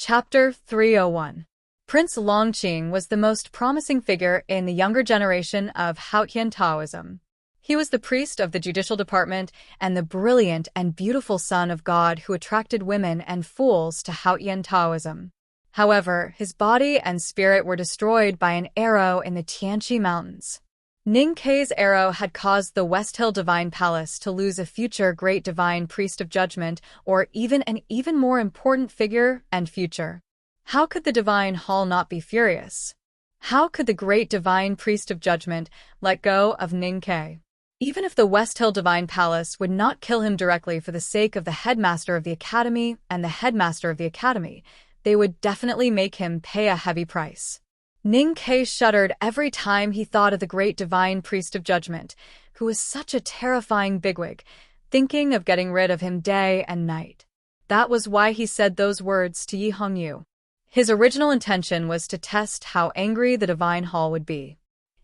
Chapter 301. Prince Longqing was the most promising figure in the younger generation of Haotian Taoism. He was the priest of the judicial department and the brilliant and beautiful son of God who attracted women and fools to Haotian Taoism. However, his body and spirit were destroyed by an arrow in the Tianqi Mountains. Ning Kei's arrow had caused the West Hill Divine Palace to lose a future great divine priest of judgment, or even an even more important figure and future. How could the divine hall not be furious? How could the great divine priest of judgment let go of Ning Kei? Even if the West Hill Divine Palace would not kill him directly for the sake of the headmaster of the academy and the headmaster of the academy, they would definitely make him pay a heavy price. Ning Kei shuddered every time he thought of the great divine priest of judgment, who was such a terrifying bigwig, thinking of getting rid of him day and night. That was why he said those words to Yi Hongyu. His original intention was to test how angry the divine hall would be.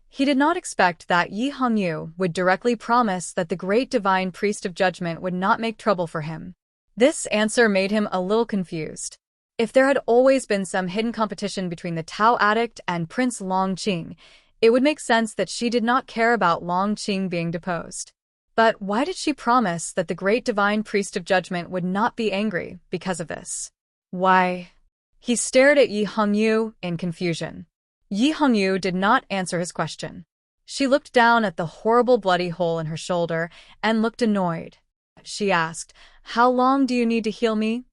He did not expect that Yi Hongyu would directly promise that the great divine priest of judgment would not make trouble for him. This answer made him a little confused. If there had always been some hidden competition between the Tao addict and Prince Longqing, it would make sense that she did not care about Longqing being deposed. But why did she promise that the great divine priest of judgment would not be angry because of this? Why? He stared at Yi Hongyu in confusion. Yi Hongyu did not answer his question. She looked down at the horrible bloody hole in her shoulder and looked annoyed. She asked, "How long do you need to heal me?"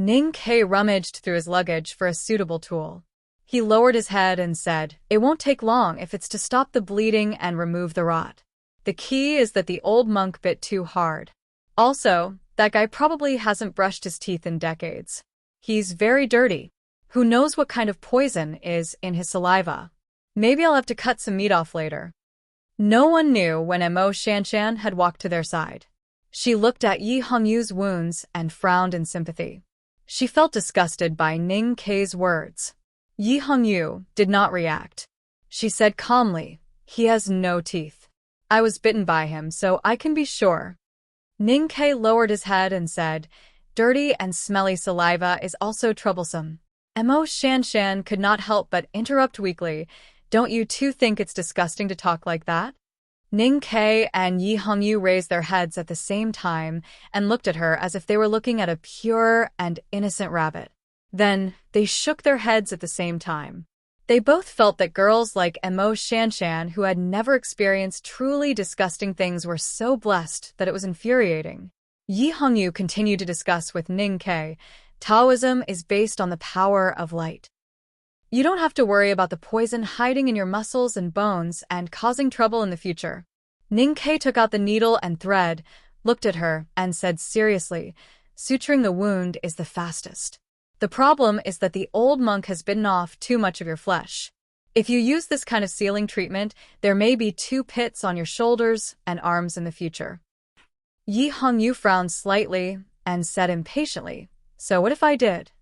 Ning Kei rummaged through his luggage for a suitable tool. He lowered his head and said, "It won't take long if it's to stop the bleeding and remove the rot. The key is that the old monk bit too hard. Also, that guy probably hasn't brushed his teeth in decades. He's very dirty. Who knows what kind of poison is in his saliva? Maybe I'll have to cut some meat off later." No one knew when Mo Shanshan had walked to their side. She looked at Yi Hongyu's wounds and frowned in sympathy. She felt disgusted by Ning Kei's words. Yi Hongyu did not react. She said calmly, "He has no teeth. I was bitten by him, so I can be sure." Ning Kei lowered his head and said, "Dirty and smelly saliva is also troublesome." Mo Shanshan could not help but interrupt weakly, "Don't you two think it's disgusting to talk like that?" Ning Kei and Yi Hongyu raised their heads at the same time and looked at her as if they were looking at a pure and innocent rabbit. Then, they shook their heads at the same time. They both felt that girls like Mo Shanshan, who had never experienced truly disgusting things, were so blessed that it was infuriating. Yi Hongyu continued to discuss with Ning Kei, "Taoism is based on the power of light. You don't have to worry about the poison hiding in your muscles and bones and causing trouble in the future." Ning Kei took out the needle and thread, looked at her, and said seriously, "Suturing the wound is the fastest. The problem is that the old monk has bitten off too much of your flesh. If you use this kind of sealing treatment, there may be 2 pits on your shoulders and arms in the future." Yi Hongyu frowned slightly and said impatiently, "So what if I did?"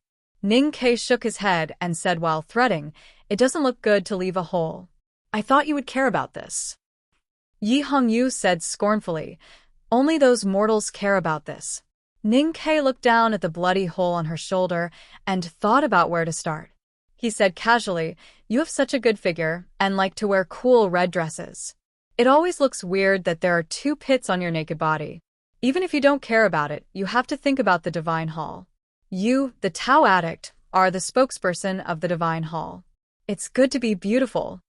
Ning Kei shook his head and said while threading, "It doesn't look good to leave a hole. I thought you would care about this." Yi Hongyu said scornfully, "Only those mortals care about this." Ning Kei looked down at the bloody hole on her shoulder and thought about where to start. He said casually, "You have such a good figure and like to wear cool red dresses. It always looks weird that there are 2 pits on your naked body. Even if you don't care about it, you have to think about the Divine Hall. You, the Tao addict, are the spokesperson of the Divine Hall. It's good to be beautiful.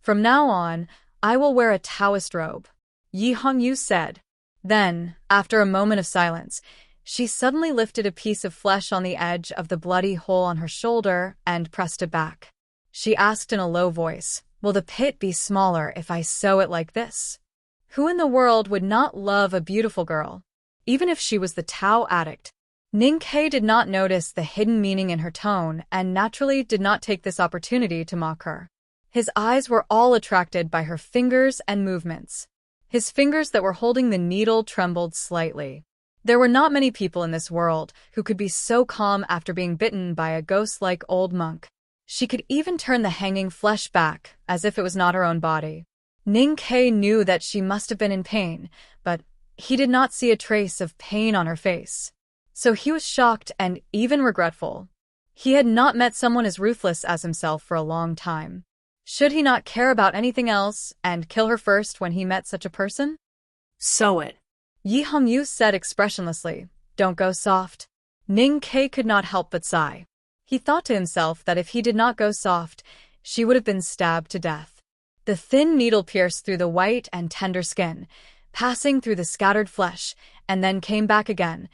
From now on, I will wear a Taoist robe," Yi Hongyu said. Then, after a moment of silence, she suddenly lifted a piece of flesh on the edge of the bloody hole on her shoulder and pressed it back. She asked in a low voice, "Will the pit be smaller if I sew it like this?" Who in the world would not love a beautiful girl, even if she was the Tao addict? Ning Kei did not notice the hidden meaning in her tone and naturally did not take this opportunity to mock her. His eyes were all attracted by her fingers and movements. His fingers that were holding the needle trembled slightly. There were not many people in this world who could be so calm after being bitten by a ghost-like old monk. She could even turn the hanging flesh back as if it was not her own body. Ning Kei knew that she must have been in pain, but he did not see a trace of pain on her face. So he was shocked and even regretful. He had not met someone as ruthless as himself for a long time. Should he not care about anything else and kill her first when he met such a person? Sew it. Yi Hongyu said expressionlessly, "Don't go soft." Ning Ke could not help but sigh. He thought to himself that if he did not go soft, she would have been stabbed to death. The thin needle pierced through the white and tender skin, passing through the scattered flesh, and then came back again,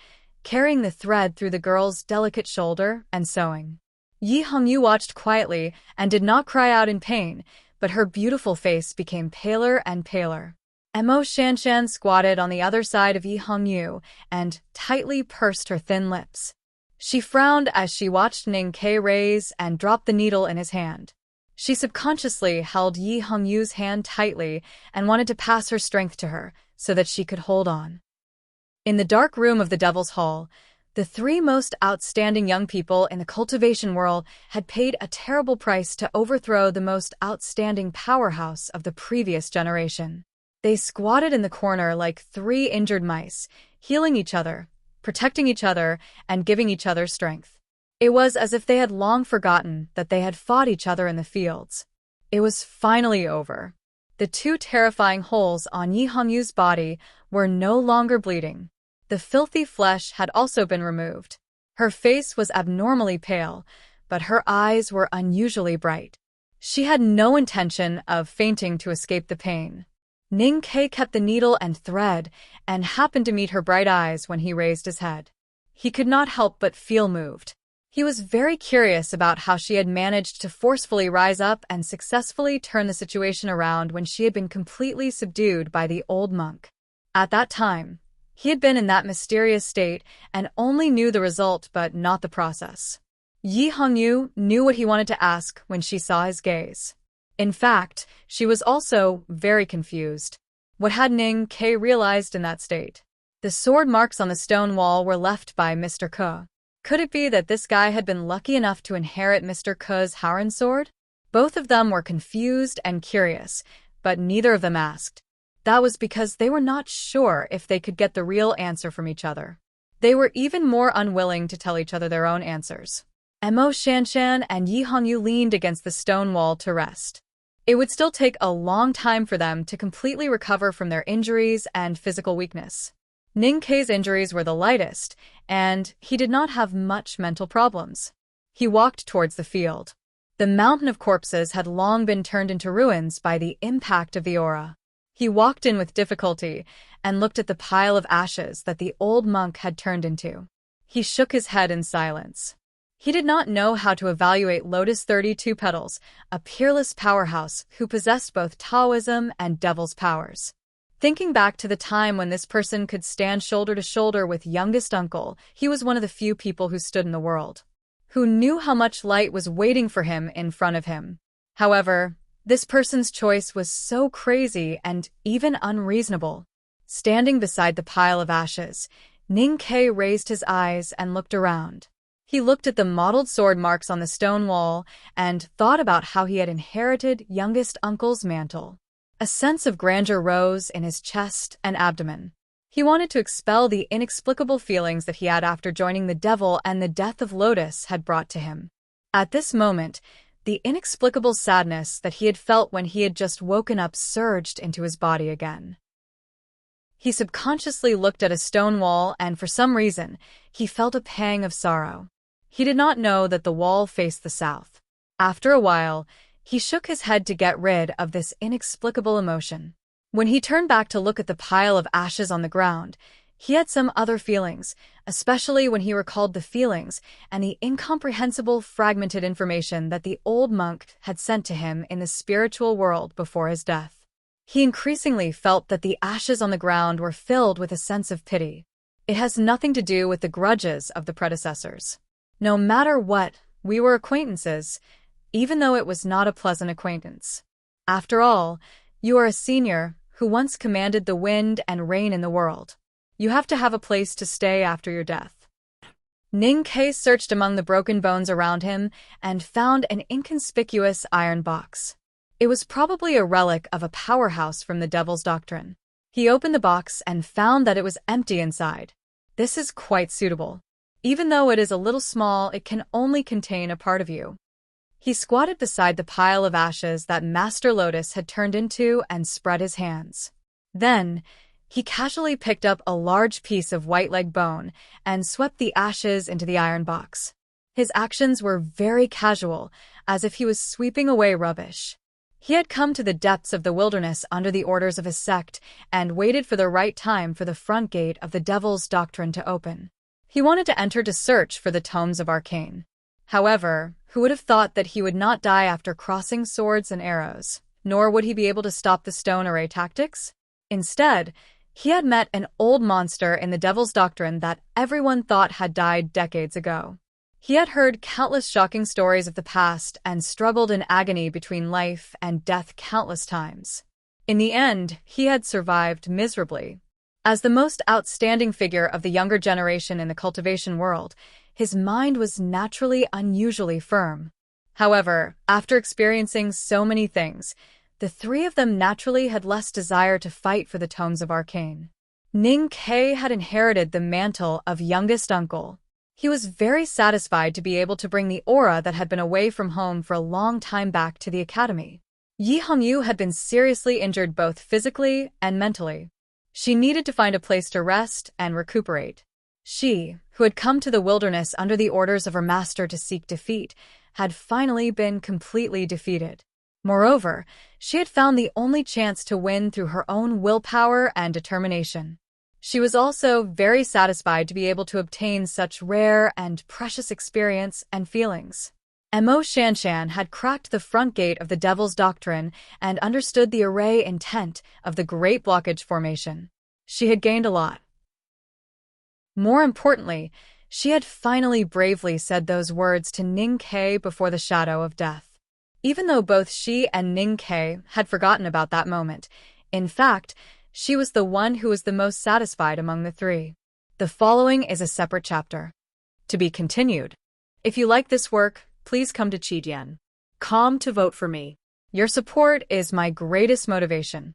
carrying the thread through the girl's delicate shoulder and sewing. Yi Hongyu watched quietly and did not cry out in pain, but her beautiful face became paler and paler. Mo Shanshan squatted on the other side of Yi Hongyu and tightly pursed her thin lips. She frowned as she watched Ning Ke raise and drop the needle in his hand. She subconsciously held Yi Hongyu's hand tightly and wanted to pass her strength to her so that she could hold on. In the dark room of the Devil's Hall, the three most outstanding young people in the cultivation world had paid a terrible price to overthrow the most outstanding powerhouse of the previous generation. They squatted in the corner like three injured mice, healing each other, protecting each other, and giving each other strength. It was as if they had long forgotten that they had fought each other in the fields. It was finally over. The two terrifying holes on Yi Hongyu's body were no longer bleeding. The filthy flesh had also been removed. Her face was abnormally pale, but her eyes were unusually bright. She had no intention of fainting to escape the pain. Ning Ke kept the needle and thread and happened to meet her bright eyes when he raised his head. He could not help but feel moved. He was very curious about how she had managed to forcefully rise up and successfully turn the situation around when she had been completely subdued by the old monk. At that time, he had been in that mysterious state and only knew the result but not the process. Yi Hongyu knew what he wanted to ask when she saw his gaze. In fact, she was also very confused. What had Ning Ke realized in that state? The sword marks on the stone wall were left by Mr. Ke. Could it be that this guy had been lucky enough to inherit Mr. Ke's Haoren sword? Both of them were confused and curious, but neither of them asked. That was because they were not sure if they could get the real answer from each other. They were even more unwilling to tell each other their own answers. Mo Shanshan and Yi Hongyu leaned against the stone wall to rest. It would still take a long time for them to completely recover from their injuries and physical weakness. Ning Ke's injuries were the lightest, and he did not have much mental problems. He walked towards the field. The mountain of corpses had long been turned into ruins by the impact of the aura. He walked in with difficulty and looked at the pile of ashes that the old monk had turned into. He shook his head in silence. He did not know how to evaluate Lotus 32 Petals, a peerless powerhouse who possessed both Taoism and devil's powers. Thinking back to the time when this person could stand shoulder to shoulder with youngest uncle, he was one of the few people who stood in the world, who knew how much light was waiting for him in front of him. However, this person's choice was so crazy and even unreasonable. Standing beside the pile of ashes, Ning Ke raised his eyes and looked around. He looked at the mottled sword marks on the stone wall and thought about how he had inherited youngest uncle's mantle. A sense of grandeur rose in his chest and abdomen. He wanted to expel the inexplicable feelings that he had after joining the devil and the death of Lotus had brought to him. At this moment, the inexplicable sadness that he had felt when he had just woken up surged into his body again. He subconsciously looked at a stone wall and for some reason, he felt a pang of sorrow. He did not know that the wall faced the south. After a while, he shook his head to get rid of this inexplicable emotion. When he turned back to look at the pile of ashes on the ground, he had some other feelings, especially when he recalled the feelings and the incomprehensible fragmented information that the old monk had sent to him in the spiritual world before his death. He increasingly felt that the ashes on the ground were filled with a sense of pity. It has nothing to do with the grudges of the predecessors. No matter what, we were acquaintances, even though it was not a pleasant acquaintance. After all, you are a senior who once commanded the wind and rain in the world. You have to have a place to stay after your death. Ning Ke searched among the broken bones around him and found an inconspicuous iron box. It was probably a relic of a powerhouse from the Devil's Doctrine. He opened the box and found that it was empty inside. This is quite suitable. Even though it is a little small, it can only contain a part of you. He squatted beside the pile of ashes that Master Lotus had turned into and spread his hands. Then, he casually picked up a large piece of white leg bone and swept the ashes into the iron box. His actions were very casual, as if he was sweeping away rubbish. He had come to the depths of the wilderness under the orders of his sect and waited for the right time for the front gate of the Devil's Doctrine to open. He wanted to enter to search for the tomes of Arcane. However, who would have thought that he would not die after crossing swords and arrows, nor would he be able to stop the stone array tactics? Instead, he had met an old monster in the Devil's Doctrine that everyone thought had died decades ago. He had heard countless shocking stories of the past and struggled in agony between life and death countless times. In the end, he had survived miserably. As the most outstanding figure of the younger generation in the cultivation world, his mind was naturally unusually firm. However, after experiencing so many things, the three of them naturally had less desire to fight for the tomes of Arcane. Ning Ke had inherited the mantle of youngest uncle. He was very satisfied to be able to bring the aura that had been away from home for a long time back to the academy. Yi Hongyu had been seriously injured both physically and mentally. She needed to find a place to rest and recuperate. She, who had come to the wilderness under the orders of her master to seek defeat, had finally been completely defeated. Moreover, she had found the only chance to win through her own willpower and determination. She was also very satisfied to be able to obtain such rare and precious experience and feelings. Mo Shanshan had cracked the front gate of the Devil's Doctrine and understood the array intent of the Great Blockage Formation. She had gained a lot. More importantly, she had finally bravely said those words to Ning Ke before the shadow of death. Even though both she and Ning Ke had forgotten about that moment, in fact, she was the one who was the most satisfied among the three. The following is a separate chapter. To be continued. If you like this work, please come to Qidian.com to vote for me. Your support is my greatest motivation.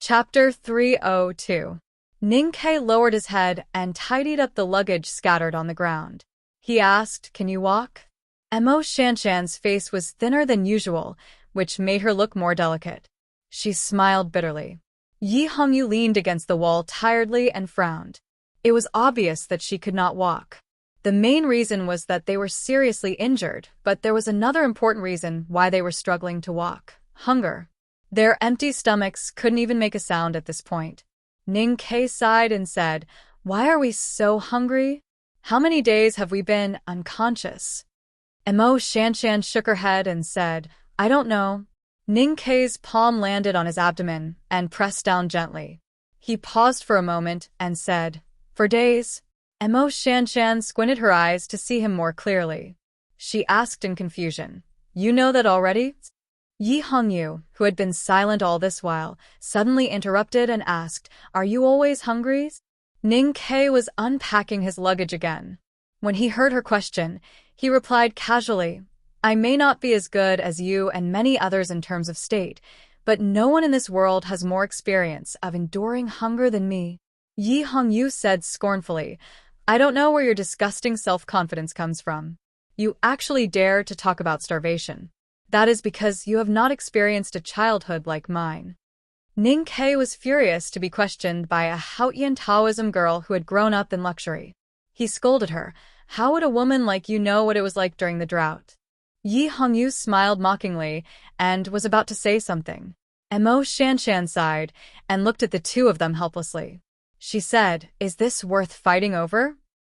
Chapter 302. Ning Ke lowered his head and tidied up the luggage scattered on the ground. He asked, "Can you walk?" Mo Shanshan's face was thinner than usual, which made her look more delicate. She smiled bitterly. Yi Hongyu leaned against the wall tiredly and frowned. It was obvious that she could not walk. The main reason was that they were seriously injured, but there was another important reason why they were struggling to walk: hunger. Their empty stomachs couldn't even make a sound at this point. Ning Ke sighed and said, "Why are we so hungry? How many days have we been unconscious?" Mo Shanshan shook her head and said, "I don't know." Ning Ke's palm landed on his abdomen and pressed down gently. He paused for a moment and said, "For days?" Mo Shanshan squinted her eyes to see him more clearly. She asked in confusion, "You know that already?" Yi Hongyu, who had been silent all this while, suddenly interrupted and asked, "Are you always hungry?" Ning Ke was unpacking his luggage again. When he heard her question, he replied casually, "I may not be as good as you and many others in terms of state, but no one in this world has more experience of enduring hunger than me." Yi Hongyu said scornfully, "I don't know where your disgusting self-confidence comes from. You actually dare to talk about starvation. That is because you have not experienced a childhood like mine." Ning Ke was furious to be questioned by a Haotian Taoism girl who had grown up in luxury. He scolded her, "How would a woman like you know what it was like during the drought?" Yi Hongyu smiled mockingly and was about to say something. Mo Shanshan sighed and looked at the two of them helplessly. She said, "Is this worth fighting over?"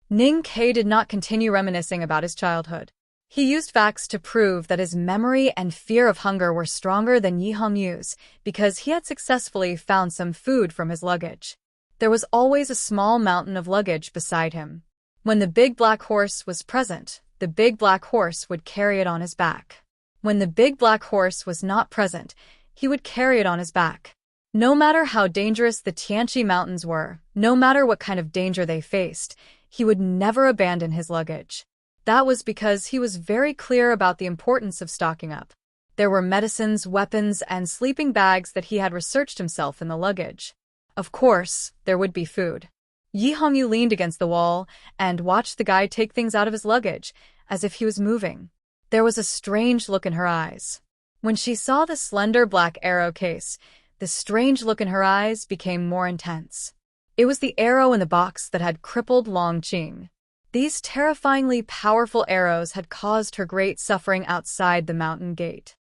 Ning Ke did not continue reminiscing about his childhood. He used facts to prove that his memory and fear of hunger were stronger than Yi Hongyu's because he had successfully found some food from his luggage. There was always a small mountain of luggage beside him. When the big black horse was present, the big black horse would carry it on his back. When the big black horse was not present, he would carry it on his back. No matter how dangerous the Tianqi Mountains were, no matter what kind of danger they faced, he would never abandon his luggage. That was because he was very clear about the importance of stocking up. There were medicines, weapons, and sleeping bags that he had researched himself in the luggage. Of course, there would be food. Yi Hongyu leaned against the wall and watched the guy take things out of his luggage, as if he was moving. There was a strange look in her eyes. When she saw the slender black arrow case, the strange look in her eyes became more intense. It was the arrow in the box that had crippled Longqing. These terrifyingly powerful arrows had caused her great suffering outside the mountain gate.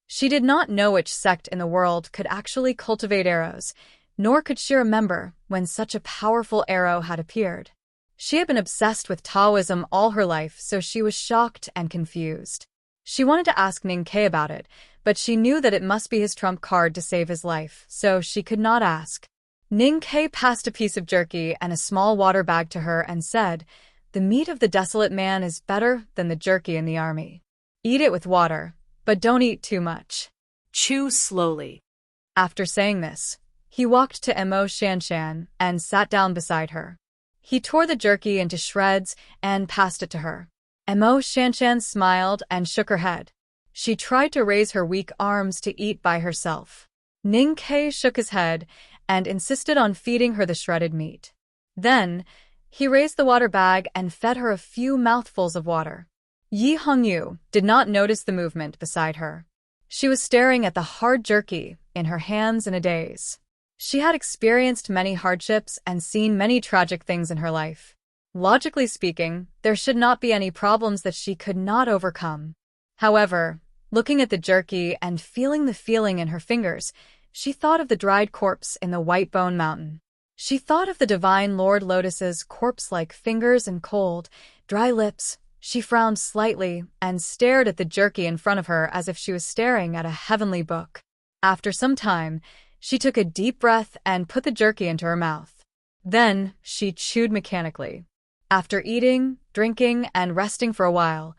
She did not know which sect in the world could actually cultivate arrows, nor could she remember when such a powerful arrow had appeared. She had been obsessed with Taoism all her life, so she was shocked and confused. She wanted to ask Ning Ke about it, but she knew that it must be his trump card to save his life, so she could not ask. Ning Ke passed a piece of jerky and a small water bag to her and said, "The meat of the desolate man is better than the jerky in the army. Eat it with water, but don't eat too much. Chew slowly." After saying this, he walked to Emo Shanshan and sat down beside her. He tore the jerky into shreds and passed it to her. Emo Shanshan smiled and shook her head. She tried to raise her weak arms to eat by herself. Ning Ke shook his head and insisted on feeding her the shredded meat. Then, he raised the water bag and fed her a few mouthfuls of water. Yi Hongyu did not notice the movement beside her. She was staring at the hard jerky in her hands in a daze. She had experienced many hardships and seen many tragic things in her life. Logically speaking, there should not be any problems that she could not overcome. However, looking at the jerky and feeling the feeling in her fingers, she thought of the dried corpse in the White Bone Mountain. She thought of the divine Lord Lotus's corpse-like fingers and cold, dry lips. She frowned slightly and stared at the jerky in front of her as if she was staring at a heavenly book. After some time, she took a deep breath and put the jerky into her mouth. Then, she chewed mechanically. After eating, drinking, and resting for a while,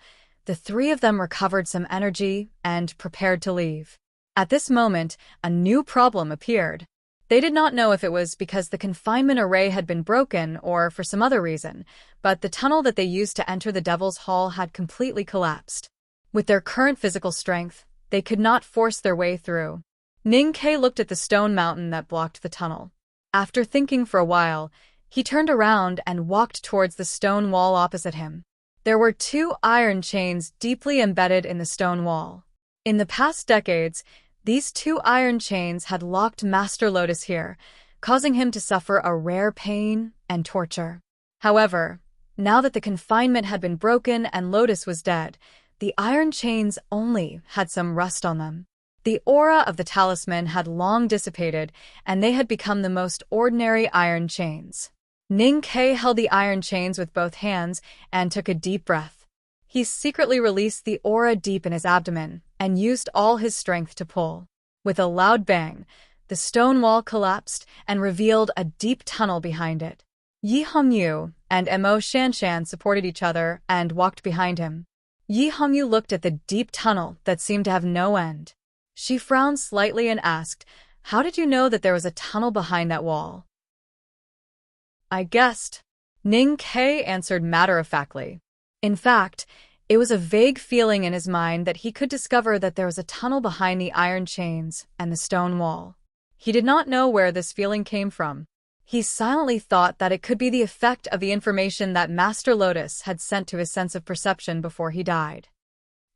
the three of them recovered some energy and prepared to leave. At this moment, a new problem appeared. They did not know if it was because the confinement array had been broken or for some other reason, but the tunnel that they used to enter the Devil's Hall had completely collapsed. With their current physical strength, they could not force their way through. Ning Ke looked at the stone mountain that blocked the tunnel. After thinking for a while, he turned around and walked towards the stone wall opposite him. There were 2 iron chains deeply embedded in the stone wall. In the past decades, these 2 iron chains had locked Master Lotus here, causing him to suffer a rare pain and torture. However, now that the confinement had been broken and Lotus was dead, the iron chains only had some rust on them. The aura of the talisman had long dissipated, and they had become the most ordinary iron chains. Ning Ke held the iron chains with both hands and took a deep breath. He secretly released the aura deep in his abdomen and used all his strength to pull. With a loud bang, the stone wall collapsed and revealed a deep tunnel behind it. Yi Hongyu and Emo Shanshan supported each other and walked behind him. Yi Hongyu looked at the deep tunnel that seemed to have no end. She frowned slightly and asked, "How did you know that there was a tunnel behind that wall?" "I guessed," Ning Ke answered matter-of-factly. In fact, it was a vague feeling in his mind that he could discover that there was a tunnel behind the iron chains and the stone wall. He did not know where this feeling came from. He silently thought that it could be the effect of the information that Master Lotus had sent to his sense of perception before he died.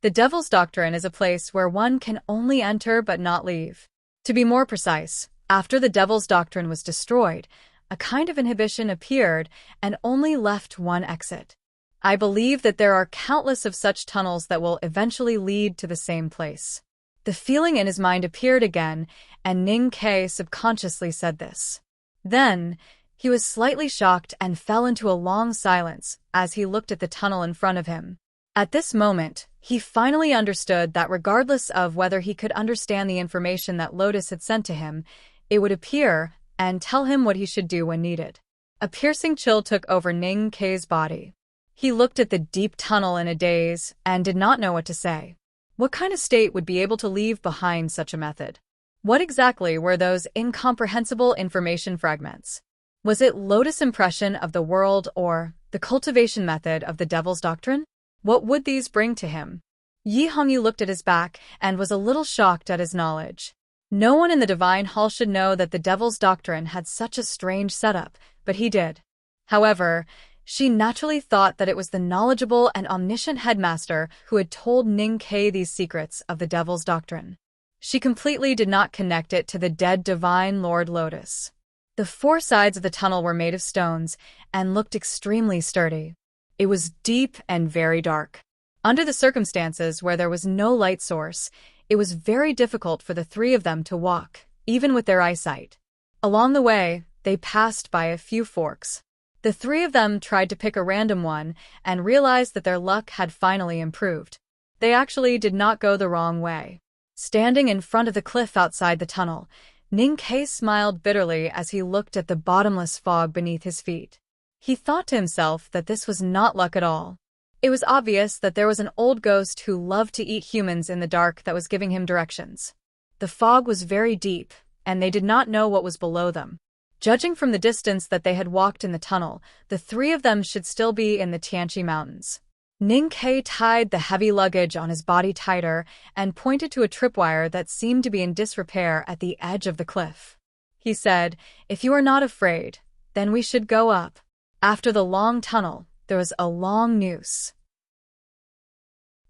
The Devil's Doctrine is a place where one can only enter but not leave. To be more precise, after the Devil's Doctrine was destroyed, a kind of inhibition appeared and only left one exit. I believe that there are countless of such tunnels that will eventually lead to the same place. The feeling in his mind appeared again, and Ning Ke subconsciously said this. Then, he was slightly shocked and fell into a long silence as he looked at the tunnel in front of him. At this moment, he finally understood that regardless of whether he could understand the information that Lotus had sent to him, it would appear and tell him what he should do when needed. A piercing chill took over Ning Ke's body. He looked at the deep tunnel in a daze and did not know what to say. What kind of state would be able to leave behind such a method? What exactly were those incomprehensible information fragments? Was it Lotus' impression of the world or the cultivation method of the Devil's Doctrine? What would these bring to him? Yi Hongyu looked at his back and was a little shocked at his knowledge. No one in the Divine Hall should know that the Devil's Doctrine had such a strange setup, but he did. However, she naturally thought that it was the knowledgeable and omniscient headmaster who had told Ning Ke these secrets of the Devil's Doctrine. She completely did not connect it to the dead divine Lord Lotus. The four sides of the tunnel were made of stones and looked extremely sturdy. It was deep and very dark. Under the circumstances where there was no light source, it was very difficult for the three of them to walk, even with their eyesight. Along the way, they passed by a few forks. The three of them tried to pick a random one and realized that their luck had finally improved. They actually did not go the wrong way. Standing in front of the cliff outside the tunnel, Ning Ke smiled bitterly as he looked at the bottomless fog beneath his feet. He thought to himself that this was not luck at all. It was obvious that there was an old ghost who loved to eat humans in the dark that was giving him directions. The fog was very deep, and they did not know what was below them. Judging from the distance that they had walked in the tunnel, the three of them should still be in the Tianqi Mountains. Ning Ke tied the heavy luggage on his body tighter and pointed to a tripwire that seemed to be in disrepair at the edge of the cliff. He said, "If you are not afraid, then we should go up." After the long tunnel, there was a long noose.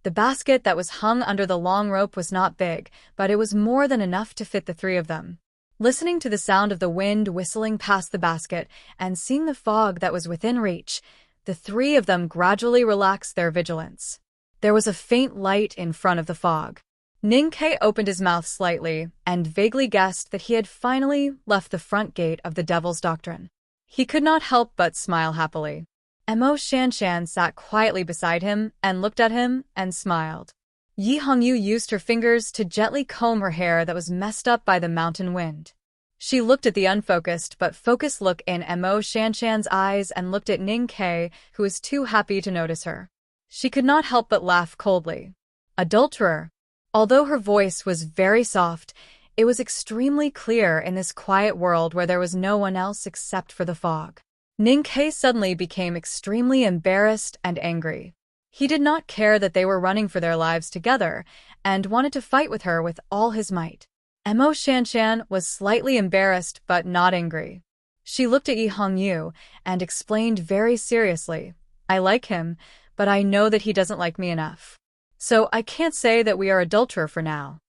The basket that was hung under the long rope was not big, but it was more than enough to fit the three of them. Listening to the sound of the wind whistling past the basket and seeing the fog that was within reach, the three of them gradually relaxed their vigilance. There was a faint light in front of the fog. Ning Ke opened his mouth slightly and vaguely guessed that he had finally left the front gate of the Devil's Doctrine. He could not help but smile happily. Mo Shanshan sat quietly beside him and looked at him and smiled. Yi Hongyu used her fingers to gently comb her hair that was messed up by the mountain wind. She looked at the unfocused but focused look in Mo Shanshan's eyes and looked at Ning Ke, who was too happy to notice her. She could not help but laugh coldly. Adulterer. Although her voice was very soft, it was extremely clear in this quiet world where there was no one else except for the fog. Ning Ke suddenly became extremely embarrassed and angry. He did not care that they were running for their lives together and wanted to fight with her with all his might. Mo Shanshan was slightly embarrassed but not angry. She looked at Yi Hongyu and explained very seriously, "I like him, but I know that he doesn't like me enough. So I can't say that we are adulterer for now."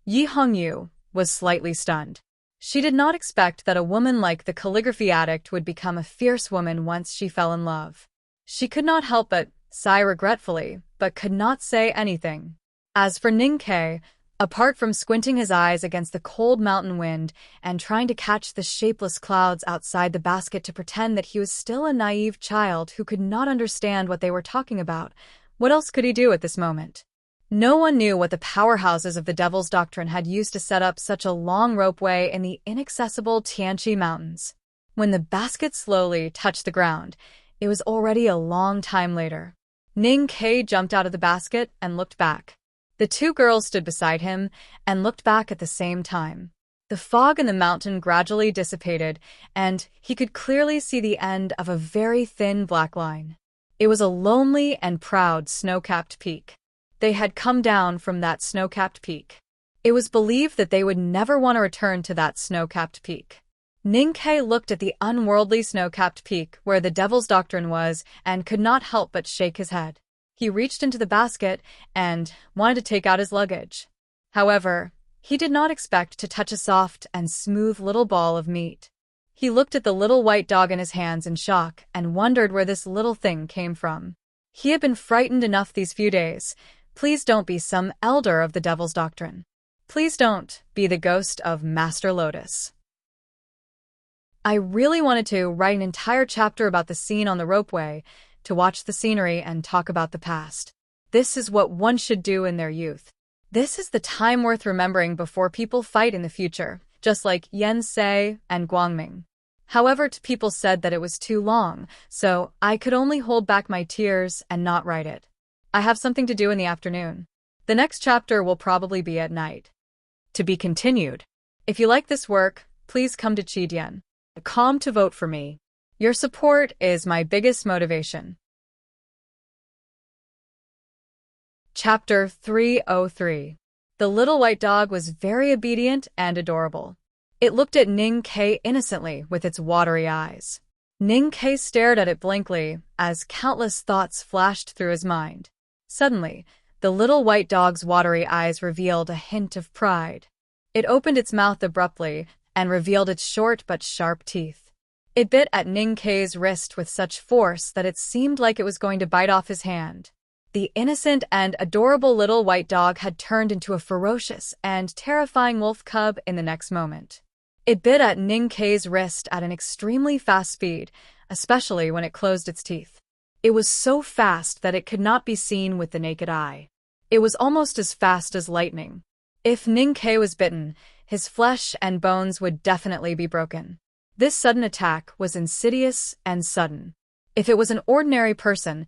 Yi Hongyu was slightly stunned. She did not expect that a woman like the calligraphy addict would become a fierce woman once she fell in love. She could not help but sigh regretfully, but could not say anything. As for Ning Ke, apart from squinting his eyes against the cold mountain wind and trying to catch the shapeless clouds outside the basket to pretend that he was still a naive child who could not understand what they were talking about, what else could he do at this moment? No one knew what the powerhouses of the Devil's Doctrine had used to set up such a long ropeway in the inaccessible Tianqi Mountains. When the basket slowly touched the ground, it was already a long time later. Ning Ke jumped out of the basket and looked back. The two girls stood beside him and looked back at the same time. The fog in the mountain gradually dissipated, and he could clearly see the end of a very thin black line. It was a lonely and proud snow-capped peak. They had come down from that snow-capped peak. It was believed that they would never want to return to that snow-capped peak. Ning Ke looked at the unworldly snow-capped peak where the Devil's Doctrine was and could not help but shake his head. He reached into the basket and wanted to take out his luggage. However, he did not expect to touch a soft and smooth little ball of meat. He looked at the little white dog in his hands in shock and wondered where this little thing came from. He had been frightened enough these few days. Please don't be some elder of the Devil's Doctrine. Please don't be the ghost of Master Lotus. I really wanted to write an entire chapter about the scene on the ropeway, to watch the scenery and talk about the past. This is what one should do in their youth. This is the time worth remembering before people fight in the future, just like Yen Sei and Guangming. However, people said that it was too long, so I could only hold back my tears and not write it. I have something to do in the afternoon. The next chapter will probably be at night. To be continued. If you like this work, please come to Chidian.com to vote for me. Your support is my biggest motivation. Chapter 303. The little white dog was very obedient and adorable. It looked at Ning Ke innocently with its watery eyes. Ning Ke stared at it blankly as countless thoughts flashed through his mind. Suddenly, the little white dog's watery eyes revealed a hint of pride. It opened its mouth abruptly and revealed its short but sharp teeth. It bit at Ning Ke's wrist with such force that it seemed like it was going to bite off his hand. The innocent and adorable little white dog had turned into a ferocious and terrifying wolf cub in the next moment. It bit at Ning Ke's wrist at an extremely fast speed, especially when it closed its teeth. It was so fast that it could not be seen with the naked eye. It was almost as fast as lightning. If Ning Ke was bitten, his flesh and bones would definitely be broken. This sudden attack was insidious and sudden. If it was an ordinary person,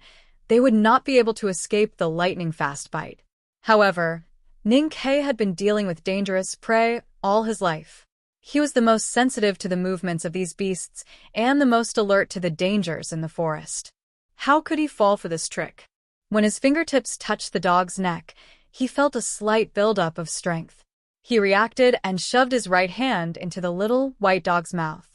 they would not be able to escape the lightning-fast bite. However, Ning Ke had been dealing with dangerous prey all his life. He was the most sensitive to the movements of these beasts and the most alert to the dangers in the forest. How could he fall for this trick? When his fingertips touched the dog's neck, he felt a slight buildup of strength. He reacted and shoved his right hand into the little white dog's mouth.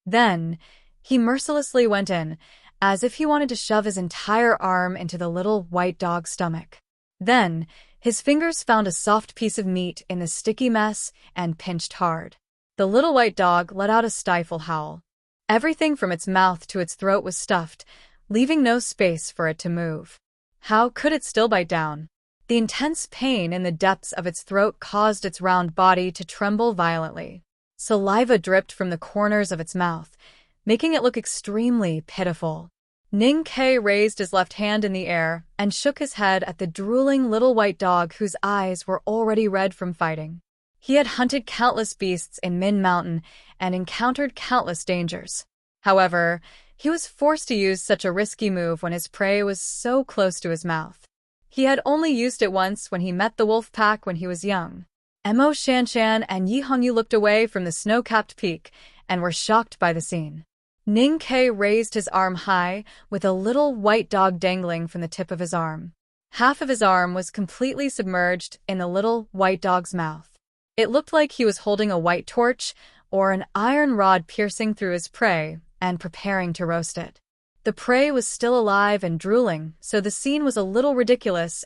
Then, he mercilessly went in, as if he wanted to shove his entire arm into the little white dog's stomach. Then, his fingers found a soft piece of meat in the sticky mess and pinched hard. The little white dog let out a stifled howl. Everything from its mouth to its throat was stuffed, leaving no space for it to move. How could it still bite down? The intense pain in the depths of its throat caused its round body to tremble violently. Saliva dripped from the corners of its mouth, making it look extremely pitiful. Ning Ke raised his left hand in the air and shook his head at the drooling little white dog whose eyes were already red from fighting. He had hunted countless beasts in Min Mountain and encountered countless dangers. However, he was forced to use such a risky move when his prey was so close to his mouth. He had only used it once when he met the wolf pack when he was young. Mo Shanshan and Yi Hongyu looked away from the snow-capped peak and were shocked by the scene. Ning Ke raised his arm high, with a little white dog dangling from the tip of his arm. Half of his arm was completely submerged in the little white dog's mouth. It looked like he was holding a white torch or an iron rod piercing through his prey and preparing to roast it. The prey was still alive and drooling, so the scene was a little ridiculous.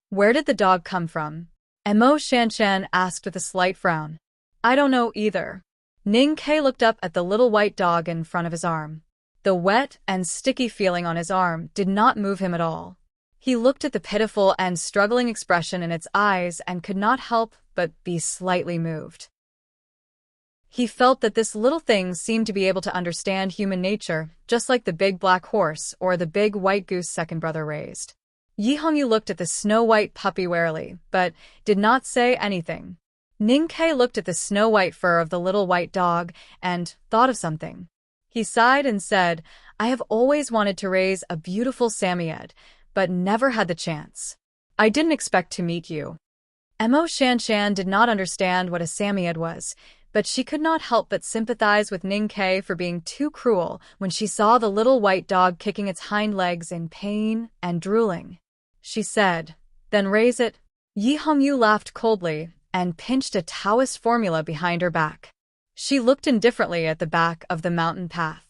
Where did the dog come from? Mo Shanshan asked with a slight frown. I don't know either. Ning Ke looked up at the little white dog in front of his arm. The wet and sticky feeling on his arm did not move him at all. He looked at the pitiful and struggling expression in its eyes and could not help but be slightly moved. He felt that this little thing seemed to be able to understand human nature, just like the big black horse or the big white goose second brother raised. Yi Hongyu looked at the snow-white puppy warily, but did not say anything. Ning Ke looked at the snow-white fur of the little white dog and thought of something. He sighed and said, I have always wanted to raise a beautiful Samoyed, but never had the chance. I didn't expect to meet you. Mo Shanshan did not understand what a Samoyed was, but she could not help but sympathize with Ning Ke for being too cruel when she saw the little white dog kicking its hind legs in pain and drooling. She said, Then raise it. Yi Hongyu laughed coldly and pinched a Taoist formula behind her back. She looked indifferently at the back of the mountain path.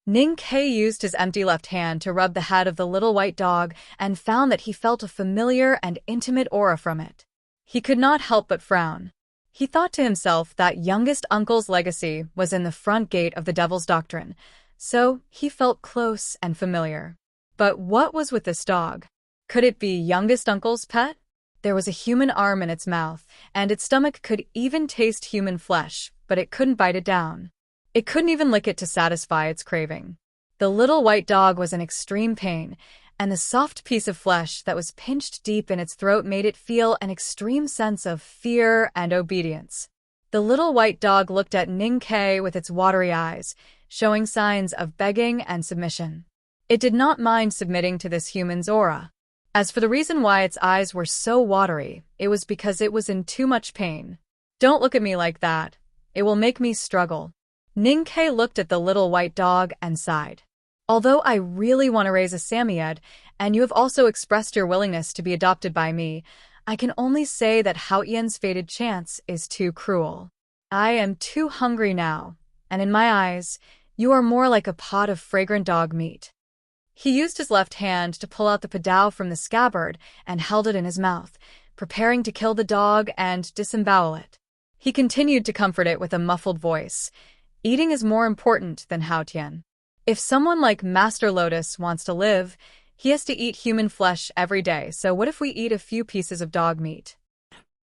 Ning Ke used his empty left hand to rub the head of the little white dog and found that he felt a familiar and intimate aura from it. He could not help but frown. He thought to himself that youngest uncle's legacy was in the front gate of the Devil's Doctrine, so he felt close and familiar. But what was with this dog? Could it be youngest uncle's pet? There was a human arm in its mouth, and its stomach could even taste human flesh, but it couldn't bite it down. It couldn't even lick it to satisfy its craving. The little white dog was in extreme pain, and the soft piece of flesh that was pinched deep in its throat made it feel an extreme sense of fear and obedience. The little white dog looked at Ning Ke with its watery eyes, showing signs of begging and submission. It did not mind submitting to this human's aura. As for the reason why its eyes were so watery, it was because it was in too much pain. Don't look at me like that. It will make me struggle. Ning Ke looked at the little white dog and sighed. Although I really want to raise a Samoyed, and you have also expressed your willingness to be adopted by me, I can only say that Hao Yan's fated chance is too cruel. I am too hungry now, and in my eyes, You are more like a pot of fragrant dog meat." He used his left hand to pull out the Biyao from the scabbard and held it in his mouth, preparing to kill the dog and disembowel it. He continued to comfort it with a muffled voice. "Eating is more important than Haotian. If someone like Master Lotus wants to live, he has to eat human flesh every day, so what if we eat a few pieces of dog meat?"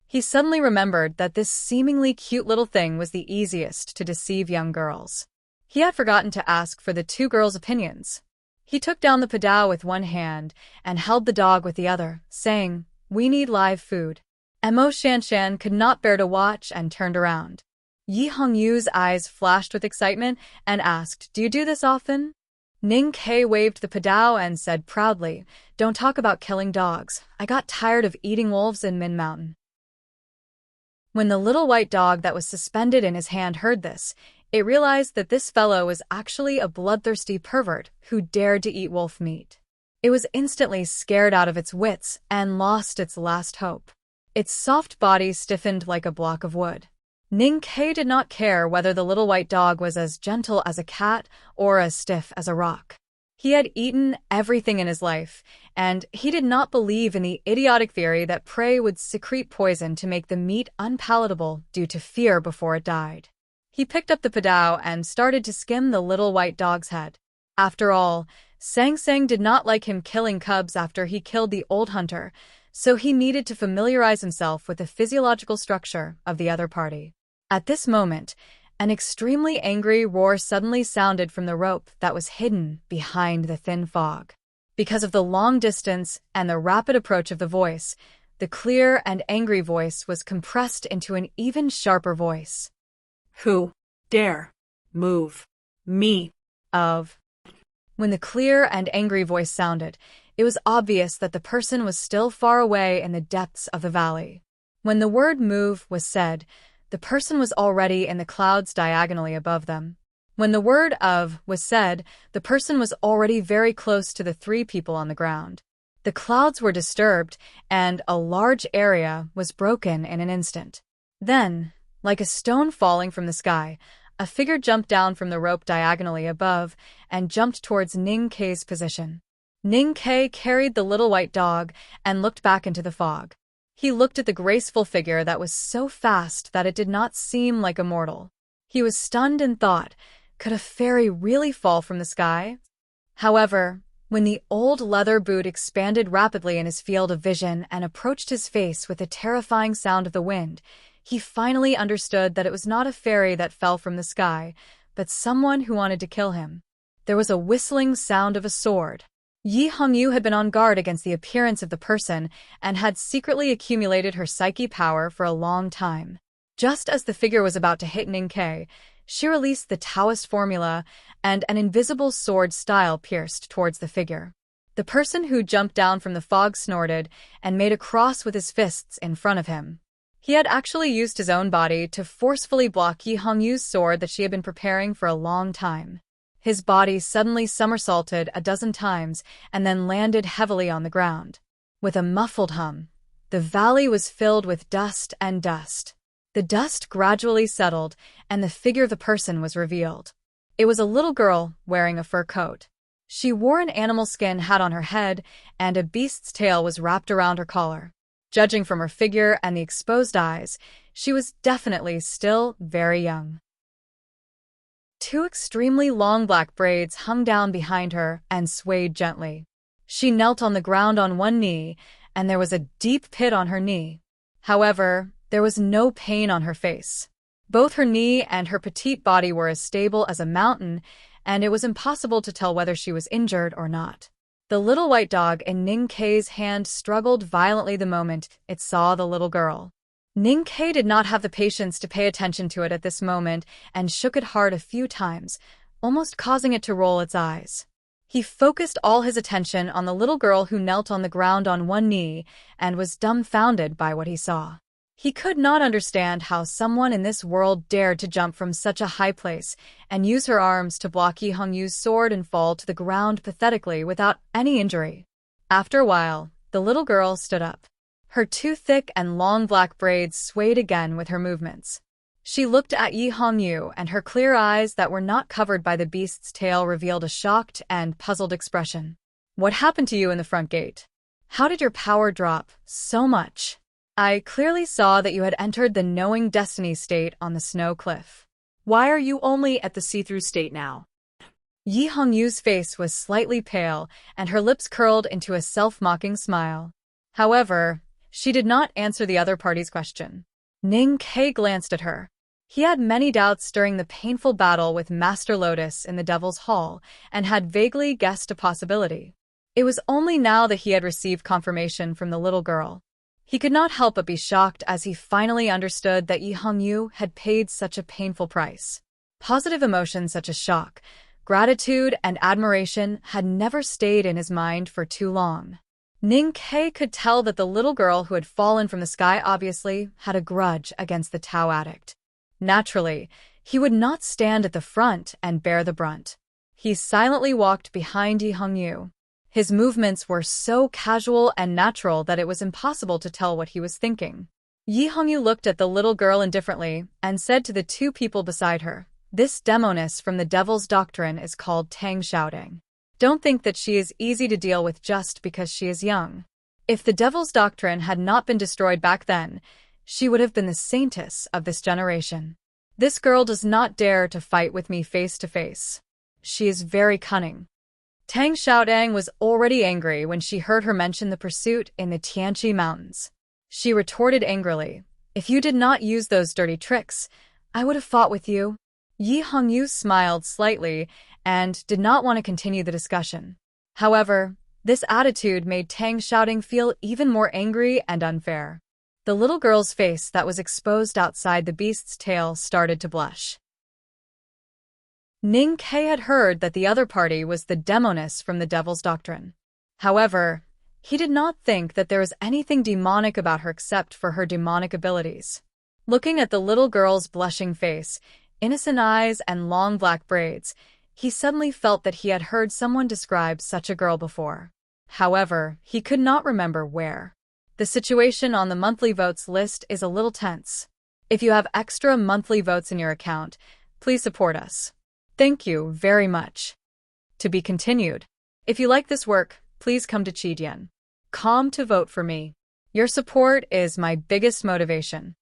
He suddenly remembered that this seemingly cute little thing was the easiest to deceive young girls. He had forgotten to ask for the two girls' opinions. He took down the Biyao with one hand and held the dog with the other, saying, "We need live food." Mo Shanshan could not bear to watch and turned around. Yi Hongyu's eyes flashed with excitement and asked, "Do you do this often?" Ning Ke waved the Biyao and said proudly, "Don't talk about killing dogs. I got tired of eating wolves in Min Mountain." When the little white dog that was suspended in his hand heard this, it realized that this fellow was actually a bloodthirsty pervert who dared to eat wolf meat. It was instantly scared out of its wits and lost its last hope. Its soft body stiffened like a block of wood. Ning Ke did not care whether the little white dog was as gentle as a cat or as stiff as a rock. He had eaten everything in his life, and he did not believe in the idiotic theory that prey would secrete poison to make the meat unpalatable due to fear before it died. He picked up the Biyao and started to skim the little white dog's head. After all, Sang Sang did not like him killing cubs after he killed the old hunter, so he needed to familiarize himself with the physiological structure of the other party. At this moment, an extremely angry roar suddenly sounded from the rope that was hidden behind the thin fog. Because of the long distance and the rapid approach of the voice, the clear and angry voice was compressed into an even sharper voice. "Who dare move me?" When the clear and angry voice sounded, it was obvious that the person was still far away in the depths of the valley. When the word "move" was said, the person was already in the clouds diagonally above them. When the word "of" was said, the person was already very close to the three people on the ground. The clouds were disturbed, and a large area was broken in an instant. Then, like a stone falling from the sky, a figure jumped down from the rope diagonally above and jumped towards Ning Ke's position. Ning Ke carried the little white dog and looked back into the fog. He looked at the graceful figure that was so fast that it did not seem like a mortal. He was stunned and thought, could a fairy really fall from the sky? However, when the old leather boot expanded rapidly in his field of vision and approached his face with the terrifying sound of the wind, he finally understood that it was not a fairy that fell from the sky, but someone who wanted to kill him. There was a whistling sound of a sword. Yi Hongyu had been on guard against the appearance of the person and had secretly accumulated her psyche power for a long time. Just as the figure was about to hit Ning Ke, she released the Taoist formula, and an invisible sword style pierced towards the figure. The person who jumped down from the fog snorted and made a cross with his fists in front of him. He had actually used his own body to forcefully block Yi Hongyu's sword that she had been preparing for a long time. His body suddenly somersaulted a dozen times and then landed heavily on the ground. With a muffled hum, the valley was filled with dust and dust. The dust gradually settled, and the figure of the person was revealed. It was a little girl wearing a fur coat. She wore an animal skin hat on her head, and a beast's tail was wrapped around her collar. Judging from her figure and the exposed eyes, she was definitely still very young. Two extremely long black braids hung down behind her and swayed gently. She knelt on the ground on one knee, and there was a deep pit on her knee. However, there was no pain on her face. Both her knee and her petite body were as stable as a mountain, and it was impossible to tell whether she was injured or not. The little white dog in Ning Ke's hand struggled violently the moment it saw the little girl. Ning Ke did not have the patience to pay attention to it at this moment and shook it hard a few times, almost causing it to roll its eyes. He focused all his attention on the little girl who knelt on the ground on one knee and was dumbfounded by what he saw. He could not understand how someone in this world dared to jump from such a high place and use her arms to block Yi Hongyu's sword and fall to the ground pathetically without any injury. After a while, the little girl stood up. Her two thick and long black braids swayed again with her movements. She looked at Yi Hongyu, and her clear eyes that were not covered by the beast's tail revealed a shocked and puzzled expression. What happened to you in the front gate? How did your power drop so much? I clearly saw that you had entered the knowing destiny state on the snow cliff. Why are you only at the see-through state now? Yi Hongyu's face was slightly pale, and her lips curled into a self-mocking smile. However, she did not answer the other party's question. Ning Ke glanced at her. He had many doubts during the painful battle with Master Lotus in the Devil's Hall, and had vaguely guessed a possibility. It was only now that he had received confirmation from the little girl. He could not help but be shocked as he finally understood that Yi Hongyu had paid such a painful price. Positive emotions such as shock, gratitude, and admiration had never stayed in his mind for too long. Ning Ke could tell that the little girl who had fallen from the sky obviously had a grudge against the Tao addict. Naturally, he would not stand at the front and bear the brunt. He silently walked behind Yi Hongyu. His movements were so casual and natural that it was impossible to tell what he was thinking. Yi Hongyu looked at the little girl indifferently and said to the two people beside her, "This demoness from the Devil's Doctrine is called Tang Xiaodong. Don't think that she is easy to deal with just because she is young. If the Devil's Doctrine had not been destroyed back then, she would have been the saintess of this generation. This girl does not dare to fight with me face to face. She is very cunning." Tang Xiaodong was already angry when she heard her mention the pursuit in the Tianqi Mountains. She retorted angrily, "If you did not use those dirty tricks, I would have fought with you." Yi Hongyu smiled slightly and did not want to continue the discussion. However, this attitude made Tang Xiaodong feel even more angry and unfair. The little girl's face that was exposed outside the beast's tail started to blush. Ning Ke had heard that the other party was the demoness from the Devil's Doctrine. However, he did not think that there was anything demonic about her except for her demonic abilities. Looking at the little girl's blushing face, innocent eyes, and long black braids, he suddenly felt that he had heard someone describe such a girl before. However, he could not remember where. The situation on the monthly votes list is a little tense. If you have extra monthly votes in your account, please support us. Thank you very much. To be continued. If you like this work, please come to Chidian.com to vote for me. Your support is my biggest motivation.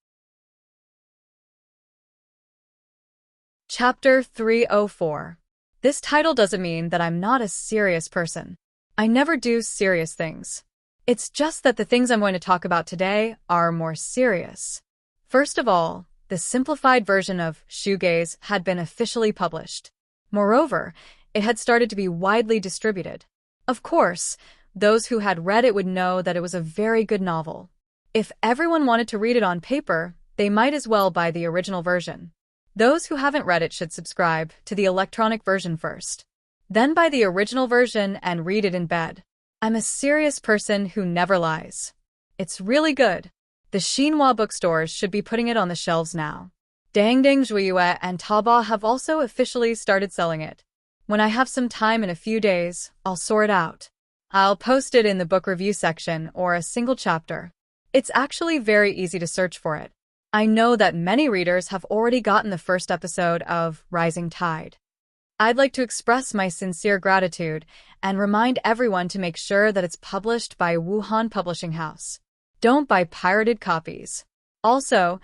Chapter 304. This title doesn't mean that I'm not a serious person. I never do serious things. It's just that the things I'm going to talk about today are more serious. First of all, the simplified version of Shoegaze had been officially published. Moreover, it had started to be widely distributed. Of course, those who had read it would know that it was a very good novel. If everyone wanted to read it on paper, they might as well buy the original version. Those who haven't read it should subscribe to the electronic version first. Then buy the original version and read it in bed. I'm a serious person who never lies. It's really good. The Xinhua bookstores should be putting it on the shelves now. Dangdang Zhuiyue and Taobao have also officially started selling it. When I have some time in a few days, I'll sort it out. I'll post it in the book review section or a single chapter. It's actually very easy to search for it. I know that many readers have already gotten the first episode of Rising Tide. I'd like to express my sincere gratitude and remind everyone to make sure that it's published by Wuhan Publishing House. Don't buy pirated copies. Also,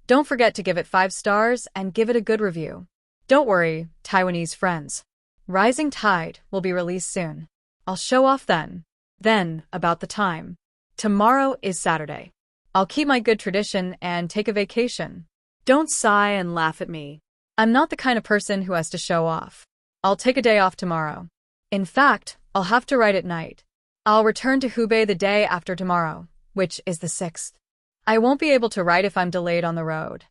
don't forget to give it 5 stars and give it a good review. Don't worry, Taiwanese friends. Rising Tide will be released soon. I'll show off then. Then, about the time. Tomorrow is Saturday. I'll keep my good tradition and take a vacation. Don't sigh and laugh at me. I'm not the kind of person who has to show off. I'll take a day off tomorrow. In fact, I'll have to write at night. I'll return to Hubei the day after tomorrow, which is the 6th. I won't be able to write if I'm delayed on the road.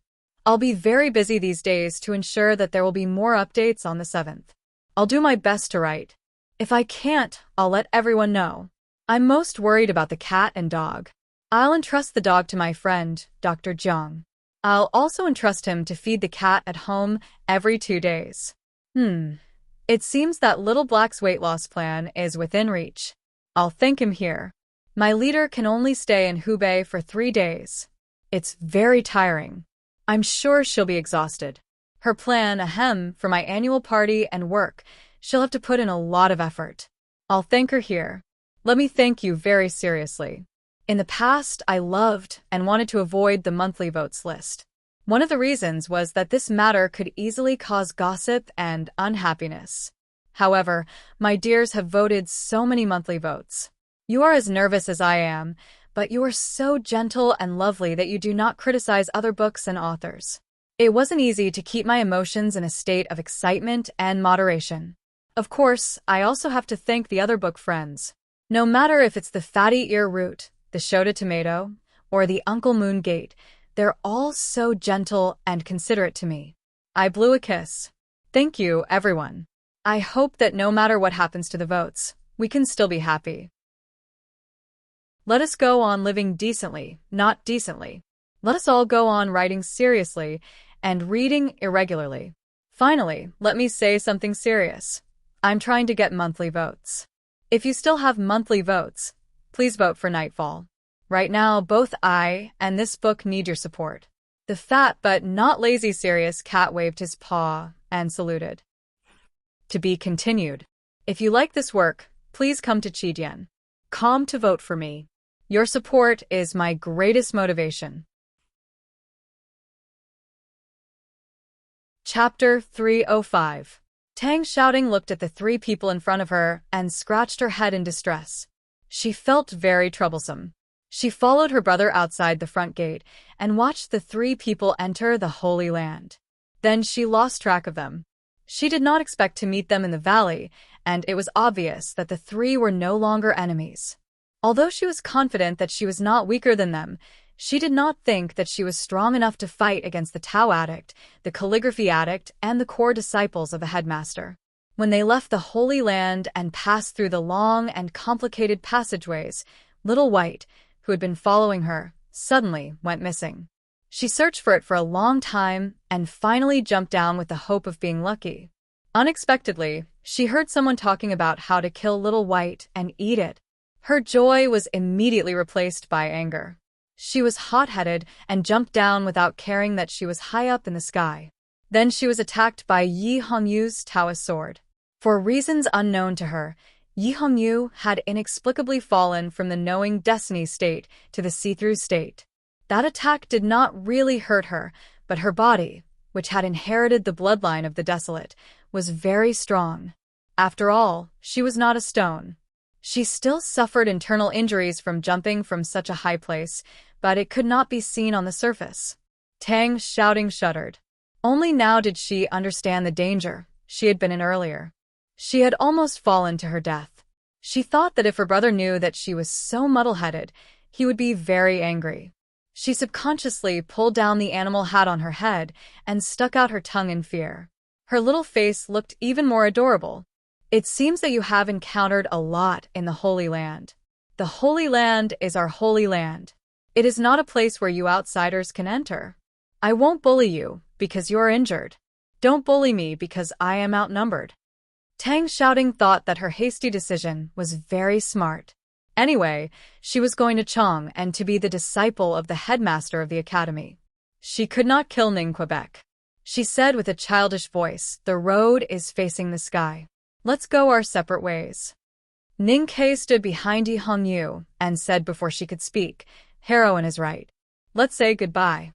I'll be very busy these days to ensure that there will be more updates on the 7th. I'll do my best to write. If I can't, I'll let everyone know. I'm most worried about the cat and dog. I'll entrust the dog to my friend, Dr. Jiang. I'll also entrust him to feed the cat at home every 2 days. It seems that Little Black's weight loss plan is within reach. I'll thank him here. My leader can only stay in Hubei for 3 days. It's very tiring. I'm sure she'll be exhausted. Her plan, ahem, for my annual party and work, she'll have to put in a lot of effort. I'll thank her here. Let me thank you very seriously. In the past, I loved and wanted to avoid the monthly votes list. One of the reasons was that this matter could easily cause gossip and unhappiness. However, my dears have voted so many monthly votes. You are as nervous as I am, but you are so gentle and lovely that you do not criticize other books and authors. It wasn't easy to keep my emotions in a state of excitement and moderation. Of course, I also have to thank the other book friends. No matter if it's the fatty ear root, the Shota tomato, or the Uncle Moon Gate, they're all so gentle and considerate to me. I blew a kiss. Thank you, everyone. I hope that no matter what happens to the votes, we can still be happy. Let us go on living decently, not decently. Let us all go on writing seriously and reading irregularly. Finally, let me say something serious. I'm trying to get monthly votes. If you still have monthly votes, please vote for Nightfall. Right now, both I and this book need your support. The fat but not lazy serious cat waved his paw and saluted. To be continued. If you like this work, please come to Chidian.com to vote for me. Your support is my greatest motivation. Chapter 305. Tang Shouting looked at the three people in front of her and scratched her head in distress. She felt very troublesome. She followed her brother outside the front gate and watched the three people enter the Holy Land. Then she lost track of them. She did not expect to meet them in the valley, and it was obvious that the three were no longer enemies. Although she was confident that she was not weaker than them, she did not think that she was strong enough to fight against the Tao addict, the calligraphy addict, and the core disciples of the headmaster. When they left the Holy Land and passed through the long and complicated passageways, Little White, who had been following her, suddenly went missing. She searched for it for a long time and finally jumped down with the hope of being lucky. Unexpectedly, she heard someone talking about how to kill Little White and eat it. Her joy was immediately replaced by anger. She was hot-headed and jumped down without caring that she was high up in the sky. Then she was attacked by Yi Hongyu's Taoist sword. For reasons unknown to her, Yi Hongyu had inexplicably fallen from the knowing destiny state to the see-through state. That attack did not really hurt her, but her body, which had inherited the bloodline of the desolate, was very strong. After all, she was not a stone. She still suffered internal injuries from jumping from such a high place, but it could not be seen on the surface. Tang Shouting shuddered. Only now did she understand the danger she had been in earlier. She had almost fallen to her death. She thought that if her brother knew that she was so muddle-headed, he would be very angry. She subconsciously pulled down the animal hat on her head and stuck out her tongue in fear. Her little face looked even more adorable. It seems that you have encountered a lot in the Holy Land. The Holy Land is our holy land. It is not a place where you outsiders can enter. I won't bully you because you're injured. Don't bully me because I am outnumbered. Tang Shouting thought that her hasty decision was very smart. Anyway, she was going to Chong and to be the disciple of the headmaster of the academy. She could not kill Ning Quebec. She said with a childish voice, "The road is facing the sky. Let's go our separate ways." Ning Ke stood behind Yi Hongyu and said before she could speak, "Heroine is right. Let's say goodbye."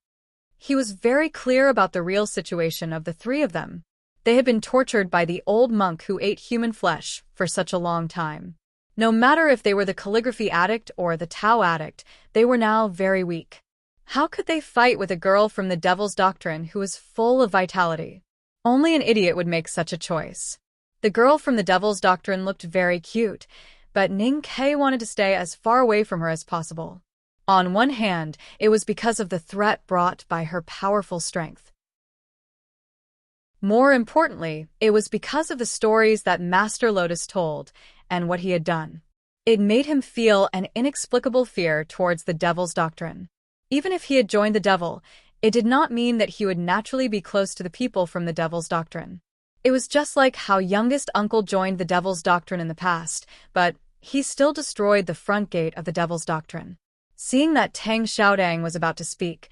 He was very clear about the real situation of the three of them. They had been tortured by the old monk who ate human flesh for such a long time. No matter if they were the calligraphy addict or the Tao addict, they were now very weak. How could they fight with a girl from the Devil's Doctrine who was full of vitality? Only an idiot would make such a choice. The girl from the Devil's Doctrine looked very cute, but Ning Ke wanted to stay as far away from her as possible. On one hand, it was because of the threat brought by her powerful strength. More importantly, it was because of the stories that Master Lotus told and what he had done. It made him feel an inexplicable fear towards the Devil's Doctrine. Even if he had joined the Devil, it did not mean that he would naturally be close to the people from the Devil's Doctrine. It was just like how youngest uncle joined the Devil's Doctrine in the past, but he still destroyed the front gate of the Devil's Doctrine. Seeing that Tang Xiaodang was about to speak,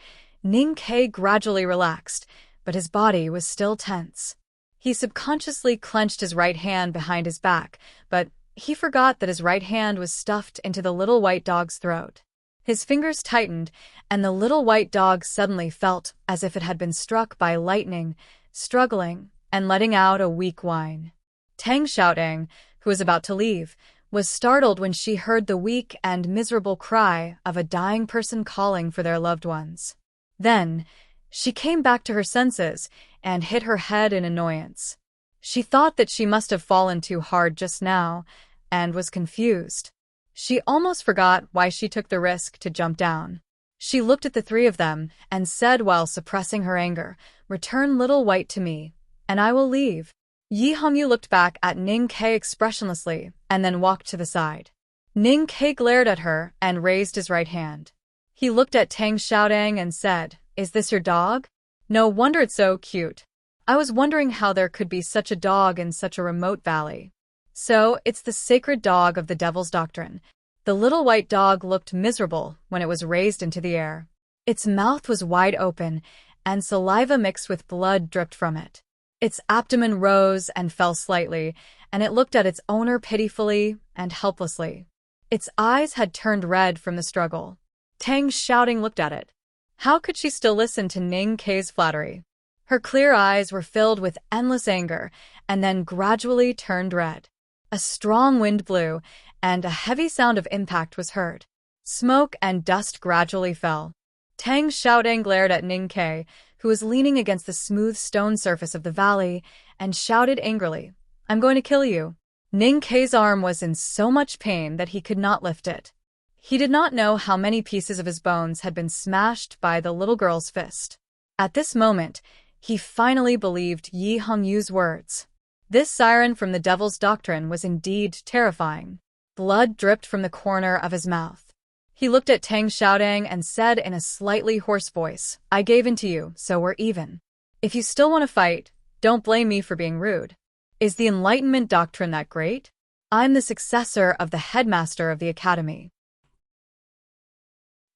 Ning Ke gradually relaxed, but his body was still tense. He subconsciously clenched his right hand behind his back, but he forgot that his right hand was stuffed into the little white dog's throat. His fingers tightened, and the little white dog suddenly felt as if it had been struck by lightning, struggling and letting out a weak whine. Tang Xiaotang, who was about to leave, was startled when she heard the weak and miserable cry of a dying person calling for their loved ones. Then, she came back to her senses and hit her head in annoyance. She thought that she must have fallen too hard just now, and was confused. She almost forgot why she took the risk to jump down. She looked at the three of them and said while suppressing her anger, "Return Little White to me, and I will leave." Yi Hongyu looked back at Ning Ke expressionlessly and then walked to the side. Ning Ke glared at her and raised his right hand. He looked at Tang Xiaotang and said, "Is this your dog? No wonder it's so cute. I was wondering how there could be such a dog in such a remote valley. So, it's the sacred dog of the Devil's Doctrine." The little white dog looked miserable when it was raised into the air. Its mouth was wide open, and saliva mixed with blood dripped from it. Its abdomen rose and fell slightly, and it looked at its owner pitifully and helplessly. Its eyes had turned red from the struggle. Tang Xiaotang looked at it. How could she still listen to Ning Ke's flattery? Her clear eyes were filled with endless anger, and then gradually turned red. A strong wind blew, and a heavy sound of impact was heard. Smoke and dust gradually fell. Tang Xiaotang glared at Ning Ke, who was leaning against the smooth stone surface of the valley, and shouted angrily, "I'm going to kill you." Ning Ke's arm was in so much pain that he could not lift it. He did not know how many pieces of his bones had been smashed by the little girl's fist. At this moment, he finally believed Yi Hongyu's words. This siren from the Devil's Doctrine was indeed terrifying. Blood dripped from the corner of his mouth. He looked at Tang Xiaotang and said in a slightly hoarse voice, "I gave in to you, so we're even. If you still want to fight, don't blame me for being rude. Is the Enlightenment Doctrine that great? I'm the successor of the headmaster of the academy."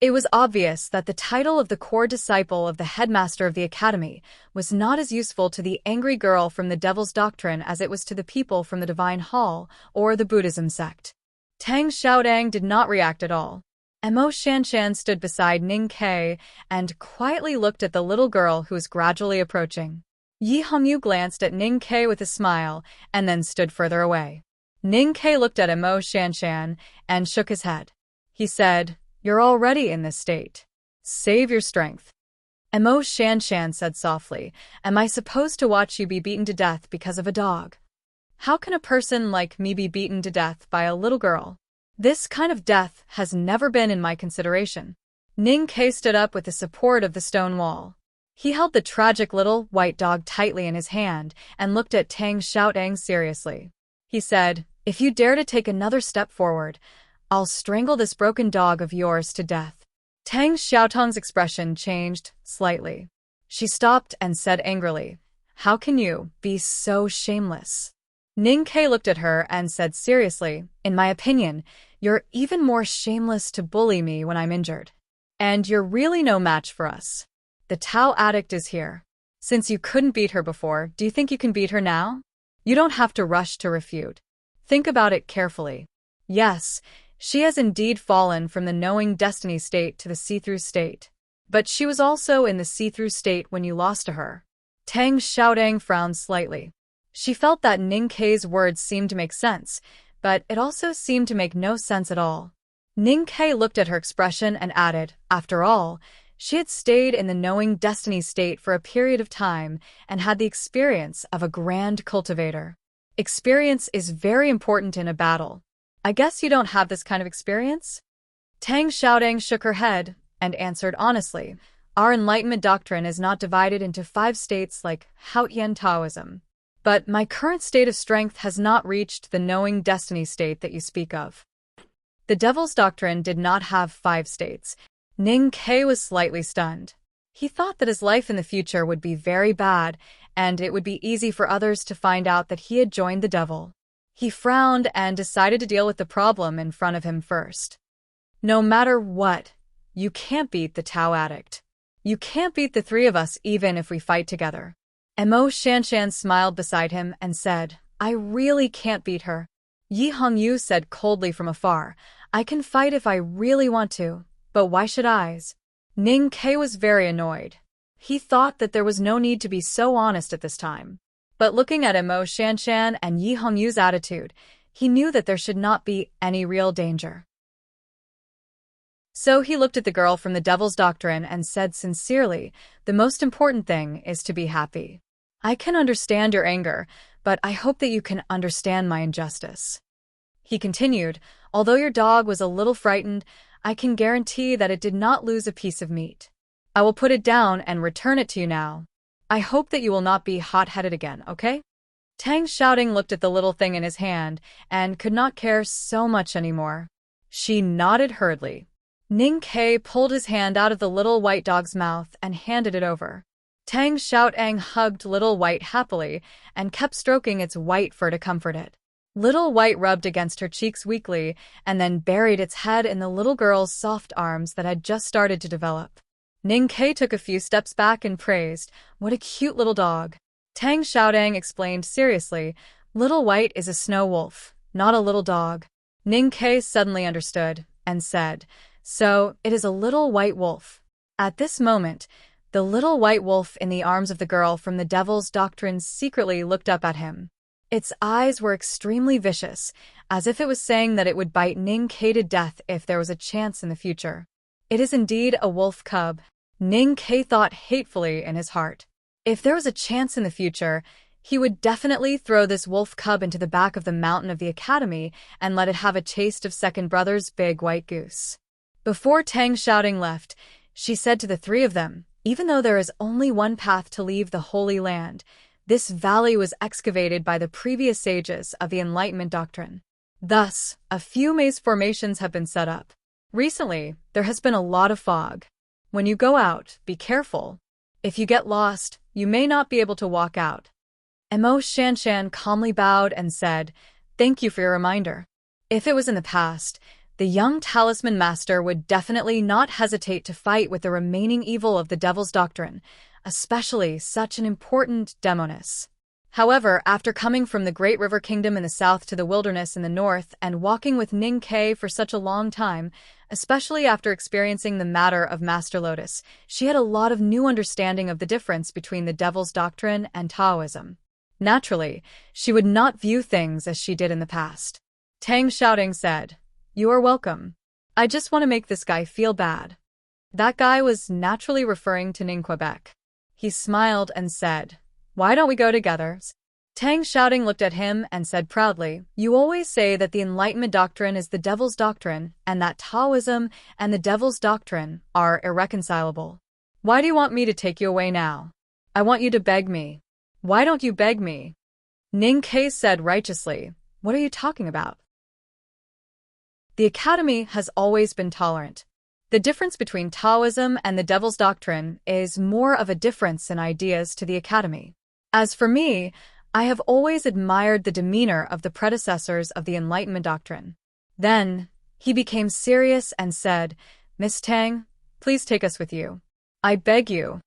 It was obvious that the title of the core disciple of the headmaster of the academy was not as useful to the angry girl from the Devil's Doctrine as it was to the people from the Divine Hall or the Buddhism sect. Tang Xiaotang did not react at all. Mo Shanshan stood beside Ning Ke and quietly looked at the little girl who was gradually approaching. Yi Hongyu glanced at Ning Ke with a smile and then stood further away. Ning Ke looked at Mo Shanshan and shook his head. He said, "You're already in this state. Save your strength." Mo Shanshan said softly, "Am I supposed to watch you be beaten to death because of a dog? How can a person like me be beaten to death by a little girl? This kind of death has never been in my consideration." Ning Ke stood up with the support of the stone wall. He held the tragic little white dog tightly in his hand and looked at Tang Xiaotang seriously. He said, "If you dare to take another step forward, I'll strangle this broken dog of yours to death." Tang Xiaotang's expression changed slightly. She stopped and said angrily, "How can you be so shameless?" Ning Ke looked at her and said seriously, "In my opinion, you're even more shameless to bully me when I'm injured. And you're really no match for us. The Tao addict is here. Since you couldn't beat her before, do you think you can beat her now? You don't have to rush to refute. Think about it carefully. Yes, she has indeed fallen from the knowing destiny state to the see-through state. But she was also in the see-through state when you lost to her." Tang Xiaotang frowned slightly. She felt that Ning Ke's words seemed to make sense, but it also seemed to make no sense at all. Ning Ke looked at her expression and added, "After all, she had stayed in the knowing destiny state for a period of time and had the experience of a grand cultivator. Experience is very important in a battle. I guess you don't have this kind of experience?" Tang Xiaotang shook her head and answered honestly, "Our Enlightenment Doctrine is not divided into 5 states like Haotian Taoism. But my current state of strength has not reached the knowing destiny state that you speak of." The Devil's Doctrine did not have 5 states. Ning Ke was slightly stunned. He thought that his life in the future would be very bad, and it would be easy for others to find out that he had joined the devil. He frowned and decided to deal with the problem in front of him first. "No matter what, you can't beat the Tao addict. You can't beat the three of us even if we fight together. Mo Shanshan smiled beside him and said, I really can't beat her. Yi Hongyu said coldly from afar, I can fight if I really want to, but why should I? Ning Ke was very annoyed. He thought that there was no need to be so honest at this time. But looking at Mo Shanshan and Yi Hongyu's attitude, he knew that there should not be any real danger. So he looked at the girl from the Devil's Doctrine and said sincerely, the most important thing is to be happy. I can understand your anger, but I hope that you can understand my injustice. He continued, although your dog was a little frightened, I can guarantee that it did not lose a piece of meat. I will put it down and return it to you now. I hope that you will not be hot-headed again, okay? Tang Xiaoding looked at the little thing in his hand and could not care so much anymore. She nodded hurriedly. Ning Ke pulled his hand out of the little white dog's mouth and handed it over. Tang Xiaoding hugged Little White happily and kept stroking its white fur to comfort it. Little White rubbed against her cheeks weakly and then buried its head in the little girl's soft arms that had just started to develop. Ning Ke took a few steps back and praised, what a cute little dog. Tang Xiaoding explained seriously, Little White is a snow wolf, not a little dog. Ning Ke suddenly understood and said, so it is a little white wolf. At this moment, the little white wolf in the arms of the girl from the Devil's Doctrine secretly looked up at him. Its eyes were extremely vicious, as if it was saying that it would bite Ning Ke to death if there was a chance in the future. It is indeed a wolf cub. Ning Ke thought hatefully in his heart. If there was a chance in the future, he would definitely throw this wolf cub into the back of the mountain of the academy and let it have a taste of Second Brother's big white goose. Before Tang Xiaoding left, she said to the three of them, even though there is only one path to leave the Holy Land, this valley was excavated by the previous sages of the Enlightenment Doctrine. Thus, a few maze formations have been set up. Recently, there has been a lot of fog. When you go out, be careful. If you get lost, you may not be able to walk out. Mo Shanshan calmly bowed and said, thank you for your reminder. If it was in the past, the young talisman master would definitely not hesitate to fight with the remaining evil of the Devil's Doctrine, especially such an important demoness. However, after coming from the Great River Kingdom in the south to the wilderness in the north and walking with Ning Ke for such a long time, especially after experiencing the matter of Master Lotus, she had a lot of new understanding of the difference between the Devil's Doctrine and Taoism. Naturally, she would not view things as she did in the past. Tang Xiaoding said, you are welcome. I just want to make this guy feel bad. That guy was naturally referring to Ning Quebec. He smiled and said, why don't we go together? Tang Xiaoding looked at him and said proudly, you always say that the Enlightenment Doctrine is the Devil's Doctrine and that Taoism and the Devil's Doctrine are irreconcilable. Why do you want me to take you away now? I want you to beg me. Why don't you beg me? Ning Ke said righteously, what are you talking about? The Academy has always been tolerant. The difference between Taoism and the Devil's Doctrine is more of a difference in ideas to the Academy. As for me, I have always admired the demeanor of the predecessors of the Enlightenment Doctrine. Then, he became serious and said, Miss Tang, please take us with you. I beg you.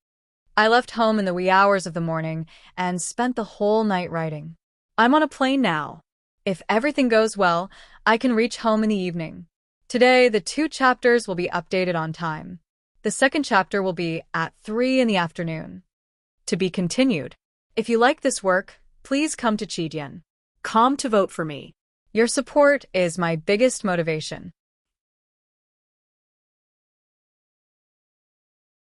I left home in the wee hours of the morning and spent the whole night writing. I'm on a plane now. If everything goes well, I can reach home in the evening. Today, the 2 chapters will be updated on time. The second chapter will be at 3 in the afternoon. To be continued. If you like this work, please come to Chidian.com to vote for me. Your support is my biggest motivation.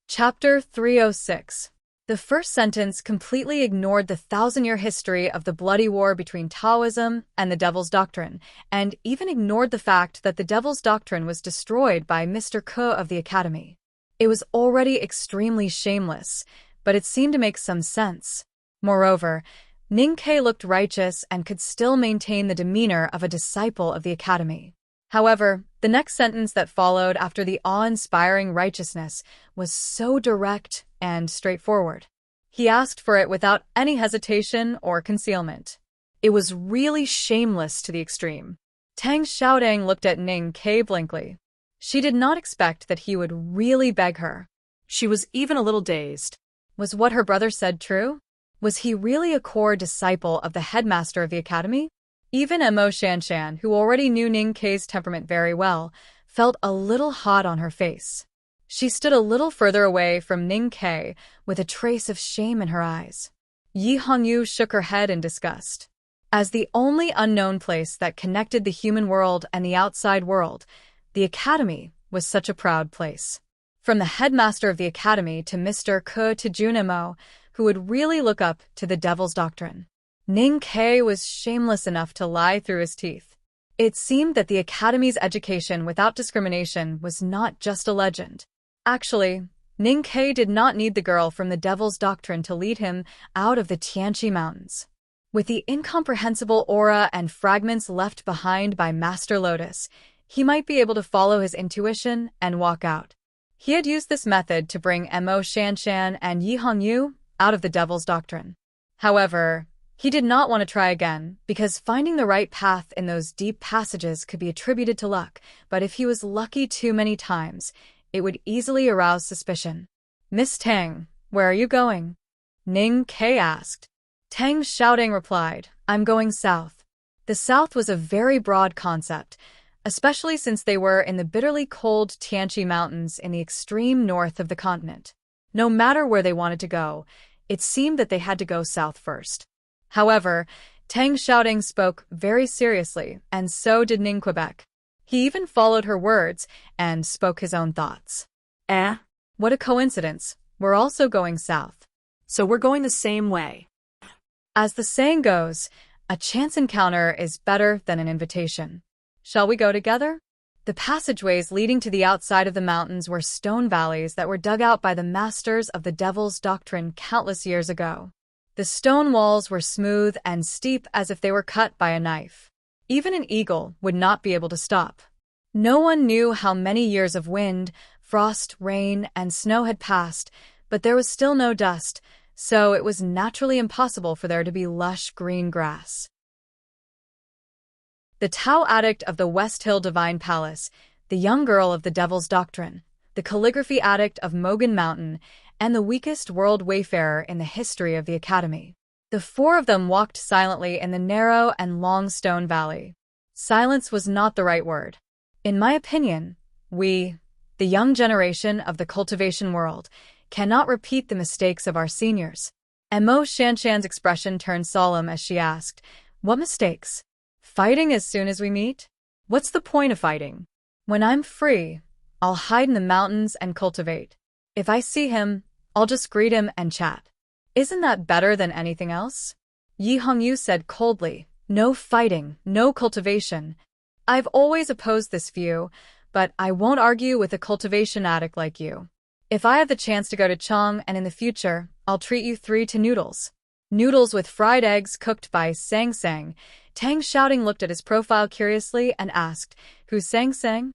Chapter 306. The first sentence completely ignored the 1,000-year history of the bloody war between Taoism and the Devil's Doctrine, and even ignored the fact that the Devil's Doctrine was destroyed by Mr. Ke of the Academy. It was already extremely shameless, but it seemed to make some sense. Moreover, Ning Ke looked righteous and could still maintain the demeanor of a disciple of the Academy. However, the next sentence that followed after the awe-inspiring righteousness was so direct and straightforward. He asked for it without any hesitation or concealment. It was really shameless to the extreme. Tang Xiaoding looked at Ning Ke blankly. She did not expect that he would really beg her. She was even a little dazed. Was what her brother said true? Was he really a core disciple of the headmaster of the academy? Even Mo Shanshan, who already knew Ning Kei's temperament very well, felt a little hot on her face. She stood a little further away from Ning Kei, with a trace of shame in her eyes. Yi Hongyu shook her head in disgust. As the only unknown place that connected the human world and the outside world, the academy was such a proud place. From the headmaster of the academy to Mr. Ke to Junimo, who would really look up to the devil's doctrine. Ning Kei was shameless enough to lie through his teeth. It seemed that the academy's education without discrimination was not just a legend. Actually, Ning Kei did not need the girl from the devil's doctrine to lead him out of the Tianqi Mountains. With the incomprehensible aura and fragments left behind by Master Lotus, he might be able to follow his intuition and walk out. He had used this method to bring Mo Shanshan and Yi Hongyu out of the devil's doctrine. However, he did not want to try again, because finding the right path in those deep passages could be attributed to luck, but if he was lucky too many times, it would easily arouse suspicion. "Miss Tang, where are you going?" Ning Kei asked. Tang Xiaodong replied, "I'm going south." The south was a very broad concept, especially since they were in the bitterly cold Tianqi Mountains in the extreme north of the continent. No matter where they wanted to go, it seemed that they had to go south first. However, Tang Xiaodong spoke very seriously, and so did Ning Quebec. He even followed her words and spoke his own thoughts. What a coincidence. We're also going south. So we're going the same way. As the saying goes, a chance encounter is better than an invitation. Shall we go together? The passageways leading to the outside of the mountains were stone valleys that were dug out by the masters of the devil's doctrine countless years ago. The stone walls were smooth and steep as if they were cut by a knife. Even an eagle would not be able to stop. No one knew how many years of wind, frost, rain, and snow had passed, but there was still no dust, so it was naturally impossible for there to be lush green grass. The Tao addict of the West Hill Divine Palace, the young girl of the Devil's Doctrine, the calligraphy addict of Mogan Mountain, and the weakest world wayfarer in the history of the Academy. The four of them walked silently in the narrow and long stone valley. Silence was not the right word. In my opinion, we, the young generation of the cultivation world, cannot repeat the mistakes of our seniors. Mo Shanshan's expression turned solemn as she asked, "What mistakes? Fighting as soon as we meet? What's the point of fighting? When I'm free, I'll hide in the mountains and cultivate. If I see him, I'll just greet him and chat. Isn't that better than anything else?" Yi Hongyu said coldly, "No fighting, no cultivation. I've always opposed this view, but I won't argue with a cultivation addict like you. If I have the chance to go to Chong and in the future, I'll treat you three to noodles." Noodles with fried eggs cooked by Sang Sang. Tang Xiaodong looked at his profile curiously and asked, "Who's Sang Sang?"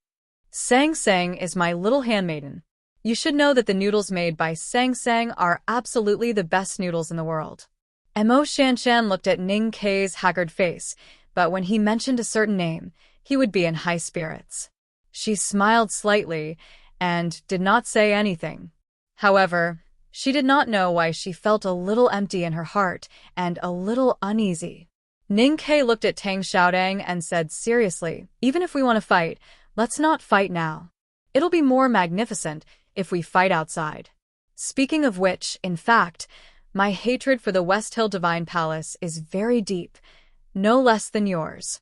"Sang Sang is my little handmaiden. You should know that the noodles made by Sang Sang are absolutely the best noodles in the world." Mo Shanshan looked at Ning Kei's haggard face, but when he mentioned a certain name, he would be in high spirits. She smiled slightly and did not say anything. However, she did not know why she felt a little empty in her heart and a little uneasy. Ning Kei looked at Tang Xiaodong and said seriously, "Even if we want to fight, let's not fight now. It'll be more magnificent if we fight outside. Speaking of which, in fact, my hatred for the West Hill Divine Palace is very deep, no less than yours."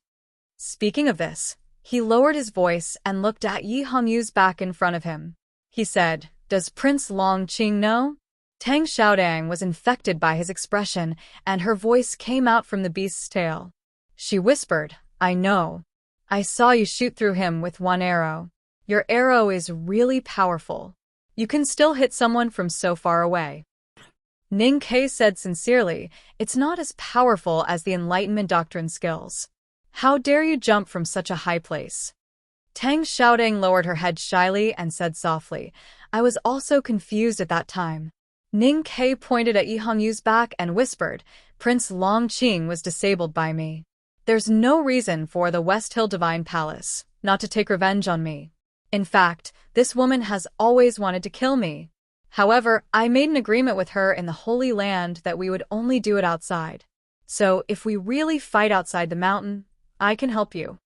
Speaking of this, he lowered his voice and looked at Yi Hongyu's back in front of him. He said, "Does Prince Longqing know?" Tang Xiaodong was infected by his expression, and her voice came out from the beast's tail. She whispered, "I know. I saw you shoot through him with one arrow. Your arrow is really powerful. You can still hit someone from so far away." Ning Kei said sincerely, "It's not as powerful as the Enlightenment Doctrine skills. How dare you jump from such a high place?" Tang Xiaodong lowered her head shyly and said softly, "I was also confused at that time." Ning Kei pointed at Yi Hongyu's back and whispered, "Prince Longqing was disabled by me. There's no reason for the West Hill Divine Palace not to take revenge on me. In fact, this woman has always wanted to kill me. However, I made an agreement with her in the Holy Land that we would only do it outside. So if we really fight outside the mountain, I can help you."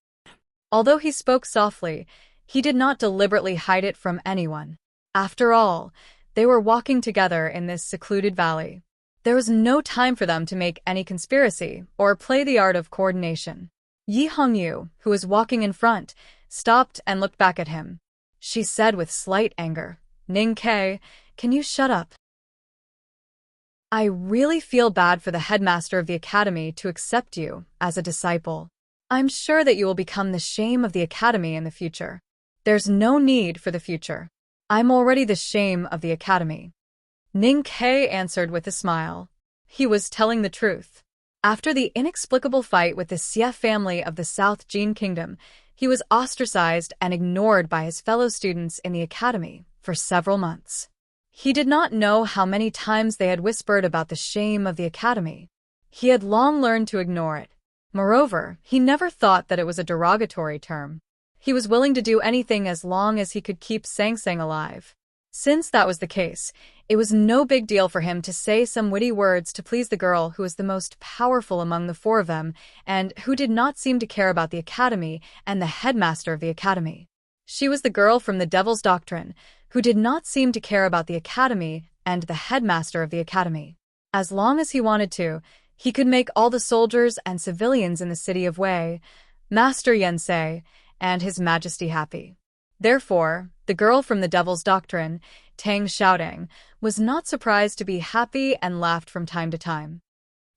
Although he spoke softly, he did not deliberately hide it from anyone. After all, they were walking together in this secluded valley. There was no time for them to make any conspiracy or play the art of coordination. Yi Hongyu, who was walking in front, stopped and looked back at him. She said with slight anger, "Ning Ke, can you shut up? I really feel bad for the headmaster of the academy to accept you as a disciple. I'm sure that you will become the shame of the academy in the future. There's no need for the future. I'm already the shame of the academy." Ning Ke answered with a smile. He was telling the truth. After the inexplicable fight with the Xie family of the South Jin Kingdom, he was ostracized and ignored by his fellow students in the academy for several months. He did not know how many times they had whispered about the shame of the academy. He had long learned to ignore it. Moreover, he never thought that it was a derogatory term. He was willing to do anything as long as he could keep Sang Sang alive. Since that was the case, it was no big deal for him to say some witty words to please the girl who was the most powerful among the four of them and who did not seem to care about the academy and the headmaster of the academy. She was the girl from the Devil's Doctrine, who did not seem to care about the academy and the headmaster of the academy. As long as he wanted to, he could make all the soldiers and civilians in the city of Wei, Master Yensei, and His Majesty happy. Therefore, the girl from the Devil's Doctrine, Tang Xiaodong, was not surprised to be happy and laughed from time to time.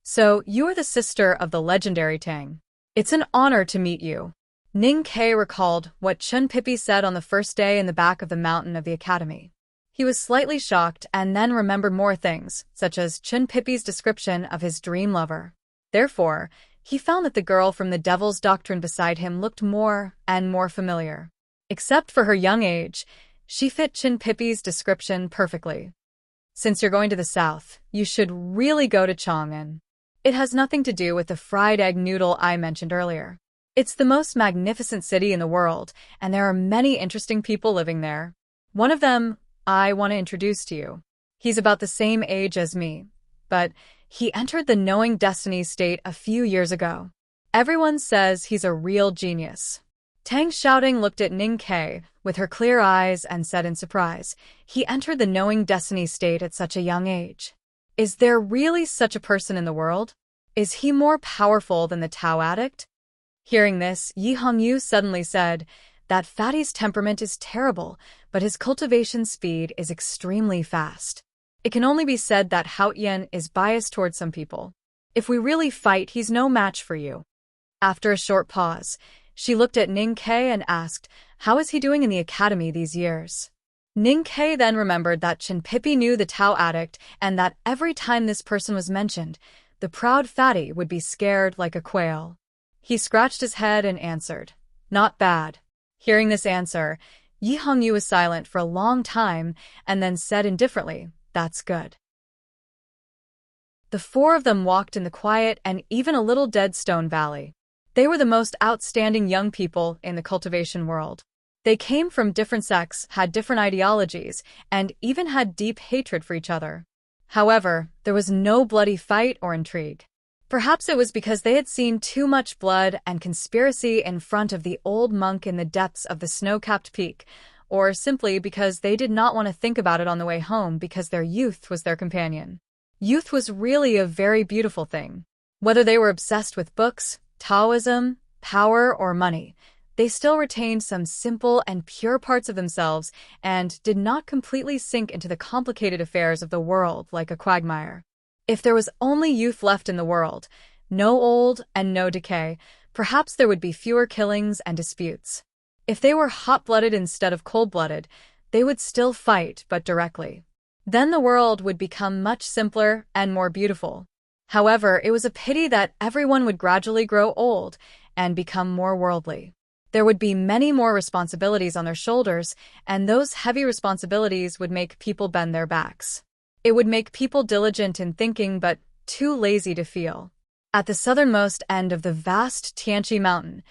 "So, you are the sister of the legendary Tang. It's an honor to meet you." Ning Ke recalled what Chun Pippi said on the first day in the back of the mountain of the academy. He was slightly shocked and then remembered more things, such as Chun Pippi's description of his dream lover. Therefore, he found that the girl from the Devil's Doctrine beside him looked more and more familiar. Except for her young age, she fit Chun Pippi's description perfectly. "Since you're going to the south, you should really go to Chang'an. It has nothing to do with the fried egg noodle I mentioned earlier. It's the most magnificent city in the world, and there are many interesting people living there. One of them I want to introduce to you. He's about the same age as me, but he entered the knowing destiny state a few years ago. Everyone says he's a real genius." Tang Xiaodong looked at Ning Ke with her clear eyes and said in surprise, "He entered the knowing destiny state at such a young age. Is there really such a person in the world? Is he more powerful than the Tao addict?" Hearing this, Yi Hongyu suddenly said, "That fatty's temperament is terrible, but his cultivation speed is extremely fast. It can only be said that Haotian is biased towards some people. If we really fight, he's no match for you." After a short pause, she looked at Ning Ke and asked, "How is he doing in the academy these years?" Ning Ke then remembered that Chun Pippi knew the Tao addict and that every time this person was mentioned, the proud fatty would be scared like a quail. He scratched his head and answered, "Not bad." Hearing this answer, Yi Hongyu was silent for a long time and then said indifferently, "That's good." The four of them walked in the quiet and even a little dead stone valley. They were the most outstanding young people in the cultivation world. They came from different sects, had different ideologies, and even had deep hatred for each other. However, there was no bloody fight or intrigue. Perhaps it was because they had seen too much blood and conspiracy in front of the old monk in the depths of the snow-capped peak, or simply because they did not want to think about it on the way home because their youth was their companion. Youth was really a very beautiful thing. Whether they were obsessed with books, Taoism, power, or money, they still retained some simple and pure parts of themselves and did not completely sink into the complicated affairs of the world like a quagmire. If there was only youth left in the world, no old and no decay, perhaps there would be fewer killings and disputes. If they were hot-blooded instead of cold-blooded, they would still fight, but directly. Then the world would become much simpler and more beautiful. However, it was a pity that everyone would gradually grow old and become more worldly. There would be many more responsibilities on their shoulders, and those heavy responsibilities would make people bend their backs. It would make people diligent in thinking but too lazy to feel. At the southernmost end of the vast Tianqi Mountain,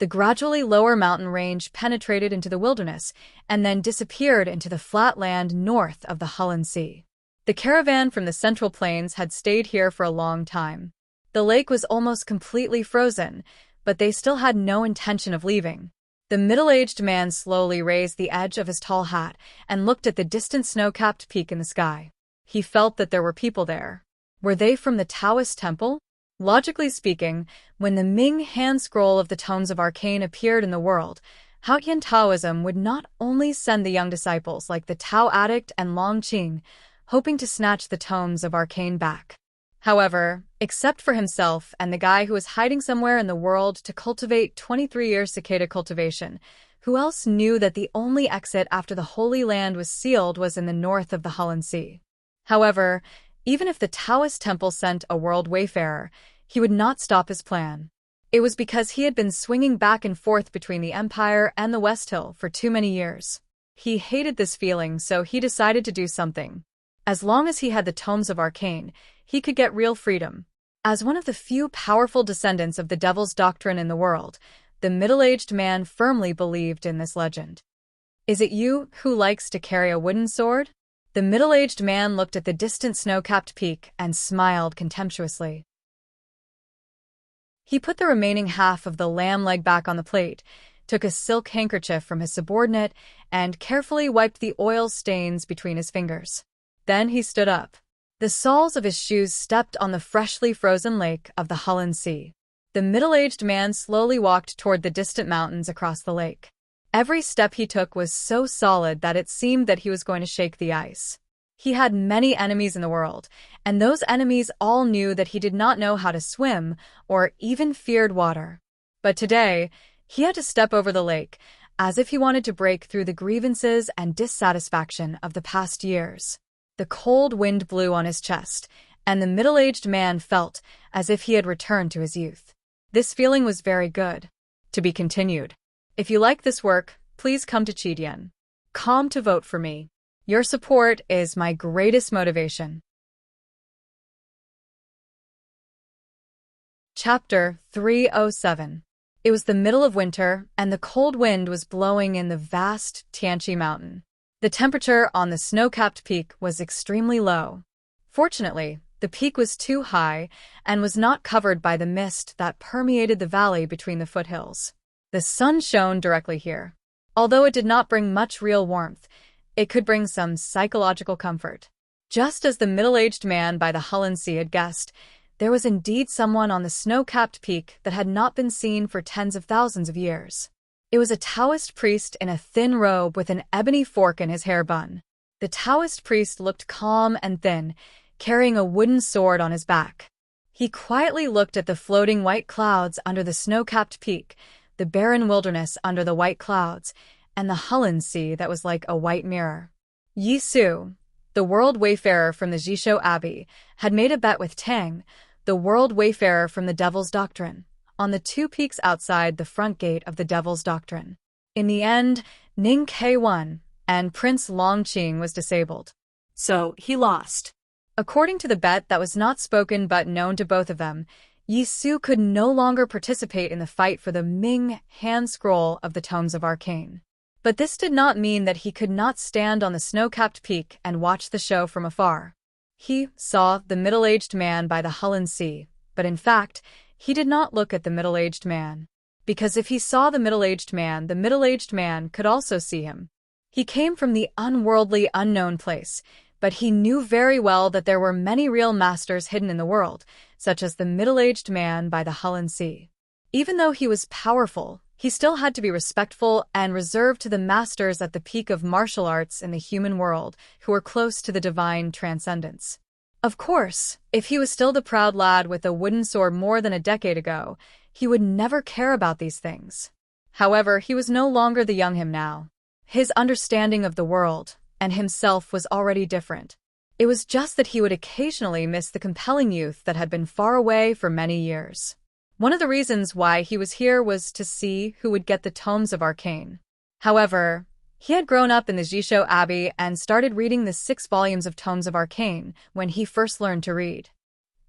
The gradually lower mountain range penetrated into the wilderness and then disappeared into the flat land north of the Hulun Sea. The caravan from the Central Plains had stayed here for a long time. The lake was almost completely frozen, but they still had no intention of leaving. The middle-aged man slowly raised the edge of his tall hat and looked at the distant snow-capped peak in the sky. He felt that there were people there. Were they from the Taoist temple? Logically speaking, when the Ming hand scroll of the Tomes of Arcane appeared in the world, Haotian Taoism would not only send the young disciples like the Tao addict and Longqing, hoping to snatch the Tomes of Arcane back. However, except for himself and the guy who was hiding somewhere in the world to cultivate 23-year cicada cultivation, who else knew that the only exit after the Holy Land was sealed was in the north of the Hulun Sea? However, even if the Taoist temple sent a world wayfarer, he would not stop his plan. It was because he had been swinging back and forth between the Empire and the West Hill for too many years. He hated this feeling, so he decided to do something. As long as he had the Tomes of Arcane, he could get real freedom. As one of the few powerful descendants of the Devil's Doctrine in the world, the middle-aged man firmly believed in this legend. "Is it you who likes to carry a wooden sword?" The middle-aged man looked at the distant snow-capped peak and smiled contemptuously. He put the remaining half of the lamb leg back on the plate, took a silk handkerchief from his subordinate, and carefully wiped the oil stains between his fingers. Then he stood up. The soles of his shoes stepped on the freshly frozen lake of the Hulun Sea. The middle-aged man slowly walked toward the distant mountains across the lake. Every step he took was so solid that it seemed that he was going to shake the ice. He had many enemies in the world, and those enemies all knew that he did not know how to swim or even feared water. But today, he had to step over the lake, as if he wanted to break through the grievances and dissatisfaction of the past years. The cold wind blew on his chest, and the middle-aged man felt as if he had returned to his youth. This feeling was very good. To be continued. If you like this work, please come to Chidian.com to vote for me. Your support is my greatest motivation. Chapter 307. It was the middle of winter, and the cold wind was blowing in the vast Tianqi mountain. The temperature on the snow-capped peak was extremely low. Fortunately, the peak was too high and was not covered by the mist that permeated the valley between the foothills. The sun shone directly here. Although it did not bring much real warmth, it could bring some psychological comfort. Just as the middle-aged man by the Hulun Sea had guessed, there was indeed someone on the snow-capped peak that had not been seen for tens of thousands of years. It was a Taoist priest in a thin robe with an ebony fork in his hair bun. The Taoist priest looked calm and thin, carrying a wooden sword on his back. He quietly looked at the floating white clouds under the snow-capped peak, the barren wilderness under the white clouds, and the Hulun Sea that was like a white mirror. Yi Su, the world wayfarer from the Jishou Abbey, had made a bet with Tang, the world wayfarer from the Devil's Doctrine, on the two peaks outside the front gate of the Devil's Doctrine. In the end, Ning Ke won, and Prince Longqing was disabled. So, he lost. According to the bet that was not spoken but known to both of them, Yi Su could no longer participate in the fight for the Ming hand scroll of the Tomes of Arcane. But this did not mean that he could not stand on the snow-capped peak and watch the show from afar. He saw the middle-aged man by the Hulun Sea, but in fact, he did not look at the middle-aged man. Because if he saw the middle-aged man could also see him. He came from the unworldly, unknown place, but he knew very well that there were many real masters hidden in the world, such as the middle-aged man by the Hulun Sea. Even though he was powerful, he still had to be respectful and reserved to the masters at the peak of martial arts in the human world, who were close to the divine transcendence. Of course, if he was still the proud lad with a wooden sword more than a decade ago, he would never care about these things. However, he was no longer the young him now. His understanding of the world and himself was already different. It was just that he would occasionally miss the compelling youth that had been far away for many years. One of the reasons why he was here was to see who would get the Tomes of Arcane. However, he had grown up in the Jishou Abbey and started reading the 6 volumes of Tomes of Arcane when he first learned to read.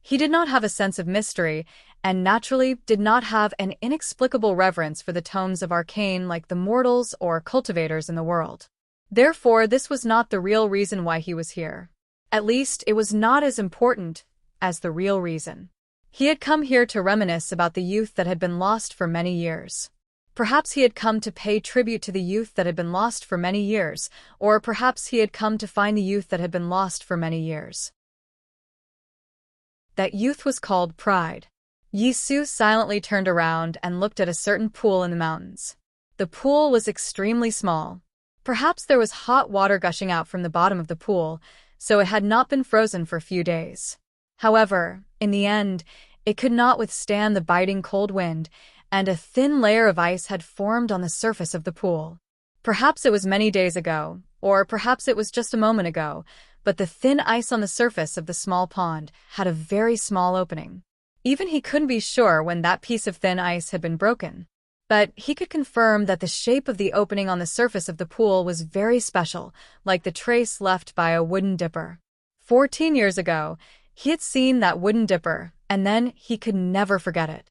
He did not have a sense of mystery, and naturally did not have an inexplicable reverence for the tomes of arcane like the mortals or cultivators in the world. Therefore, this was not the real reason why he was here. At least, it was not as important as the real reason. He had come here to reminisce about the youth that had been lost for many years. Perhaps he had come to pay tribute to the youth that had been lost for many years, or perhaps he had come to find the youth that had been lost for many years. That youth was called Pride. Yisu silently turned around and looked at a certain pool in the mountains. The pool was extremely small. Perhaps there was hot water gushing out from the bottom of the pool, so it had not been frozen for a few days. However, in the end, it could not withstand the biting cold wind, and a thin layer of ice had formed on the surface of the pool. Perhaps it was many days ago, or perhaps it was just a moment ago, but the thin ice on the surface of the small pond had a very small opening. Even he couldn't be sure when that piece of thin ice had been broken. But he could confirm that the shape of the opening on the surface of the pool was very special, like the trace left by a wooden dipper. 14 years ago, he had seen that wooden dipper, and then he could never forget it.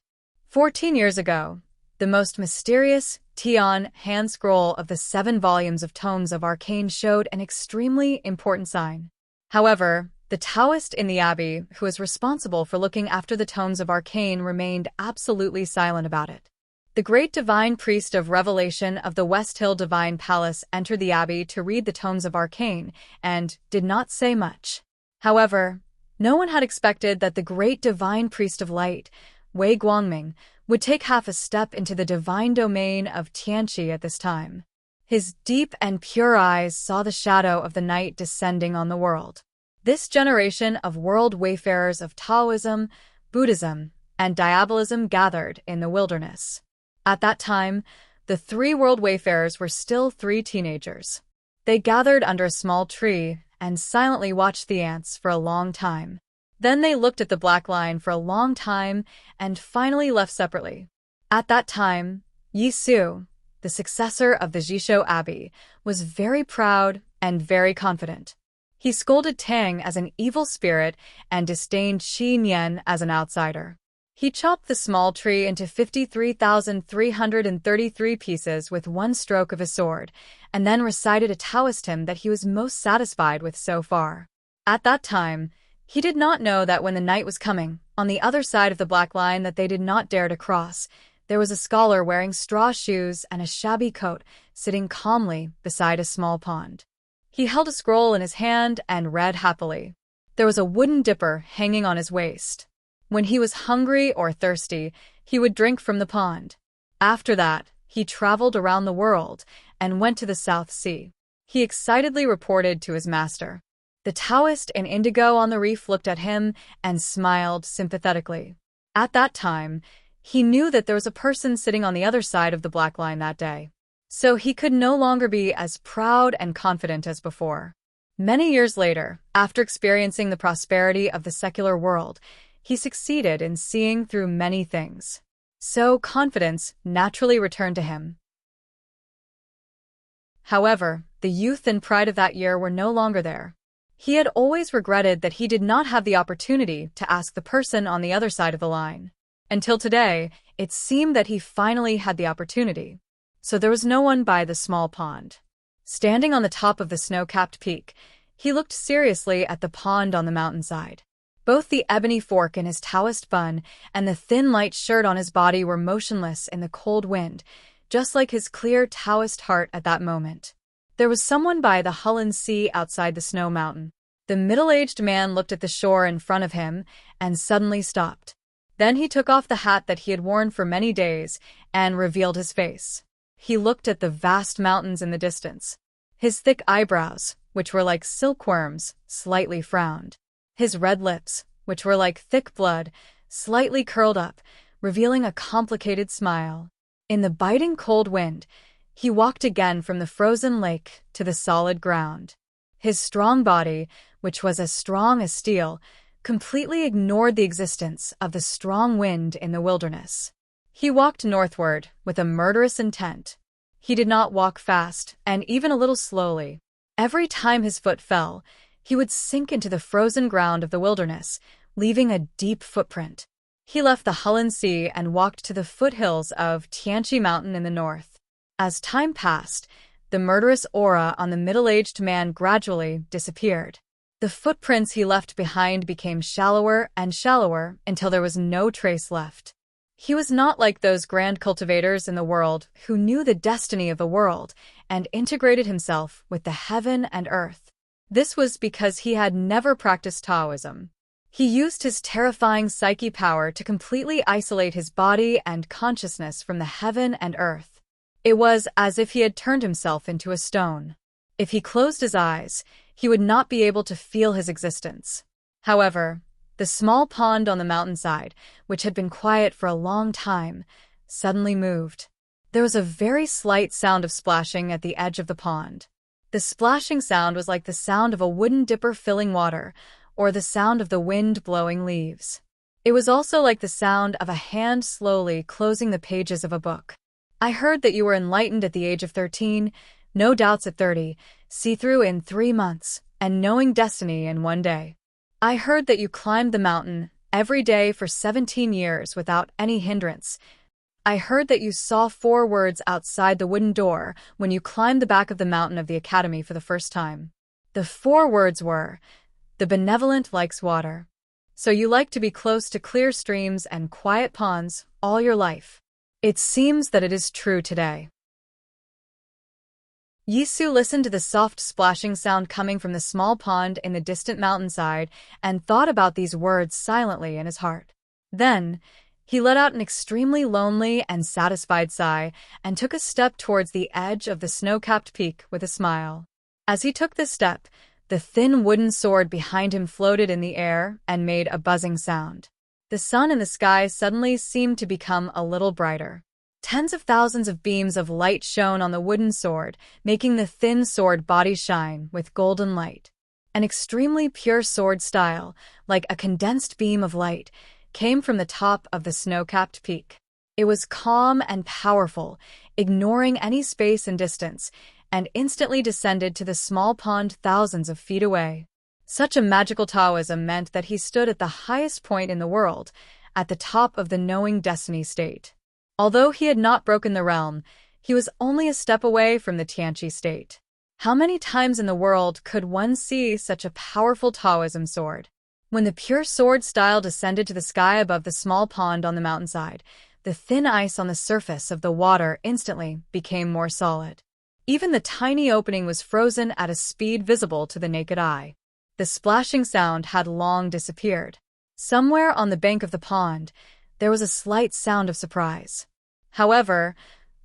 14 years ago, the most mysterious Tian hand scroll of the 7 volumes of Tomes of Arcane showed an extremely important sign. However, the Taoist in the abbey, who was responsible for looking after the Tomes of Arcane, remained absolutely silent about it. The great divine priest of revelation of the West Hill Divine Palace entered the abbey to read the Tomes of Arcane and did not say much. However, no one had expected that the great divine priest of light, Wei Guangming, would take half a step into the divine domain of Tianqi at this time. His deep and pure eyes saw the shadow of the night descending on the world. This generation of world wayfarers of Taoism, Buddhism, and Diabolism gathered in the wilderness. At that time, the 3 world wayfarers were still 3 teenagers. They gathered under a small tree and silently watched the ants for a long time. Then they looked at the black line for a long time and finally left separately. At that time, Yisu, the successor of the Jishou Abbey, was very proud and very confident. He scolded Tang as an evil spirit and disdained Xi Nian as an outsider. He chopped the small tree into 53,333 pieces with one stroke of his sword, and then recited a Taoist hymn that he was most satisfied with so far. At that time, he did not know that when the night was coming, on the other side of the black line that they did not dare to cross, there was a scholar wearing straw shoes and a shabby coat, sitting calmly beside a small pond. He held a scroll in his hand and read happily. There was a wooden dipper hanging on his waist. When he was hungry or thirsty, he would drink from the pond. After that, he traveled around the world and went to the South Sea. He excitedly reported to his master. The Taoist in indigo on the reef looked at him and smiled sympathetically. At that time, he knew that there was a person sitting on the other side of the black line that day. So he could no longer be as proud and confident as before. Many years later, after experiencing the prosperity of the secular world, he succeeded in seeing through many things. So confidence naturally returned to him. However, the youth and pride of that year were no longer there. He had always regretted that he did not have the opportunity to ask the person on the other side of the line. Until today, it seemed that he finally had the opportunity. So there was no one by the small pond. Standing on the top of the snow-capped peak, he looked seriously at the pond on the mountainside. Both the ebony fork in his Taoist bun and the thin light shirt on his body were motionless in the cold wind, just like his clear Taoist heart at that moment. There was someone by the Hulun Sea outside the snow mountain. The middle-aged man looked at the shore in front of him and suddenly stopped. Then he took off the hat that he had worn for many days and revealed his face. He looked at the vast mountains in the distance. His thick eyebrows, which were like silkworms, slightly frowned. His red lips, which were like thick blood, slightly curled up, revealing a complicated smile. In the biting cold wind, he walked again from the frozen lake to the solid ground. His strong body, which was as strong as steel, completely ignored the existence of the strong wind in the wilderness. He walked northward with a murderous intent. He did not walk fast, and even a little slowly. Every time his foot fell, he would sink into the frozen ground of the wilderness, leaving a deep footprint. He left the Hulun Sea and walked to the foothills of Tianqi Mountain in the north. As time passed, the murderous aura on the middle-aged man gradually disappeared. The footprints he left behind became shallower and shallower until there was no trace left. He was not like those grand cultivators in the world who knew the destiny of the world and integrated himself with the heaven and earth. This was because he had never practiced Taoism. He used his terrifying psyche power to completely isolate his body and consciousness from the heaven and earth. It was as if he had turned himself into a stone. If he closed his eyes, he would not be able to feel his existence. However, the small pond on the mountainside, which had been quiet for a long time, suddenly moved. There was a very slight sound of splashing at the edge of the pond. The splashing sound was like the sound of a wooden dipper filling water, or the sound of the wind blowing leaves. It was also like the sound of a hand slowly closing the pages of a book. I heard that you were enlightened at the age of 13, no doubts at 30, see-through in 3 months, and knowing destiny in 1 day. I heard that you climbed the mountain every day for 17 years without any hindrance. I heard that you saw 4 words outside the wooden door when you climbed the back of the mountain of the academy for the first time. The 4 words were, "The benevolent likes water." So you like to be close to clear streams and quiet ponds all your life. It seems that it is true today. Yisu listened to the soft splashing sound coming from the small pond in the distant mountainside and thought about these words silently in his heart. Then, he let out an extremely lonely and satisfied sigh and took a step towards the edge of the snow-capped peak with a smile. As he took this step, the thin wooden sword behind him floated in the air and made a buzzing sound. The sun in the sky suddenly seemed to become a little brighter. Tens of thousands of beams of light shone on the wooden sword, making the thin sword body shine with golden light. An extremely pure sword style, like a condensed beam of light, came from the top of the snow-capped peak. It was calm and powerful, ignoring any space and distance, and instantly descended to the small pond thousands of feet away. Such a magical Taoism meant that he stood at the highest point in the world, at the top of the knowing destiny state. Although he had not broken the realm, he was only a step away from the Tianqi state. How many times in the world could one see such a powerful Taoism sword? When the pure sword style descended to the sky above the small pond on the mountainside, the thin ice on the surface of the water instantly became more solid. Even the tiny opening was frozen at a speed visible to the naked eye. The splashing sound had long disappeared. Somewhere on the bank of the pond, there was a slight sound of surprise. However,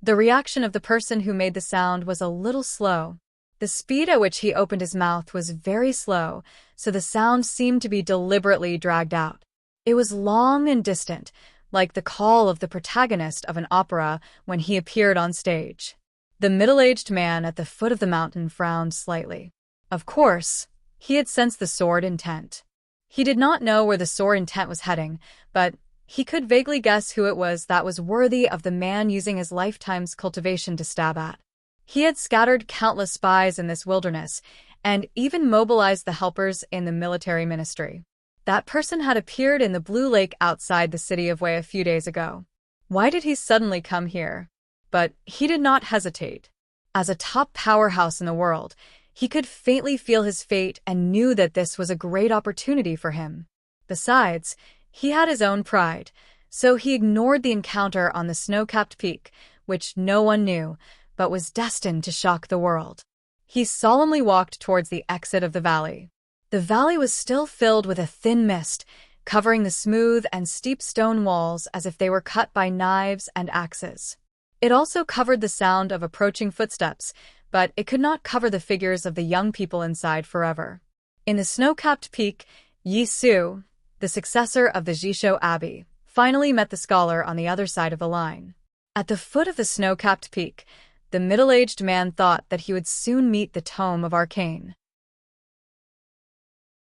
the reaction of the person who made the sound was a little slow. The speed at which he opened his mouth was very slow, so the sound seemed to be deliberately dragged out. It was long and distant, like the call of the protagonist of an opera when he appeared on stage. The middle-aged man at the foot of the mountain frowned slightly. Of course, he had sensed the sword intent. He did not know where the sword intent was heading, but he could vaguely guess who it was that was worthy of the man using his lifetime's cultivation to stab at. He had scattered countless spies in this wilderness, and even mobilized the helpers in the military ministry. That person had appeared in the blue lake outside the city of Wei a few days ago. Why did he suddenly come here? But he did not hesitate. As a top powerhouse in the world, he could faintly feel his fate and knew that this was a great opportunity for him. Besides, he had his own pride, so he ignored the encounter on the snow-capped peak, which no one knew, but was destined to shock the world. He solemnly walked towards the exit of the valley. The valley was still filled with a thin mist, covering the smooth and steep stone walls as if they were cut by knives and axes. It also covered the sound of approaching footsteps, but it could not cover the figures of the young people inside forever. In the snow-capped peak, Yi Su, the successor of the Jishou Abbey, finally met the scholar on the other side of the line. At the foot of the snow-capped peak, the middle-aged man thought that he would soon meet the tome of arcane.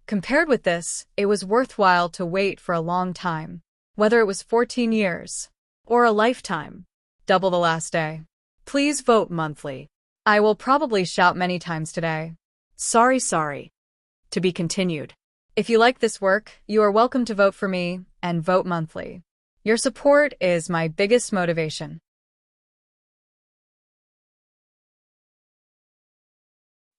Compared with this, it was worthwhile to wait for a long time, whether it was 14 years or a lifetime, double the last day. Please vote monthly. I will probably shout many times today. Sorry. To be continued. If you like this work, you are welcome to vote for me and vote monthly. Your support is my biggest motivation.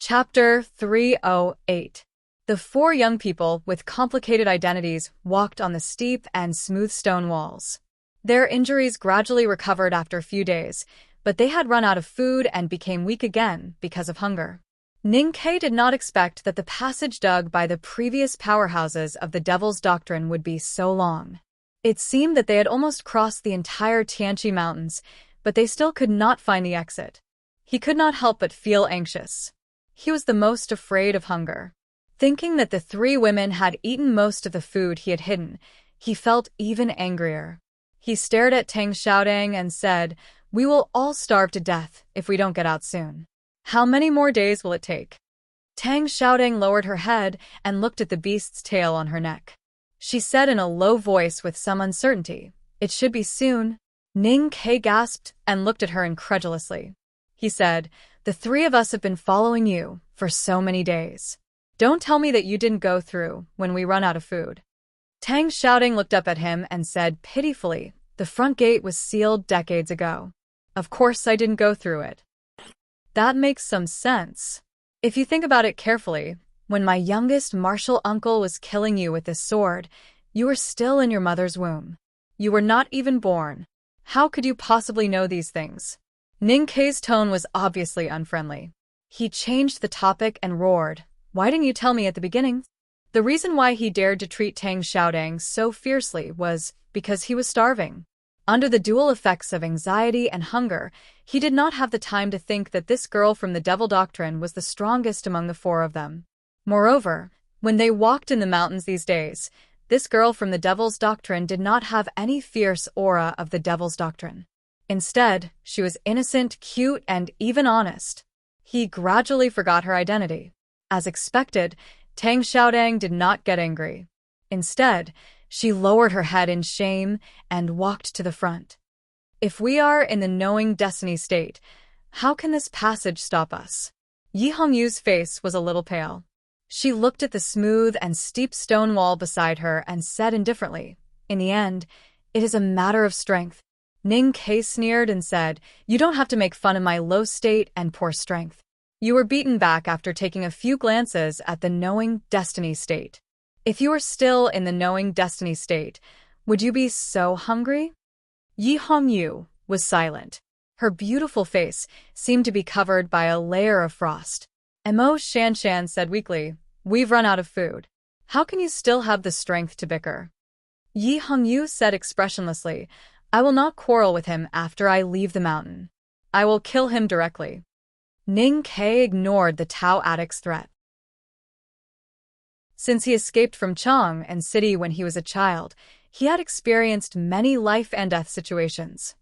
Chapter 308. The four young people with complicated identities walked on the steep and smooth stone walls. Their injuries gradually recovered after a few days, but they had run out of food and became weak again because of hunger. Ning-Ke did not expect that the passage dug by the previous powerhouses of the Devil's Doctrine would be so long. It seemed that they had almost crossed the entire Tianqi Mountains, but they still could not find the exit. He could not help but feel anxious. He was the most afraid of hunger. Thinking that the three women had eaten most of the food he had hidden, he felt even angrier. He stared at Tang Xiaodang and said, "We will all starve to death if we don't get out soon. How many more days will it take?" Tang Xiaodang lowered her head and looked at the beast's tail on her neck. She said in a low voice with some uncertainty, "It should be soon." Ning-Ke gasped and looked at her incredulously. He said, "The three of us have been following you for so many days. Don't tell me that you didn't go through when we run out of food." Tang Xiaodang looked up at him and said pitifully, "The front gate was sealed decades ago. Of course I didn't go through it." That makes some sense. If you think about it carefully, when my youngest martial uncle was killing you with this sword, you were still in your mother's womb. You were not even born. How could you possibly know these things? Ning-Ke's tone was obviously unfriendly. He changed the topic and roared, "Why didn't you tell me at the beginning?" The reason why he dared to treat Tang Xiaodang so fiercely was because he was starving. Under the dual effects of anxiety and hunger, he did not have the time to think that this girl from the Devil Doctrine was the strongest among the four of them. Moreover, when they walked in the mountains these days, this girl from the Devil's Doctrine did not have any fierce aura of the Devil's Doctrine. Instead, she was innocent, cute, and even honest. He gradually forgot her identity. As expected, Tang Xiaodang did not get angry. Instead, she lowered her head in shame and walked to the front. If we are in the knowing destiny state, how can this passage stop us? Yi Hongyu's face was a little pale. She looked at the smooth and steep stone wall beside her and said indifferently, "In the end, it is a matter of strength." Ning-Ke sneered and said, "You don't have to make fun of my low state and poor strength. You were beaten back after taking a few glances at the knowing destiny state. If you were still in the knowing destiny state, would you be so hungry?" Yi Hongyu was silent. Her beautiful face seemed to be covered by a layer of frost. Mo Shanshan said weakly, "We've run out of food. How can you still have the strength to bicker?" Yi Hongyu said expressionlessly, "I will not quarrel with him after I leave the mountain. I will kill him directly." Ning-Ke ignored the Tao addict's threat. Since he escaped from Chang'an City when he was a child, he had experienced many life and death situations.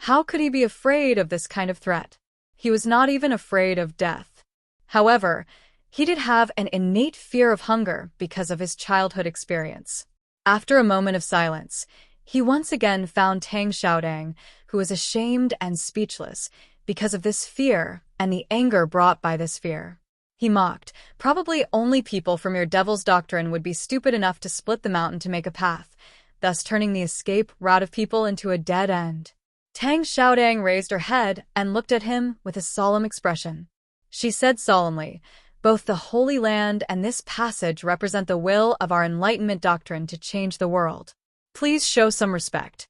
How could he be afraid of this kind of threat? He was not even afraid of death. However, he did have an innate fear of hunger because of his childhood experience. After a moment of silence, he once again found Tang Xiaodang, who was ashamed and speechless because of this fear and the anger brought by this fear. He mocked, "Probably only people from your Devil's Doctrine would be stupid enough to split the mountain to make a path, thus turning the escape route of people into a dead end." Tang Xiaodang raised her head and looked at him with a solemn expression. She said solemnly, "Both the Holy Land and this passage represent the will of our Enlightenment doctrine to change the world. Please show some respect."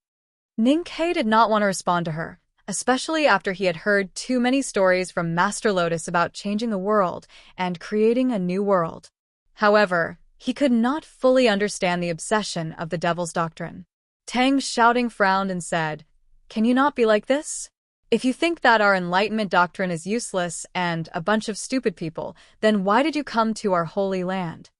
Ning-Ke did not want to respond to her, especially after he had heard too many stories from Master Lotus about changing the world and creating a new world. However, he could not fully understand the obsession of the Devil's Doctrine. Tang Xiaodang frowned and said, "Can you not be like this? If you think that our Enlightenment doctrine is useless and a bunch of stupid people, then why did you come to our holy land?"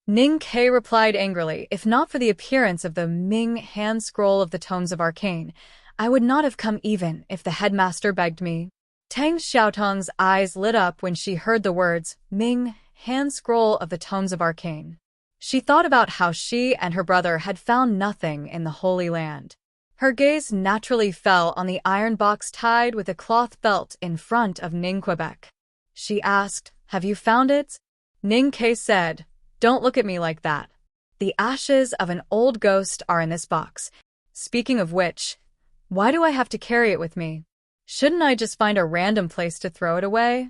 Ning-Ke replied angrily, "If not for the appearance of the Ming hand scroll of the Tomes of Arcane, I would not have come even if the headmaster begged me." Tang Xiaotong's eyes lit up when she heard the words, "Ming hand scroll of the Tomes of Arcane." She thought about how she and her brother had found nothing in the Holy Land. Her gaze naturally fell on the iron box tied with a cloth belt in front of Ning Quebec. She asked, "Have you found it?" Ning-Ke said, "Don't look at me like that. The ashes of an old ghost are in this box. Speaking of which, why do I have to carry it with me? Shouldn't I just find a random place to throw it away?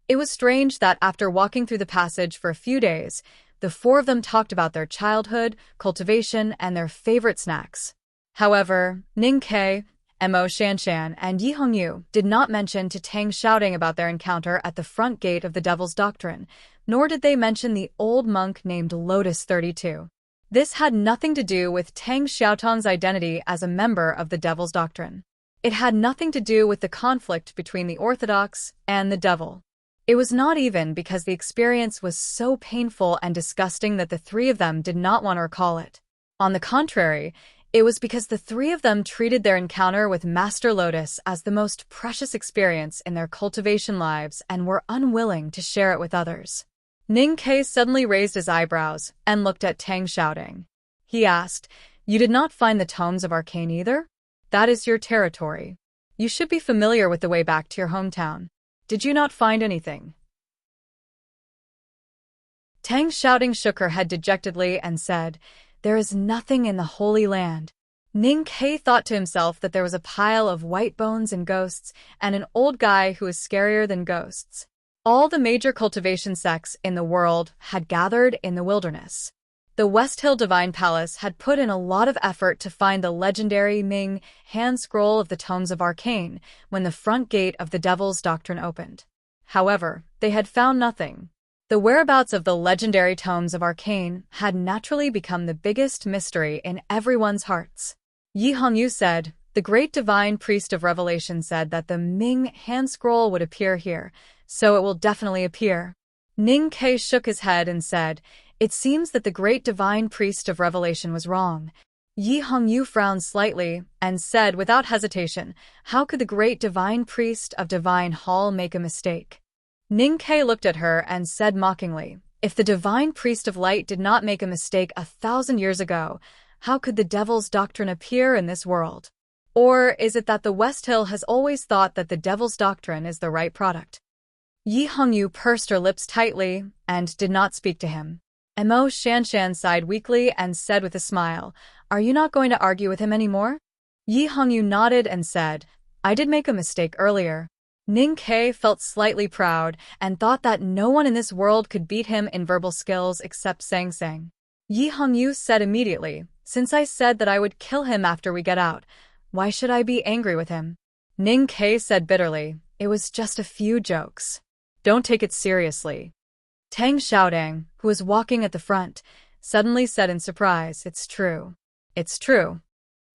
It was strange that after walking through the passage for a few days, the four of them talked about their childhood, cultivation, and their favorite snacks. However, Ning Ke, Mo Shanshan, and Yi Hongyu did not mention to Tang shouting about their encounter at the front gate of the Devil's Doctrine, nor did they mention the old monk named Lotus 32. This had nothing to do with Tang Xiaotong's identity as a member of the Devil's Doctrine. It had nothing to do with the conflict between the Orthodox and the Devil. It was not even because the experience was so painful and disgusting that the three of them did not want to recall it. On the contrary, it was because the three of them treated their encounter with Master Lotus as the most precious experience in their cultivation lives and were unwilling to share it with others. Ning Ke suddenly raised his eyebrows and looked at Tang shouting. He asked, "You did not find the tomes of Arcane either? That is your territory. You should be familiar with the way back to your hometown. Did you not find anything?" Tang shouting shook her head dejectedly and said, "There is nothing in the Holy Land." Ning Ke thought to himself that there was a pile of white bones and ghosts, and an old guy who was scarier than ghosts. All the major cultivation sects in the world had gathered in the wilderness. The West Hill Divine Palace had put in a lot of effort to find the legendary Ming hand scroll of the Tomes of Arcane when the front gate of the Devil's Doctrine opened. However, they had found nothing. The whereabouts of the legendary Tomes of Arcane had naturally become the biggest mystery in everyone's hearts. Yi Hongyu said, "The great divine priest of revelation said that the Ming hand scroll would appear here, so it will definitely appear." Ning Ke shook his head and said, "It seems that the great divine priest of revelation was wrong." Yi Hongyu frowned slightly and said without hesitation, "How could the great divine priest of Divine Hall make a mistake?" Ning Ke looked at her and said mockingly, "If the divine priest of light did not make a mistake 1,000 years ago, how could the Devil's Doctrine appear in this world? Or is it that the West Hill has always thought that the Devil's Doctrine is the right product?" Yi Hongyu pursed her lips tightly and did not speak to him. Mo Shanshan sighed weakly and said with a smile, "Are you not going to argue with him anymore?" Yi Hongyu nodded and said, "I did make a mistake earlier." Ning Ke felt slightly proud and thought that no one in this world could beat him in verbal skills except Sang Sang. Yi Hongyu said immediately, "Since I said that I would kill him after we get out, why should I be angry with him?" Ning Ke said bitterly, "It was just a few jokes. Don't take it seriously." Tang Xiaodang, who was walking at the front, suddenly said in surprise, "It's true. It's true."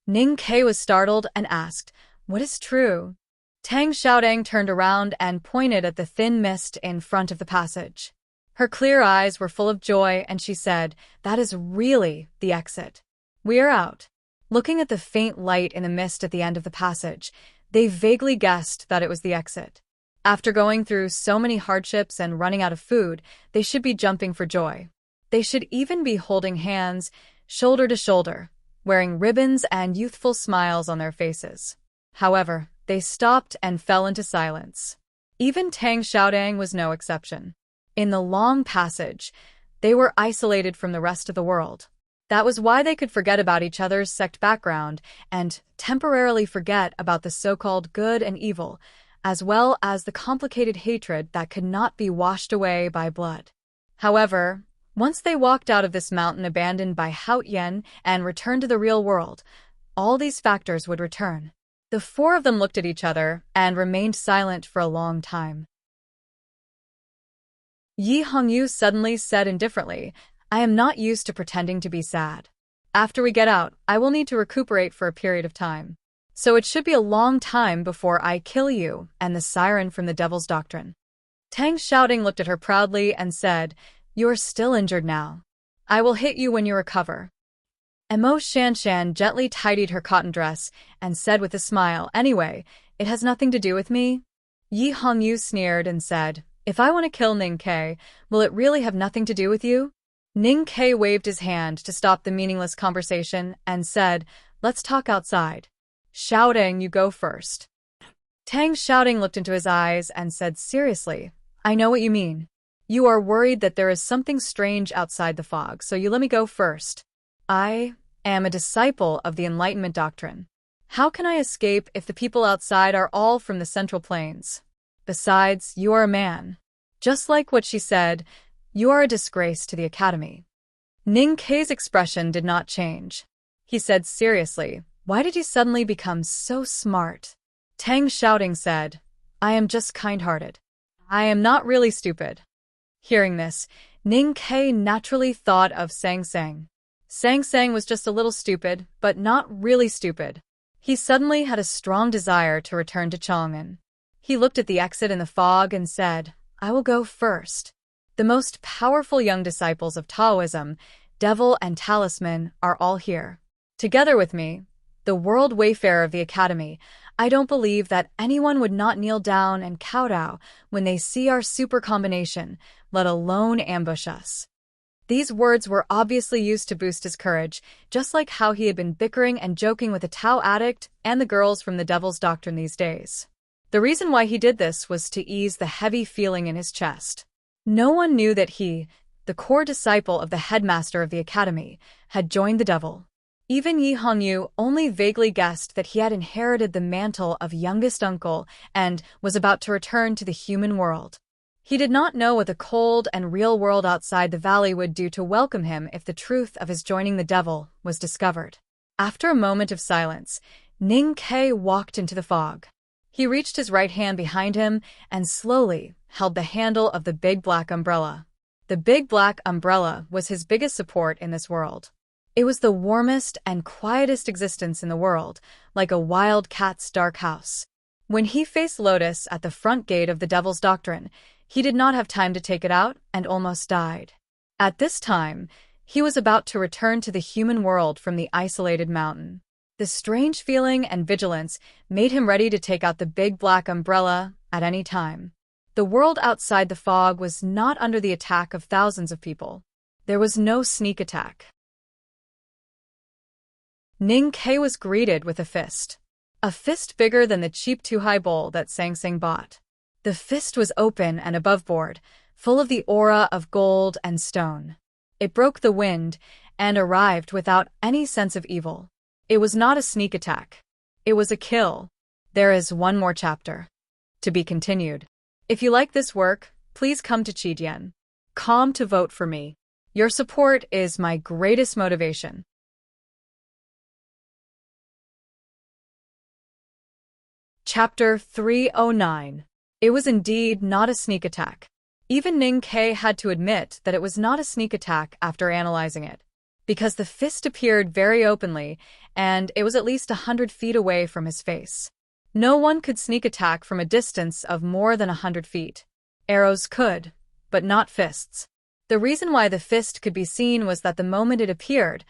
Ning Ke was startled and asked, "What is true?" Tang Xiaodang turned around and pointed at the thin mist in front of the passage. Her clear eyes were full of joy and she said, "That is really the exit. We are out." Looking at the faint light in the mist at the end of the passage, they vaguely guessed that it was the exit. After going through so many hardships and running out of food, they should be jumping for joy. They should even be holding hands, shoulder to shoulder, wearing ribbons and youthful smiles on their faces. However, they stopped and fell into silence. Even Tang Xiaodang was no exception. In the long passage, they were isolated from the rest of the world. That was why they could forget about each other's sect background and temporarily forget about the so-called good and evil, as well as the complicated hatred that could not be washed away by blood. However, once they walked out of this mountain abandoned by Hao Yan and returned to the real world, all these factors would return. The four of them looked at each other and remained silent for a long time. Yi Hongyu suddenly said indifferently, "I am not used to pretending to be sad. After we get out, I will need to recuperate for a period of time. So it should be a long time before I kill you and the siren from the Devil's Doctrine." Tang Shouting looked at her proudly and said, "You are still injured now. I will hit you when you recover." Mo Shanshan gently tidied her cotton dress and said with a smile, "Anyway, it has nothing to do with me." Yi Hongyu sneered and said, "If I want to kill Ning Ke, will it really have nothing to do with you?" Ning Ke waved his hand to stop the meaningless conversation and said, "Let's talk outside. Shouting, you go first." Tang Shouting looked into his eyes and said seriously, "I know what you mean. You are worried that there is something strange outside the fog, so you let me go first. I am a disciple of the Enlightenment doctrine. How can I escape if the people outside are all from the Central Plains? Besides, you are a man. Just like what she said, you are a disgrace to the academy. Ning Kei's expression did not change. He said seriously, "Why did you suddenly become so smart?" Tang shouting said, "I am just kind-hearted. I am not really stupid." Hearing this, Ning Kei naturally thought of Sang Sang. Sang Sang was just a little stupid, but not really stupid. He suddenly had a strong desire to return to Chang'an. He looked at the exit in the fog and said, "I will go first." The most powerful young disciples of Taoism, Devil and Talisman, are all here. Together with me, the world wayfarer of the academy, I don't believe that anyone would not kneel down and kowtow when they see our super combination, let alone ambush us. These words were obviously used to boost his courage, just like how he had been bickering and joking with the Tao addict and the girls from the Devil's Doctrine these days. The reason why he did this was to ease the heavy feeling in his chest. No one knew that he, the core disciple of the headmaster of the academy, had joined the devil. Even Yi Hongyu only vaguely guessed that he had inherited the mantle of youngest uncle and was about to return to the human world. He did not know what the cold and real world outside the valley would do to welcome him if the truth of his joining the devil was discovered. After a moment of silence, Ning Kei walked into the fog. He reached his right hand behind him and slowly held the handle of the big black umbrella. The big black umbrella was his biggest support in this world. It was the warmest and quietest existence in the world, like a wild cat's dark house. When he faced Lotus at the front gate of the Devil's Doctrine, he did not have time to take it out and almost died. At this time, he was about to return to the human world from the isolated mountain. The strange feeling and vigilance made him ready to take out the big black umbrella at any time. The world outside the fog was not under the attack of thousands of people. There was no sneak attack. Ning Kei was greeted with a fist. A fist bigger than the cheap two-high bowl that Sang Sang bought. The fist was open and above-board, full of the aura of gold and stone. It broke the wind and arrived without any sense of evil. It was not a sneak attack. It was a kill. There is one more chapter. To be continued. If you like this work, please come to Chidian.com to vote for me. Your support is my greatest motivation. Chapter 309. It was indeed not a sneak attack. Even Ning Kei had to admit that it was not a sneak attack after analyzing it, because the fist appeared very openly, and it was at least 100 feet away from his face. No one could sneak attack from a distance of more than 100 feet. Arrows could, but not fists. The reason why the fist could be seen was that the moment it appeared,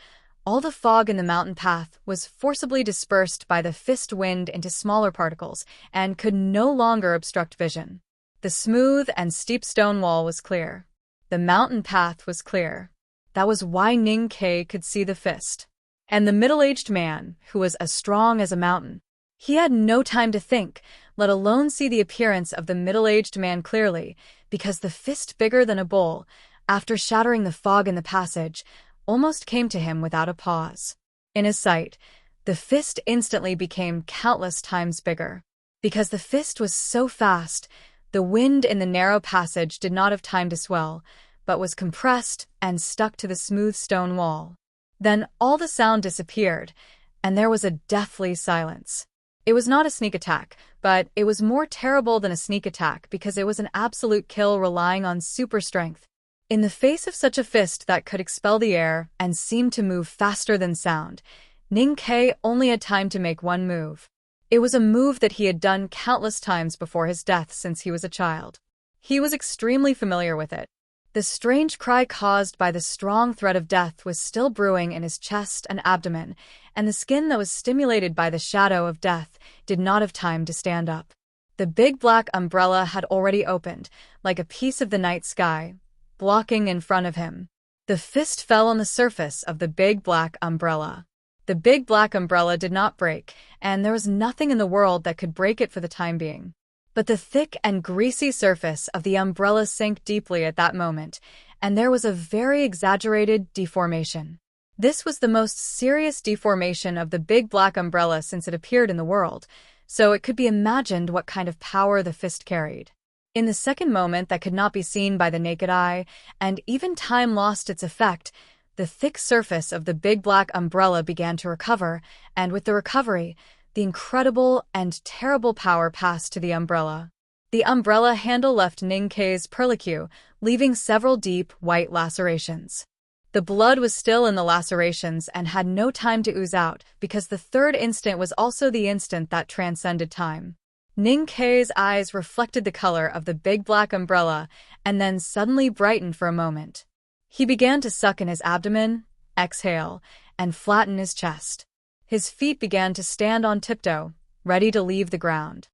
all the fog in the mountain path was forcibly dispersed by the fist wind into smaller particles and could no longer obstruct vision. The smooth and steep stone wall was clear. The mountain path was clear. That was why Ning Kei could see the fist. And the middle-aged man, who was as strong as a mountain. He had no time to think, let alone see the appearance of the middle-aged man clearly, because the fist bigger than a bowl, after shattering the fog in the passage, almost came to him without a pause. In his sight, the fist instantly became countless times bigger. Because the fist was so fast, the wind in the narrow passage did not have time to swell, but was compressed and stuck to the smooth stone wall. Then all the sound disappeared, and there was a deathly silence. It was not a sneak attack, but it was more terrible than a sneak attack because it was an absolute kill relying on super strength. In the face of such a fist that could expel the air and seemed to move faster than sound, Ning Kei only had time to make one move. It was a move that he had done countless times before his death since he was a child. He was extremely familiar with it. The strange cry caused by the strong threat of death was still brewing in his chest and abdomen, and the skin that was stimulated by the shadow of death did not have time to stand up. The big black umbrella had already opened, like a piece of the night sky, blocking in front of him. The fist fell on the surface of the big black umbrella. The big black umbrella did not break, and there was nothing in the world that could break it for the time being. But the thick and greasy surface of the umbrella sank deeply at that moment, and there was a very exaggerated deformation. This was the most serious deformation of the big black umbrella since it appeared in the world, so it could be imagined what kind of power the fist carried. In the second moment that could not be seen by the naked eye, and even time lost its effect, the thick surface of the big black umbrella began to recover, and with the recovery, the incredible and terrible power passed to the umbrella. The umbrella handle left Ning Kei's perlicue, leaving several deep, white lacerations. The blood was still in the lacerations and had no time to ooze out, because the third instant was also the instant that transcended time. Ning Kei's eyes reflected the color of the big black umbrella and then suddenly brightened for a moment. He began to suck in his abdomen, exhale, and flatten his chest. His feet began to stand on tiptoe, ready to leave the ground.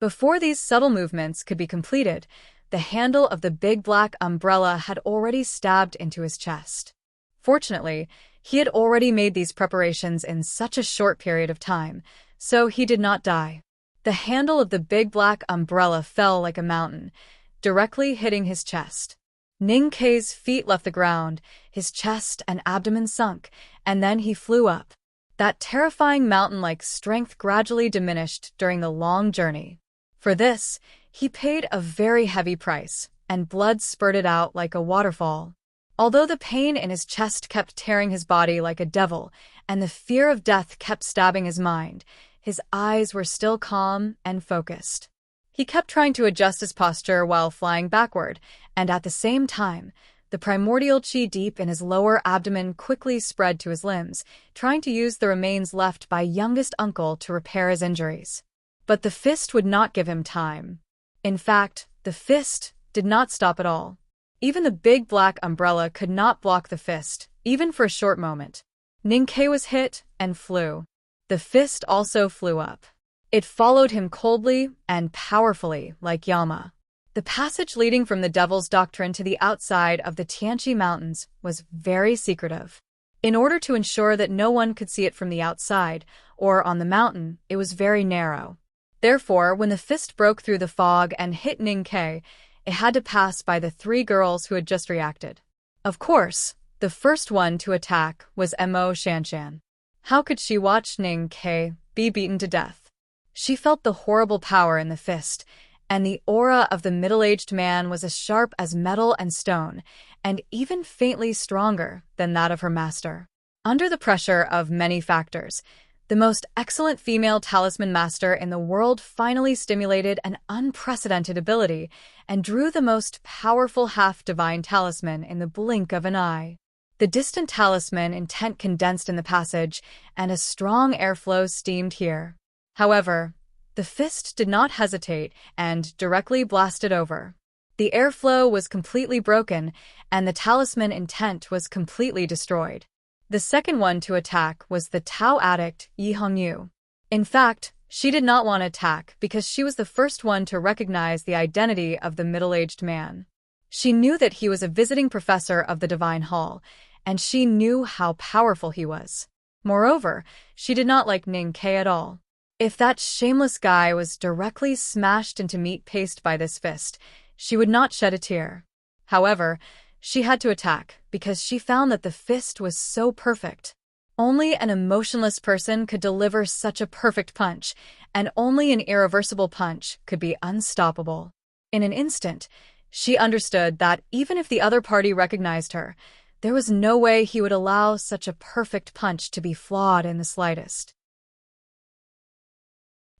Before these subtle movements could be completed, the handle of the big black umbrella had already stabbed into his chest. Fortunately, he had already made these preparations in such a short period of time, so he did not die. The handle of the big black umbrella fell like a mountain, directly hitting his chest. Ning Kei's feet left the ground, his chest and abdomen sunk, and then he flew up. That terrifying mountain-like strength gradually diminished during the long journey. For this, he paid a very heavy price, and blood spurted out like a waterfall. Although the pain in his chest kept tearing his body like a devil, and the fear of death kept stabbing his mind, his eyes were still calm and focused. He kept trying to adjust his posture while flying backward, and at the same time, the primordial qi deep in his lower abdomen quickly spread to his limbs, trying to use the remains left by youngest uncle to repair his injuries. But the fist would not give him time. In fact, the fist did not stop at all. Even the big black umbrella could not block the fist, even for a short moment. Ning Kei was hit and flew. The fist also flew up. It followed him coldly and powerfully, like Yama. The passage leading from the Devil's Doctrine to the outside of the Tianqi Mountains was very secretive. In order to ensure that no one could see it from the outside or on the mountain, it was very narrow. Therefore, when the fist broke through the fog and hit Ning Kei, it had to pass by the three girls who had just reacted. Of course, the first one to attack was Mo Shanshan. How could she watch Ning Kei be beaten to death? She felt the horrible power in the fist, and the aura of the middle-aged man was as sharp as metal and stone, and even faintly stronger than that of her master. Under the pressure of many factors, the most excellent female talisman master in the world finally stimulated an unprecedented ability and drew the most powerful half-divine talisman in the blink of an eye. The distant talisman intent condensed in the passage, and a strong airflow steamed here. However, the fist did not hesitate and directly blasted over. The airflow was completely broken, and the talisman intent was completely destroyed. The second one to attack was the Tao addict, Yi Hongyu. In fact, she did not want to attack because she was the first one to recognize the identity of the middle-aged man. She knew that he was a visiting professor of the Divine Hall, and she knew how powerful he was. Moreover, she did not like Ning Kei at all. If that shameless guy was directly smashed into meat paste by this fist, she would not shed a tear. However, she had to attack because she found that the fist was so perfect. Only an emotionless person could deliver such a perfect punch, and only an irreversible punch could be unstoppable. In an instant, she understood that even if the other party recognized her, there was no way he would allow such a perfect punch to be flawed in the slightest.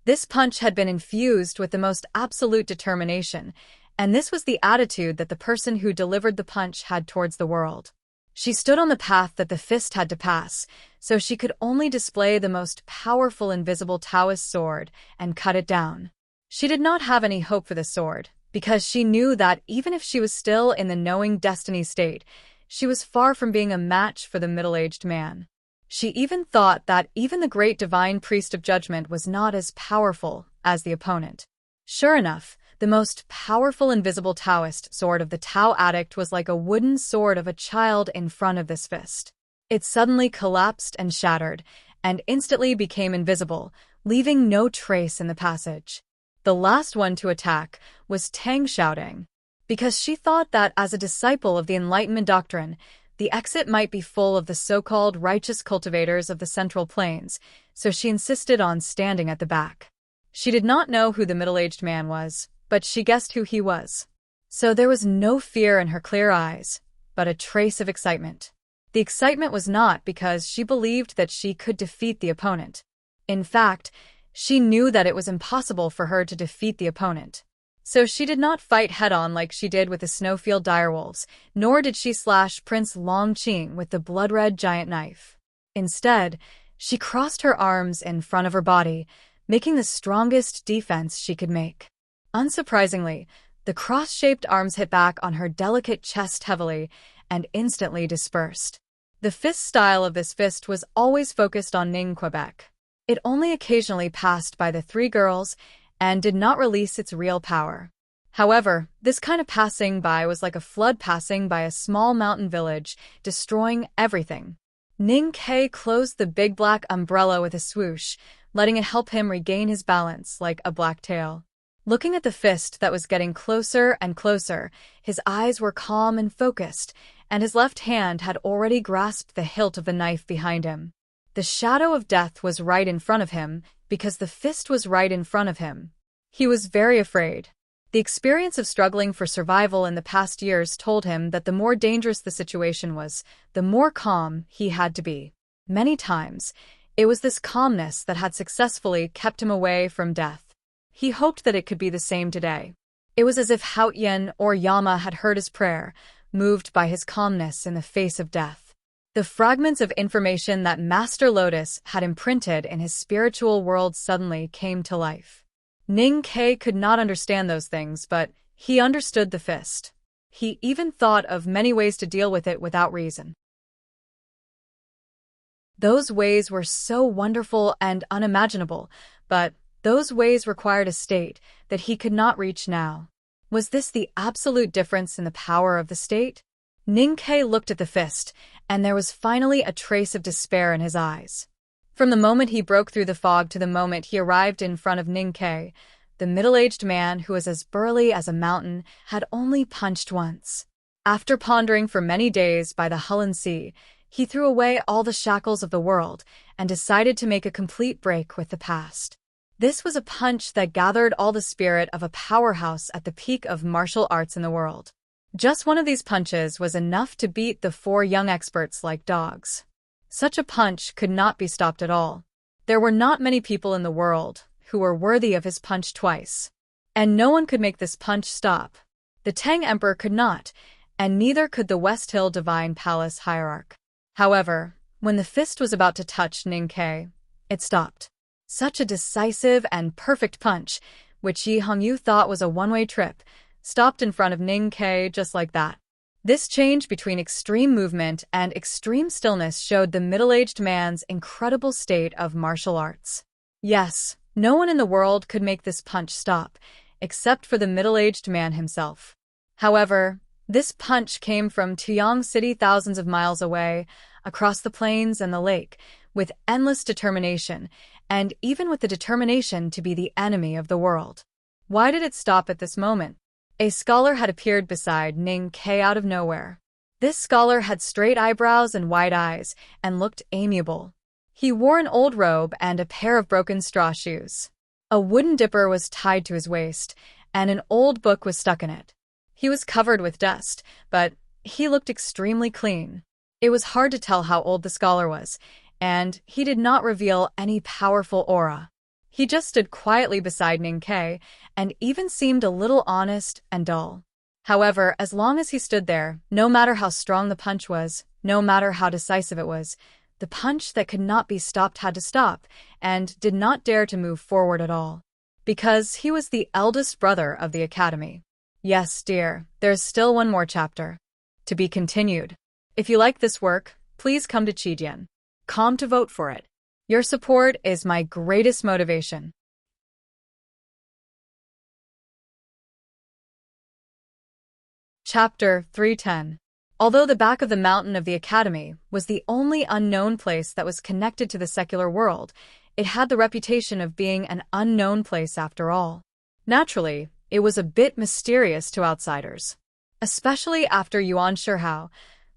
This punch had been infused with the most absolute determination, and this was the attitude that the person who delivered the punch had towards the world. She stood on the path that the fist had to pass, so she could only display the most powerful invisible Taoist sword and cut it down. She did not have any hope for the sword, because she knew that even if she was still in the knowing destiny state, she was far from being a match for the middle-aged man. She even thought that even the great divine priest of judgment was not as powerful as the opponent. Sure enough, the most powerful invisible Taoist sword of the Tao addict was like a wooden sword of a child in front of this fist. It suddenly collapsed and shattered, and instantly became invisible, leaving no trace in the passage. The last one to attack was Tang Xiaodong, because she thought that as a disciple of the Enlightenment doctrine, the exit might be full of the so-called righteous cultivators of the Central Plains, so she insisted on standing at the back. She did not know who the middle-aged man was, but she guessed who he was. So there was no fear in her clear eyes, but a trace of excitement. The excitement was not because she believed that she could defeat the opponent. In fact, she knew that it was impossible for her to defeat the opponent. So she did not fight head-on like she did with the Snowfield direwolves, nor did she slash Prince Longqing with the blood-red giant knife. Instead, she crossed her arms in front of her body, making the strongest defense she could make. Unsurprisingly, the cross-shaped arms hit back on her delicate chest heavily and instantly dispersed. The fist style of this fist was always focused on Ning Quebec. It only occasionally passed by the three girls and did not release its real power. However, this kind of passing by was like a flood passing by a small mountain village, destroying everything. Ning Ke closed the big black umbrella with a swoosh, letting it help him regain his balance like a black tail. Looking at the fist that was getting closer and closer, his eyes were calm and focused, and his left hand had already grasped the hilt of the knife behind him. The shadow of death was right in front of him, because the fist was right in front of him. He was very afraid. The experience of struggling for survival in the past years told him that the more dangerous the situation was, the more calm he had to be. Many times, it was this calmness that had successfully kept him away from death. He hoped that it could be the same today. It was as if Haotian or Yama had heard his prayer, moved by his calmness in the face of death. The fragments of information that Master Lotus had imprinted in his spiritual world suddenly came to life. Ning Ke could not understand those things, but he understood the fist. He even thought of many ways to deal with it without reason. Those ways were so wonderful and unimaginable, but those ways required a state that he could not reach now. Was this the absolute difference in the power of the state? Ning Ke looked at the fist, and there was finally a trace of despair in his eyes. From the moment he broke through the fog to the moment he arrived in front of Ning Ke, the middle-aged man who was as burly as a mountain had only punched once. After pondering for many days by the Hulun Sea, he threw away all the shackles of the world and decided to make a complete break with the past. This was a punch that gathered all the spirit of a powerhouse at the peak of martial arts in the world. Just one of these punches was enough to beat the four young experts like dogs. Such a punch could not be stopped at all. There were not many people in the world who were worthy of his punch twice. And no one could make this punch stop. The Tang Emperor could not, and neither could the West Hill Divine Palace Hierarch. However, when the fist was about to touch Ning Ke, it stopped. Such a decisive and perfect punch, which Yi Hongyu thought was a one-way trip, stopped in front of Ning Ke just like that. This change between extreme movement and extreme stillness showed the middle-aged man's incredible state of martial arts. Yes, no one in the world could make this punch stop, except for the middle-aged man himself. However, this punch came from Tuyang City thousands of miles away, across the plains and the lake, with endless determination, and even with the determination to be the enemy of the world. Why did it stop at this moment? A scholar had appeared beside Ning Ke out of nowhere. This scholar had straight eyebrows and wide eyes, and looked amiable. He wore an old robe and a pair of broken straw shoes. A wooden dipper was tied to his waist, and an old book was stuck in it. He was covered with dust, but he looked extremely clean. It was hard to tell how old the scholar was, and he did not reveal any powerful aura. He just stood quietly beside Ning Ke, and even seemed a little honest and dull. However, as long as he stood there, no matter how strong the punch was, no matter how decisive it was, the punch that could not be stopped had to stop, and did not dare to move forward at all. Because he was the eldest brother of the academy. Yes, dear, there's still one more chapter. To be continued. If you like this work, please come to Chidian.com to vote for it. Your support is my greatest motivation. Chapter 310. Although the back of the mountain of the academy was the only unknown place that was connected to the secular world, It had the reputation of being an unknown place after all. Naturally, it was a bit mysterious to outsiders. Especially after Yuan Shihao,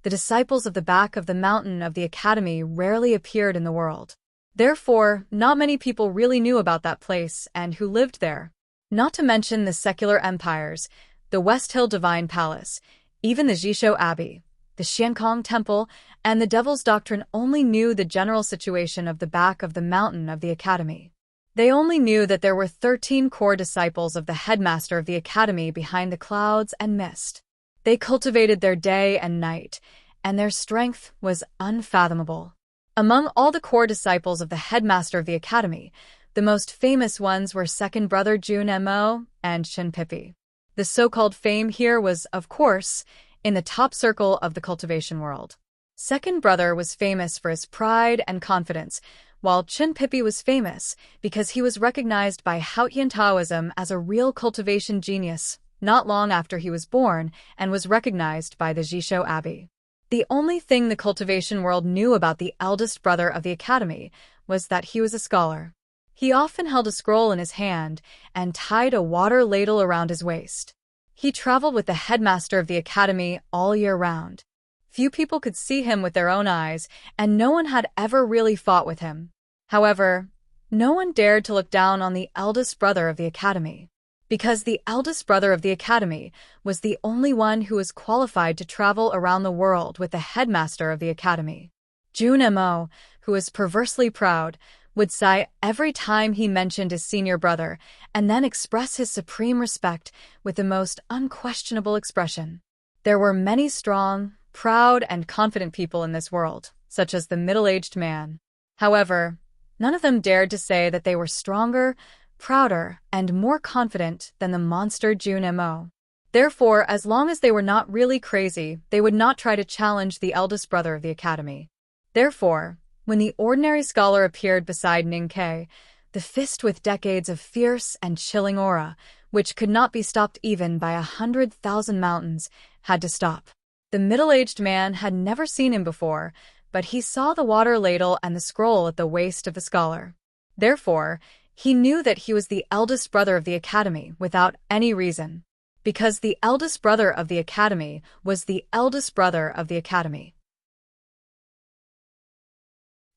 the disciples of the back of the mountain of the academy rarely appeared in the world. Therefore, not many people really knew about that place and who lived there. Not to mention the secular empires, the West Hill Divine Palace, even the Jishou Abbey, the Xiankong Temple, and the Devil's Doctrine only knew the general situation of the back of the mountain of the academy. They only knew that there were 13 core disciples of the headmaster of the academy behind the clouds and mist. They cultivated their day and night, and their strength was unfathomable. Among all the core disciples of the headmaster of the academy, the most famous ones were second brother Jun Mo and Shin Pippi. The so-called fame here was, of course, in the top circle of the cultivation world. Second brother was famous for his pride and confidence, while Chin Pippi was famous because he was recognized by Haotian Taoism as a real cultivation genius not long after he was born and was recognized by the Jishou Abbey. The only thing the cultivation world knew about the eldest brother of the academy was that he was a scholar. He often held a scroll in his hand and tied a water ladle around his waist. He traveled with the headmaster of the academy all year round. Few people could see him with their own eyes, and no one had ever really fought with him. However, no one dared to look down on the eldest brother of the academy, because the eldest brother of the academy was the only one who was qualified to travel around the world with the headmaster of the academy. Jun Mo, who was perversely proud, would sigh every time he mentioned his senior brother and then express his supreme respect with the most unquestionable expression. There were many strong, proud, and confident people in this world, such as the middle-aged man. However, none of them dared to say that they were stronger, prouder, and more confident than the monster Jun Mo. Therefore, as long as they were not really crazy, they would not try to challenge the eldest brother of the academy. Therefore, when the ordinary scholar appeared beside Ning Ke, the fist with decades of fierce and chilling aura, which could not be stopped even by 100,000 mountains, had to stop. The middle-aged man had never seen him before, but he saw the water ladle and the scroll at the waist of the scholar. Therefore, he knew that he was the eldest brother of the academy without any reason, because the eldest brother of the academy was the eldest brother of the academy.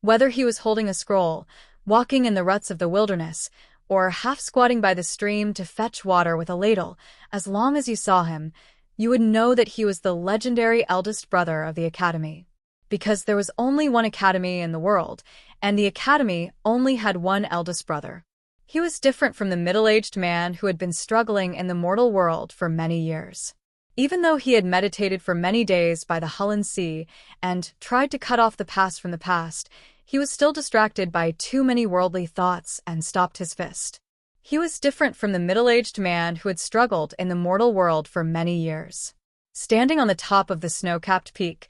Whether he was holding a scroll, walking in the ruts of the wilderness, or half-squatting by the stream to fetch water with a ladle, as long as you saw him, you would know that he was the legendary eldest brother of the academy. Because there was only one academy in the world, and the academy only had one eldest brother. He was different from the middle-aged man who had been struggling in the mortal world for many years. Even though he had meditated for many days by the Hulun Sea and tried to cut off the past from the past, he was still distracted by too many worldly thoughts and stopped his fist. He was different from the middle-aged man who had struggled in the mortal world for many years. Standing on the top of the snow-capped peak,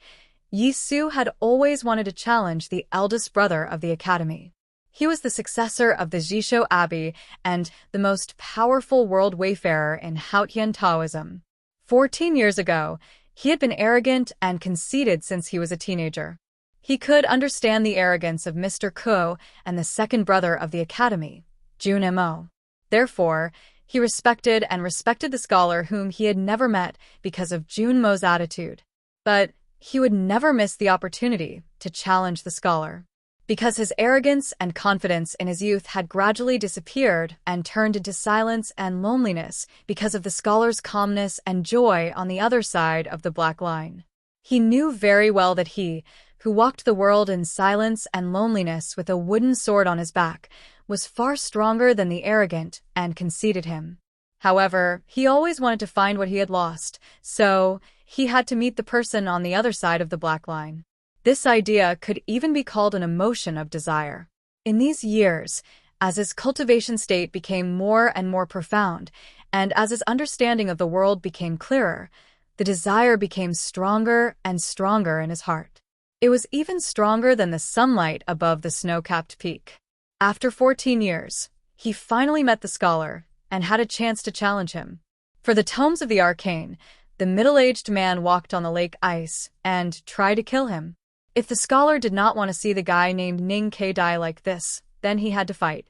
Yi Su had always wanted to challenge the eldest brother of the academy. He was the successor of the Jishou Abbey and the most powerful world wayfarer in Haotian Taoism. 14 years ago, he had been arrogant and conceited since he was a teenager. He could understand the arrogance of Mr. Ko and the second brother of the academy, Jun Mo. Therefore, he respected the scholar whom he had never met because of Jun Mo's attitude. But he would never miss the opportunity to challenge the scholar, because his arrogance and confidence in his youth had gradually disappeared and turned into silence and loneliness because of the scholar's calmness and joy on the other side of the black line. He knew very well that he, who walked the world in silence and loneliness with a wooden sword on his back, was far stronger than the arrogant and conceited him. However, he always wanted to find what he had lost, so he had to meet the person on the other side of the black line. This idea could even be called an emotion of desire. In these years, as his cultivation state became more and more profound, and as his understanding of the world became clearer, the desire became stronger and stronger in his heart. It was even stronger than the sunlight above the snow-capped peak. After 14 years, he finally met the scholar and had a chance to challenge him. For the tomes of the arcane, the middle-aged man walked on the lake ice and tried to kill him. If the scholar did not want to see the guy named Ning Ke die like this, then he had to fight.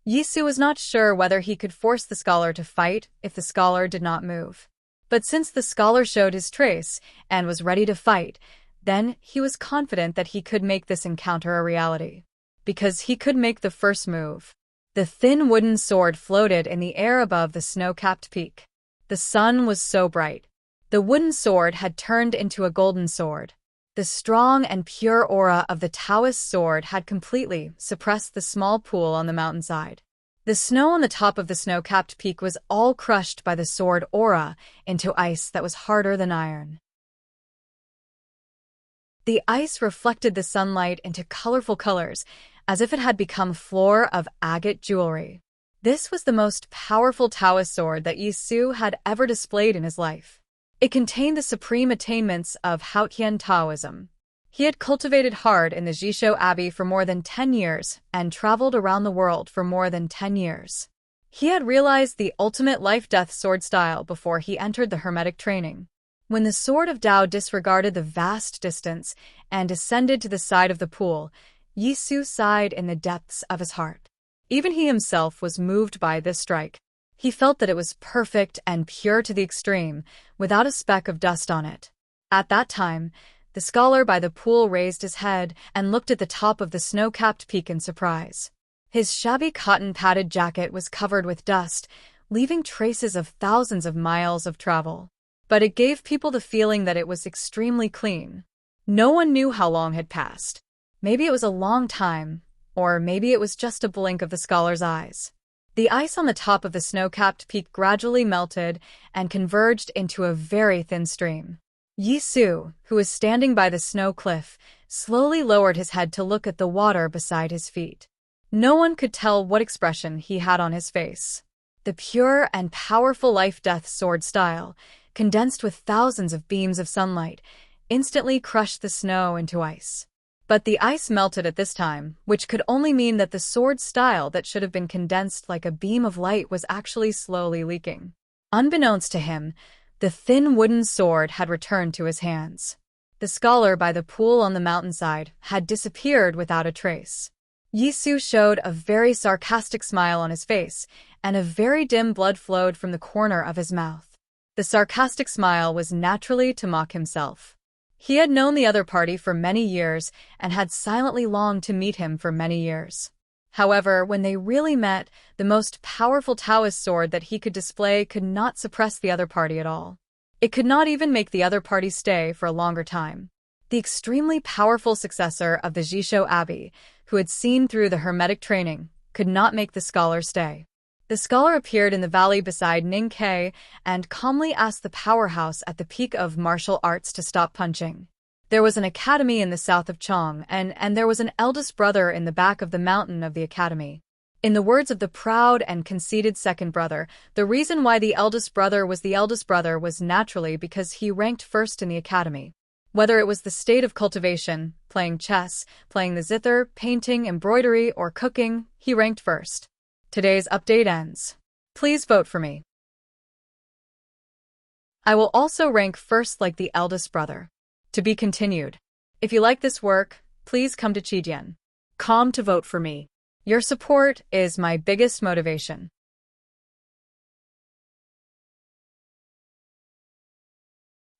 Yisu was not sure whether he could force the scholar to fight if the scholar did not move. But since the scholar showed his trace and was ready to fight, then he was confident that he could make this encounter a reality. Because he could make the first move. The thin wooden sword floated in the air above the snow-capped peak. The sun was so bright. The wooden sword had turned into a golden sword. The strong and pure aura of the Taoist sword had completely suppressed the small pool on the mountainside. The snow on the top of the snow-capped peak was all crushed by the sword aura into ice that was harder than iron. The ice reflected the sunlight into colorful colors, as if it had become floor of agate jewelry. This was the most powerful Taoist sword that Yisu had ever displayed in his life. It contained the supreme attainments of Haotian Taoism. He had cultivated hard in the Jishou Abbey for more than 10 years and traveled around the world for more than 10 years. He had realized the ultimate life-death sword style before he entered the Hermetic training. When the sword of Tao disregarded the vast distance and descended to the side of the pool, Yisu sighed in the depths of his heart. Even he himself was moved by this strike. He felt that it was perfect and pure to the extreme, without a speck of dust on it. At that time, the scholar by the pool raised his head and looked at the top of the snow-capped peak in surprise. His shabby cotton-padded jacket was covered with dust, leaving traces of thousands of miles of travel. But it gave people the feeling that it was extremely clean. No one knew how long had passed. Maybe it was a long time, or maybe it was just a blink of the scholar's eyes. The ice on the top of the snow-capped peak gradually melted and converged into a very thin stream. Yisu, who was standing by the snow cliff, slowly lowered his head to look at the water beside his feet. No one could tell what expression he had on his face. The pure and powerful life-death sword style, condensed with thousands of beams of sunlight, instantly crushed the snow into ice. But the ice melted at this time, which could only mean that the sword style that should have been condensed like a beam of light was actually slowly leaking. Unbeknownst to him, the thin wooden sword had returned to his hands. The scholar by the pool on the mountainside had disappeared without a trace. Yisu showed a very sarcastic smile on his face, and a very dim blood flowed from the corner of his mouth. The sarcastic smile was naturally to mock himself. He had known the other party for many years and had silently longed to meet him for many years. However, when they really met, the most powerful Taoist sword that he could display could not suppress the other party at all. It could not even make the other party stay for a longer time. The extremely powerful successor of the Jishou Abbey, who had seen through the Hermetic training, could not make the scholar stay. The scholar appeared in the valley beside Ningke and calmly asked the powerhouse at the peak of martial arts to stop punching. There was an academy in the south of Chong, and there was an eldest brother in the back of the mountain of the academy. In the words of the proud and conceited second brother, the reason why the eldest brother was naturally because he ranked first in the academy. Whether it was the state of cultivation, playing chess, playing the zither, painting, embroidery, or cooking, he ranked first. Today's update ends. Please vote for me. I will also rank first like the eldest brother. To be continued. If you like this work, please come to Chidian.com to vote for me. Your support is my biggest motivation.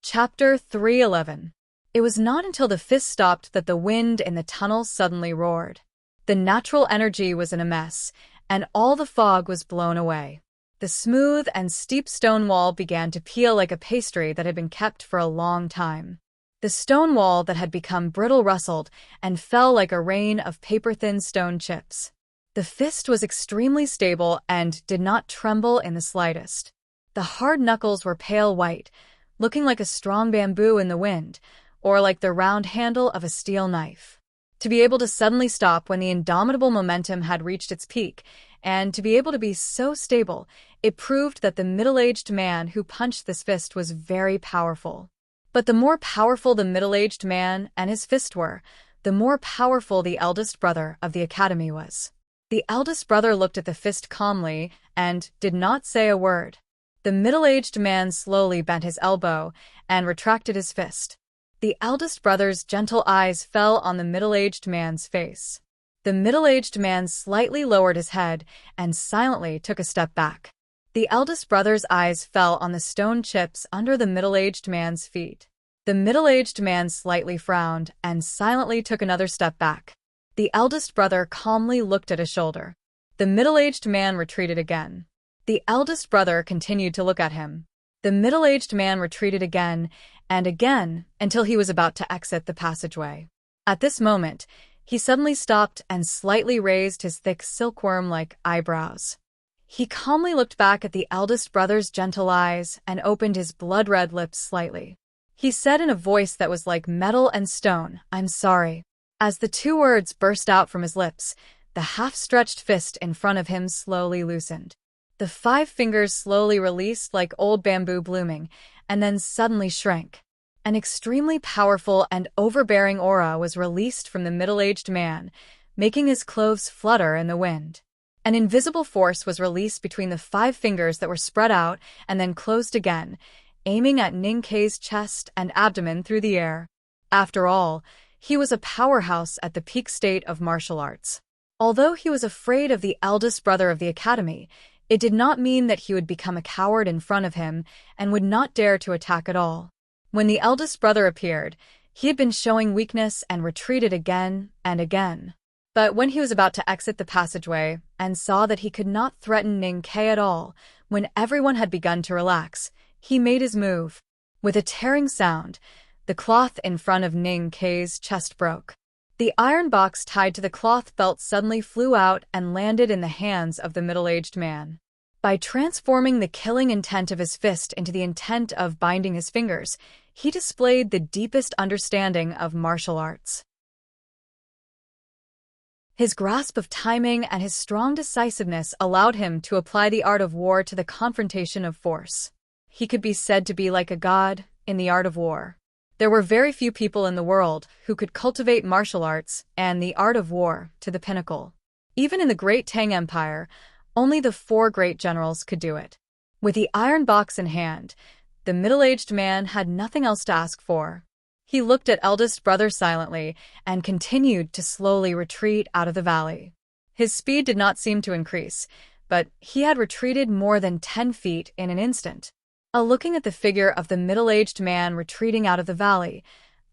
Chapter 311. It was not until the fist stopped that the wind in the tunnel suddenly roared. The natural energy was in a mess, and all the fog was blown away. The smooth and steep stone wall began to peel like a pastry that had been kept for a long time. The stone wall that had become brittle rustled and fell like a rain of paper-thin stone chips. The fist was extremely stable and did not tremble in the slightest. The hard knuckles were pale white, looking like a strong bamboo in the wind, or like the round handle of a steel knife. To be able to suddenly stop when the indomitable momentum had reached its peak, and to be able to be so stable, it proved that the middle-aged man who punched this fist was very powerful. But the more powerful the middle-aged man and his fist were, the more powerful the eldest brother of the academy was. The eldest brother looked at the fist calmly and did not say a word. The middle-aged man slowly bent his elbow and retracted his fist. The eldest brother's gentle eyes fell on the middle-aged man's face. The middle-aged man slightly lowered his head and silently took a step back. The eldest brother's eyes fell on the stone chips under the middle-aged man's feet. The middle-aged man slightly frowned and silently took another step back. The eldest brother calmly looked at his shoulder. The middle-aged man retreated again. The eldest brother continued to look at him. The middle-aged man retreated again and again until he was about to exit the passageway. At this moment, he suddenly stopped and slightly raised his thick silkworm-like eyebrows. He calmly looked back at the eldest brother's gentle eyes and opened his blood-red lips slightly. He said in a voice that was like metal and stone, "I'm sorry." As the two words burst out from his lips, the half-stretched fist in front of him slowly loosened. The 5 fingers slowly released like old bamboo blooming, and then suddenly shrank. An extremely powerful and overbearing aura was released from the middle-aged man, making his clothes flutter in the wind. An invisible force was released between the 5 fingers that were spread out and then closed again, aiming at Ning Kei's chest and abdomen through the air. After all, he was a powerhouse at the peak state of martial arts. Although he was afraid of the eldest brother of the academy, it did not mean that he would become a coward in front of him and would not dare to attack at all. When the eldest brother appeared, he had been showing weakness and retreated again and again. But when he was about to exit the passageway and saw that he could not threaten Ning Kei at all, when everyone had begun to relax, he made his move. With a tearing sound, the cloth in front of Ning Kei's chest broke. The iron box tied to the cloth belt suddenly flew out and landed in the hands of the middle-aged man. By transforming the killing intent of his fist into the intent of binding his fingers, he displayed the deepest understanding of martial arts. His grasp of timing and his strong decisiveness allowed him to apply the art of war to the confrontation of force. He could be said to be like a god in the art of war. There were very few people in the world who could cultivate martial arts and the art of war to the pinnacle. Even in the Great Tang Empire, only the 4 great generals could do it. With the iron box in hand, the middle-aged man had nothing else to ask for. He looked at eldest brother silently and continued to slowly retreat out of the valley. His speed did not seem to increase, but he had retreated more than 10 feet in an instant. Looking at the figure of the middle-aged man retreating out of the valley,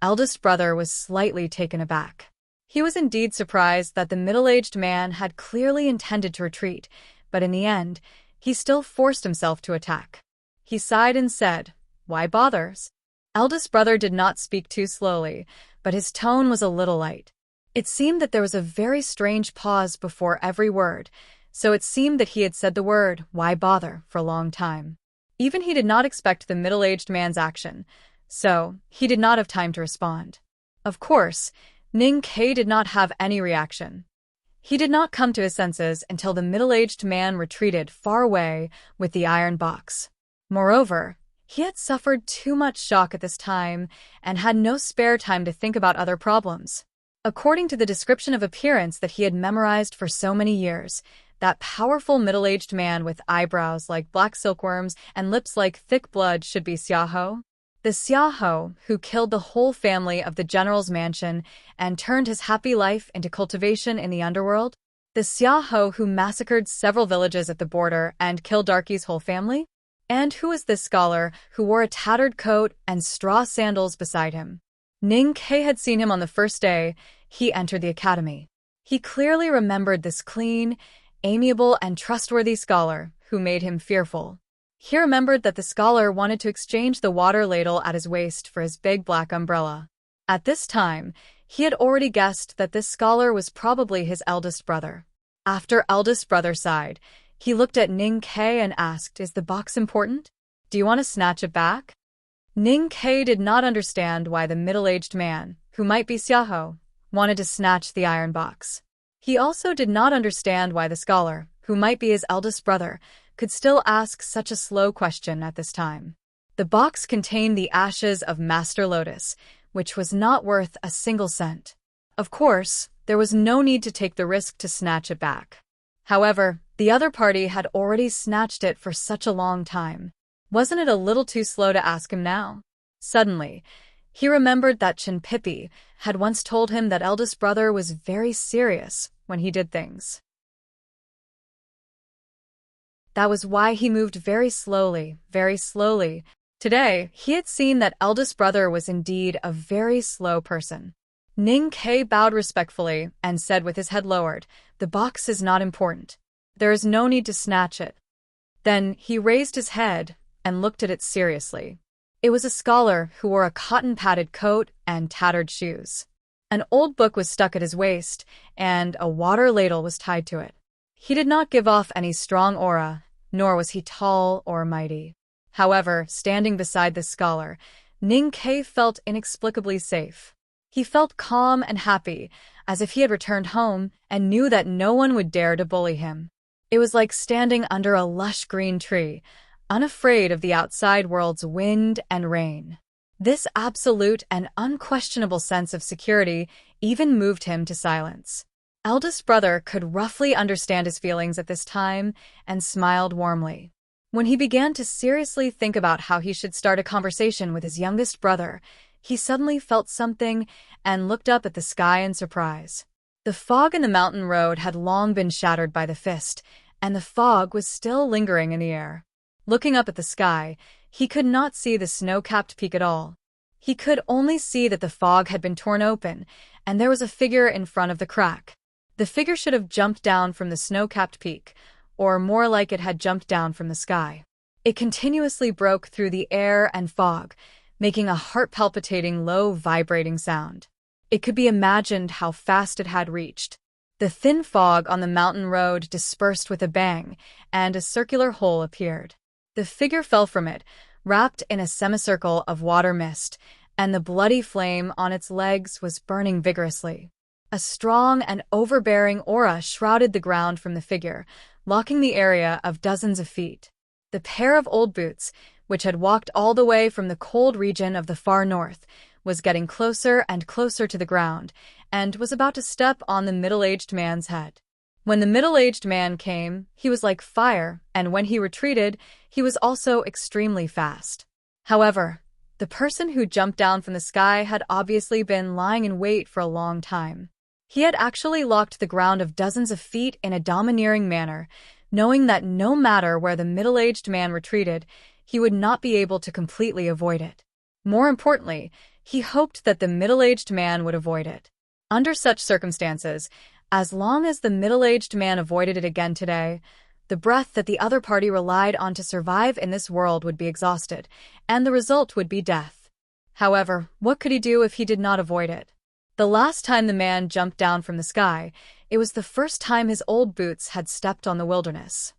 eldest brother was slightly taken aback. He was indeed surprised that the middle-aged man had clearly intended to retreat, but in the end, he still forced himself to attack. He sighed and said, "Why bothers?" Eldest brother did not speak too slowly, but his tone was a little light. It seemed that there was a very strange pause before every word, so it seemed that he had said the word, "Why bother?" for a long time. Even he did not expect the middle-aged man's action, so he did not have time to respond. Of course, Ning Kei did not have any reaction. He did not come to his senses until the middle-aged man retreated far away with the iron box. Moreover, he had suffered too much shock at this time and had no spare time to think about other problems. According to the description of appearance that he had memorized for so many years, that powerful middle-aged man with eyebrows like black silkworms and lips like thick blood should be Xiaohou. The Xiaohou who killed the whole family of the general's mansion and turned his happy life into cultivation in the underworld? The Xiaohou who massacred several villages at the border and killed Darky's whole family? And who was this scholar who wore a tattered coat and straw sandals beside him? Ning Kei had seen him on the first day he entered the academy. He clearly remembered this clean, amiable, and trustworthy scholar who made him fearful. He remembered that the scholar wanted to exchange the water ladle at his waist for his big black umbrella. At this time, he had already guessed that this scholar was probably his eldest brother. After eldest brother sighed, he looked at Ning Kei and asked, "Is the box important? Do you want to snatch it back?" Ning Kei did not understand why the middle-aged man, who might be Xiaohou, wanted to snatch the iron box. He also did not understand why the scholar, who might be his eldest brother, could still ask such a slow question at this time. The box contained the ashes of Master Lotus, which was not worth a single cent. Of course, there was no need to take the risk to snatch it back. However, the other party had already snatched it for such a long time. Wasn't it a little too slow to ask him now? Suddenly, he remembered that Chen Pipi had once told him that eldest brother was very serious when he did things. That was why he moved very slowly, very slowly. Today, he had seen that eldest brother was indeed a very slow person. Ning Ke bowed respectfully and said with his head lowered, "The box is not important. There is no need to snatch it." Then he raised his head and looked at it seriously. It was a scholar who wore a cotton-padded coat and tattered shoes. An old book was stuck at his waist, and a water ladle was tied to it. He did not give off any strong aura, nor was he tall or mighty. However, standing beside the scholar, Ning Ke felt inexplicably safe. He felt calm and happy, as if he had returned home and knew that no one would dare to bully him. It was like standing under a lush green tree, unafraid of the outside world's wind and rain. This absolute and unquestionable sense of security even moved him to silence. Eldest brother could roughly understand his feelings at this time and smiled warmly. When he began to seriously think about how he should start a conversation with his youngest brother, he suddenly felt something and looked up at the sky in surprise. The fog in the mountain road had long been shattered by the fist, and the fog was still lingering in the air. Looking up at the sky, he could not see the snow-capped peak at all. He could only see that the fog had been torn open, and there was a figure in front of the crack. The figure should have jumped down from the snow-capped peak, or more like it had jumped down from the sky. It continuously broke through the air and fog, making a heart-palpitating, low, vibrating sound. It could be imagined how fast it had reached. The thin fog on the mountain road dispersed with a bang, and a circular hole appeared. The figure fell from it, wrapped in a semicircle of water mist, and the bloody flame on its legs was burning vigorously. A strong and overbearing aura shrouded the ground from the figure, locking the area of dozens of feet. The pair of old boots, which had walked all the way from the cold region of the far north, was getting closer and closer to the ground, and was about to step on the middle-aged man's head. When the middle-aged man came, he was like fire, and when he retreated, he was also extremely fast. However, the person who jumped down from the sky had obviously been lying in wait for a long time. He had actually locked the ground of dozens of feet in a domineering manner, knowing that no matter where the middle-aged man retreated, he would not be able to completely avoid it. More importantly, he hoped that the middle-aged man would avoid it. Under such circumstances, as long as the middle-aged man avoided it again today, the breath that the other party relied on to survive in this world would be exhausted, and the result would be death. However, what could he do if he did not avoid it? The last time the man jumped down from the sky, it was the first time his old boots had stepped on the wilderness.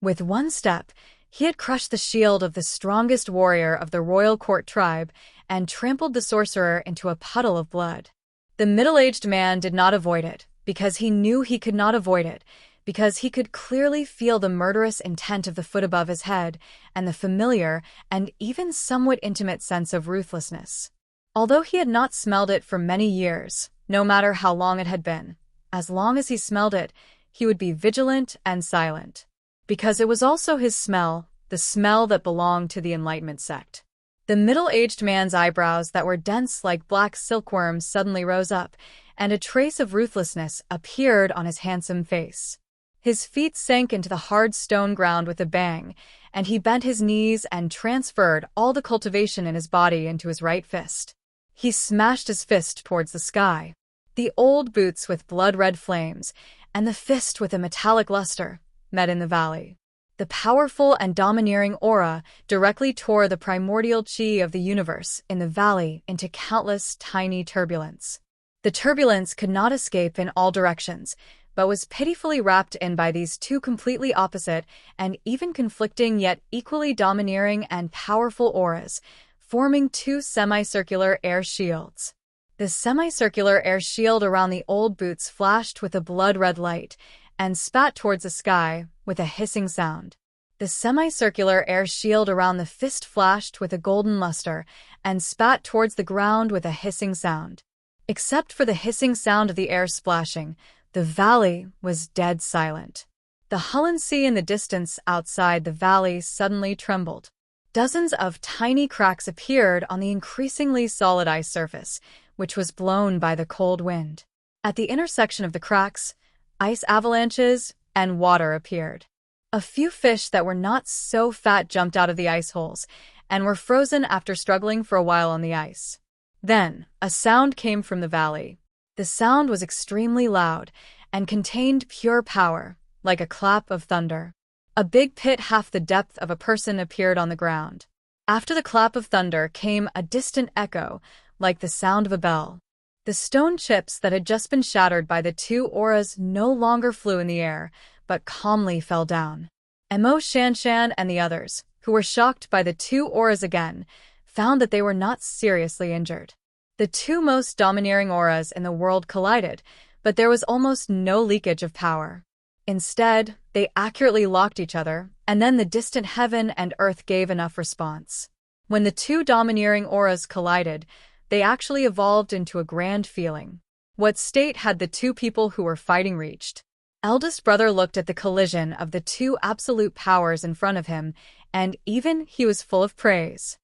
With one step, he had crushed the shield of the strongest warrior of the royal court tribe and trampled the sorcerer into a puddle of blood. The middle-aged man did not avoid it, because he knew he could not avoid it, because he could clearly feel the murderous intent of the foot above his head and the familiar and even somewhat intimate sense of ruthlessness. Although he had not smelled it for many years, no matter how long it had been, as long as he smelled it, he would be vigilant and silent. Because it was also his smell, the smell that belonged to the Enlightenment sect. The middle-aged man's eyebrows that were dense like black silkworms suddenly rose up, and a trace of ruthlessness appeared on his handsome face. His feet sank into the hard stone ground with a bang, and he bent his knees and transferred all the cultivation in his body into his right fist. He smashed his fist towards the sky. The old boots with blood-red flames, and the fist with a metallic luster, met in the valley. The powerful and domineering aura directly tore the primordial chi of the universe in the valley into countless tiny turbulence. The turbulence could not escape in all directions, but was pitifully wrapped in by these two completely opposite and even conflicting yet equally domineering and powerful auras, forming two semicircular air shields. The semicircular air shield around the old boots flashed with a blood-red light and spat towards the sky with a hissing sound. The semicircular air shield around the fist flashed with a golden luster and spat towards the ground with a hissing sound. Except for the hissing sound of the air splashing, the valley was dead silent. The Hullen Sea in the distance outside the valley suddenly trembled. Dozens of tiny cracks appeared on the increasingly solid ice surface, which was blown by the cold wind. At the intersection of the cracks, ice avalanches and water appeared. A few fish that were not so fat jumped out of the ice holes and were frozen after struggling for a while on the ice. Then, a sound came from the valley. The sound was extremely loud and contained pure power, like a clap of thunder. A big pit half the depth of a person appeared on the ground. After the clap of thunder came a distant echo, like the sound of a bell. The stone chips that had just been shattered by the two auras no longer flew in the air, but calmly fell down. Emo Shanshan and the others, who were shocked by the two auras again, found that they were not seriously injured. The two most domineering auras in the world collided, but there was almost no leakage of power. Instead, they accurately locked each other, and then the distant heaven and earth gave enough response. When the two domineering auras collided, they actually evolved into a grand feeling. What state had the two people who were fighting reached? Eldest brother looked at the collision of the two absolute powers in front of him, and even he was full of praise.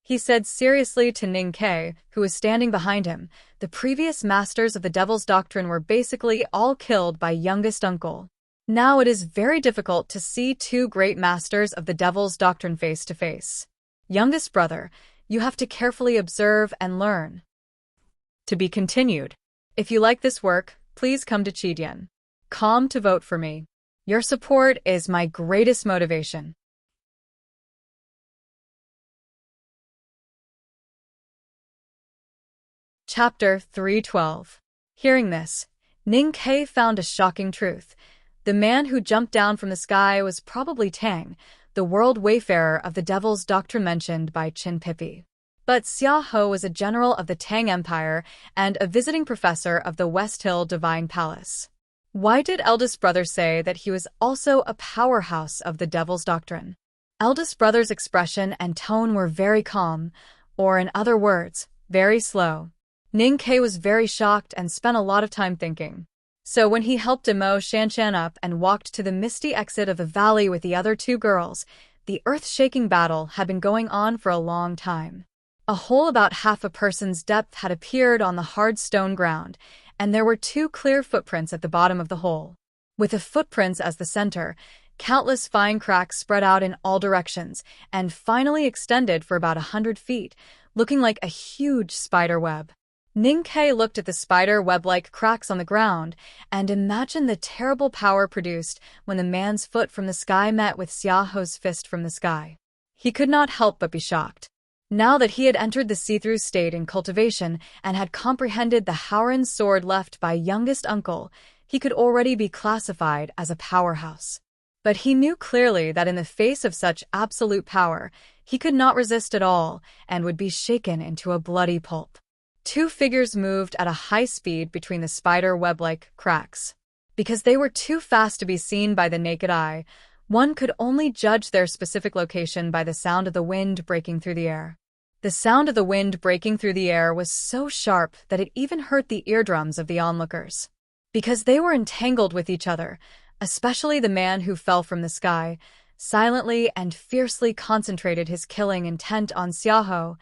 He said seriously to Ning Ke, who was standing behind him, the previous masters of the Devil's Doctrine were basically all killed by youngest uncle. Now it is very difficult to see two great masters of the Devil's Doctrine face to face. Youngest brother, you have to carefully observe and learn. To be continued. If you like this work, please come to Chidian.com to vote for me. Your support is my greatest motivation. Chapter 312. Hearing this, Ning Ke found a shocking truth. The man who jumped down from the sky was probably Tang, the world wayfarer of the Devil's Doctrine mentioned by Qin Pipi. But Xia Ho was a general of the Tang Empire and a visiting professor of the West Hill Divine Palace. Why did eldest brother say that he was also a powerhouse of the Devil's Doctrine? Eldest brother's expression and tone were very calm, or in other words, very slow. Ning Ke was very shocked and spent a lot of time thinking. So when he helped Emo Shanshan up and walked to the misty exit of the valley with the other two girls, the earth-shaking battle had been going on for a long time. A hole about half a person's depth had appeared on the hard stone ground, and there were two clear footprints at the bottom of the hole. With the footprints as the center, countless fine cracks spread out in all directions and finally extended for about 100 feet, looking like a huge spider web. Ning Ke looked at the spider web-like cracks on the ground and imagined the terrible power produced when the man's foot from the sky met with Xia Ho's fist from the sky. He could not help but be shocked. Now that he had entered the see-through state in cultivation and had comprehended the Howren sword left by youngest uncle, he could already be classified as a powerhouse. But he knew clearly that in the face of such absolute power, he could not resist at all and would be shaken into a bloody pulp. Two figures moved at a high speed between the spider web-like cracks. Because they were too fast to be seen by the naked eye, one could only judge their specific location by the sound of the wind breaking through the air. The sound of the wind breaking through the air was so sharp that it even hurt the eardrums of the onlookers. Because they were entangled with each other, especially the man who fell from the sky, silently and fiercely concentrated his killing intent on Xia Ho,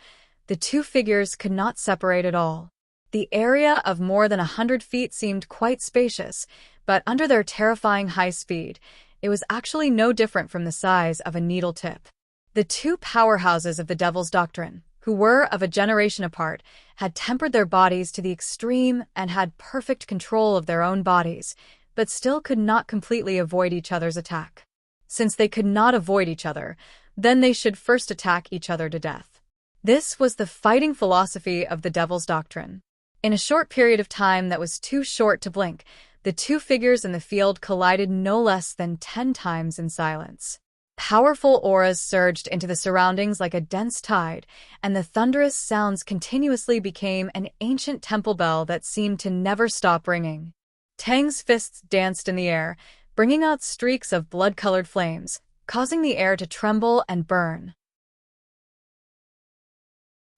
the two figures could not separate at all. The area of more than 100 feet seemed quite spacious, but under their terrifying high speed, it was actually no different from the size of a needle tip. The two powerhouses of the Devil's Doctrine, who were of a generation apart, had tempered their bodies to the extreme and had perfect control of their own bodies, but still could not completely avoid each other's attack. Since they could not avoid each other, then they should first attack each other to death. This was the fighting philosophy of the Devil's Doctrine. In a short period of time that was too short to blink, the two figures in the field collided no less than 10 times in silence. Powerful auras surged into the surroundings like a dense tide, and the thunderous sounds continuously became an ancient temple bell that seemed to never stop ringing. Tang's fists danced in the air, bringing out streaks of blood-colored flames, causing the air to tremble and burn.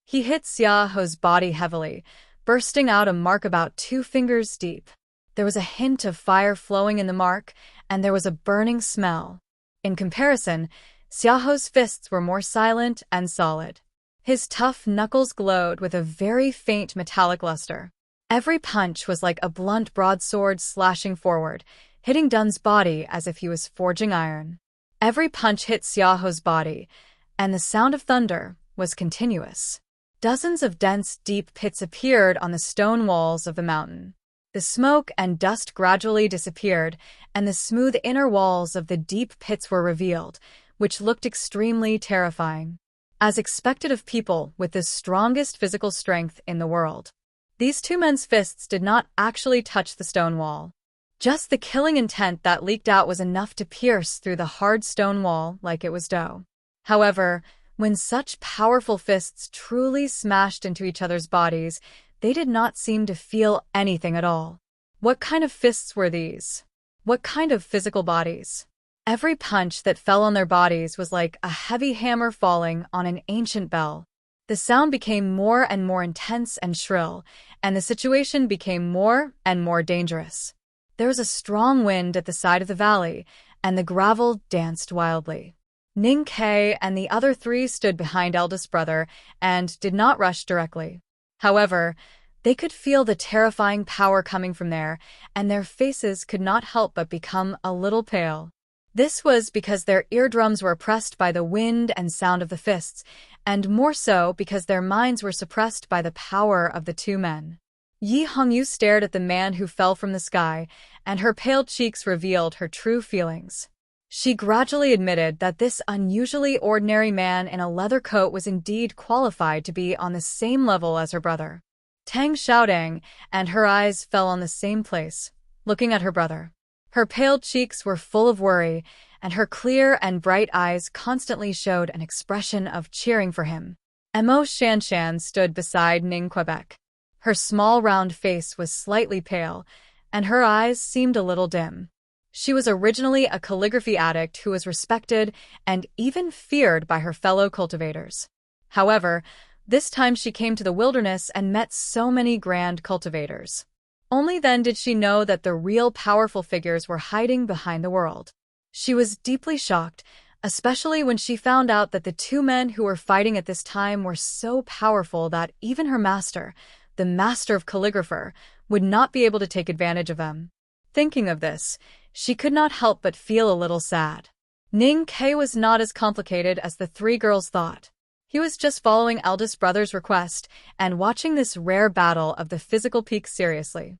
He hit Xia Ho's body heavily, bursting out a mark about 2 fingers deep. There was a hint of fire flowing in the mark, and there was a burning smell. In comparison, Xia Ho's fists were more silent and solid. His tough knuckles glowed with a very faint metallic luster. Every punch was like a blunt broadsword slashing forward, hitting Dun's body as if he was forging iron. Every punch hit Xiaoho's body, and the sound of thunder was continuous. Dozens of dense, deep pits appeared on the stone walls of the mountain. The smoke and dust gradually disappeared, and the smooth inner walls of the deep pits were revealed, which looked extremely terrifying. As expected of people with the strongest physical strength in the world, these two men's fists did not actually touch the stone wall. Just the killing intent that leaked out was enough to pierce through the hard stone wall like it was dough. However, when such powerful fists truly smashed into each other's bodies, they did not seem to feel anything at all. What kind of fists were these? What kind of physical bodies? Every punch that fell on their bodies was like a heavy hammer falling on an ancient bell. The sound became more and more intense and shrill, and the situation became more and more dangerous. There was a strong wind at the side of the valley, and the gravel danced wildly. Ning Ke and the other three stood behind eldest brother and did not rush directly. However, they could feel the terrifying power coming from there, and their faces could not help but become a little pale. This was because their eardrums were oppressed by the wind and sound of the fists, and more so because their minds were suppressed by the power of the two men. Yi Hongyu stared at the man who fell from the sky, and her pale cheeks revealed her true feelings. She gradually admitted that this unusually ordinary man in a leather coat was indeed qualified to be on the same level as her brother. Tang Xiaodang, and her eyes fell on the same place, looking at her brother. Her pale cheeks were full of worry, and her clear and bright eyes constantly showed an expression of cheering for him. Mo Shanshan stood beside Ning Quebec. Her small round face was slightly pale, and her eyes seemed a little dim. She was originally a calligraphy addict who was respected and even feared by her fellow cultivators. However, this time she came to the wilderness and met so many grand cultivators. Only then did she know that the real powerful figures were hiding behind the world. She was deeply shocked, especially when she found out that the two men who were fighting at this time were so powerful that even her master, the master of calligrapher, would not be able to take advantage of them. Thinking of this, she could not help but feel a little sad. Ning Ke was not as complicated as the three girls thought. He was just following eldest brother's request and watching this rare battle of the physical peak seriously.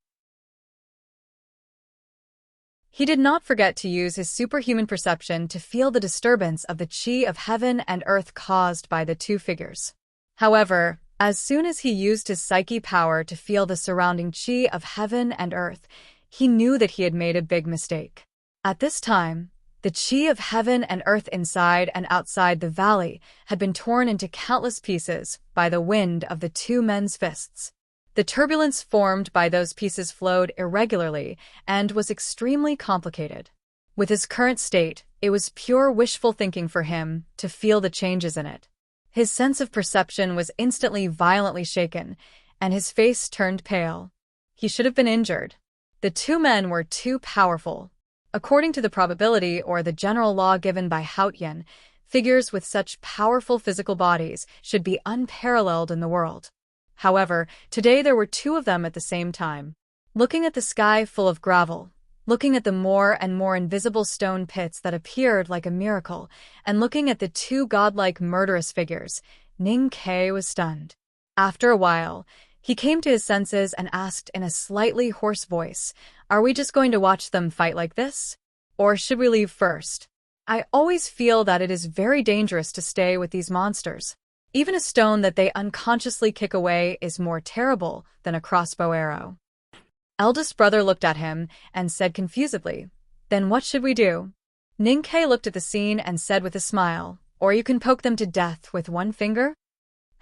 He did not forget to use his superhuman perception to feel the disturbance of the qi of heaven and earth caused by the two figures. However, as soon as he used his psyche power to feel the surrounding qi of heaven and earth, he knew that he had made a big mistake. At this time, the qi of heaven and earth inside and outside the valley had been torn into countless pieces by the wind of the two men's fists. The turbulence formed by those pieces flowed irregularly and was extremely complicated. With his current state, it was pure wishful thinking for him to feel the changes in it. His sense of perception was instantly violently shaken, and his face turned pale. He should have been injured. The two men were too powerful. According to the probability or the general law given by Haotian, figures with such powerful physical bodies should be unparalleled in the world. However, today there were two of them at the same time. Looking at the sky full of gravel, looking at the more and more invisible stone pits that appeared like a miracle, and looking at the two godlike murderous figures, Ning Ke was stunned. After a while, he came to his senses and asked in a slightly hoarse voice, "Are we just going to watch them fight like this? Or should we leave first? I always feel that it is very dangerous to stay with these monsters. Even a stone that they unconsciously kick away is more terrible than a crossbow arrow." Eldest brother looked at him and said confusedly, "Then what should we do?" Ning Ke looked at the scene and said with a smile, "Or you can poke them to death with one finger?"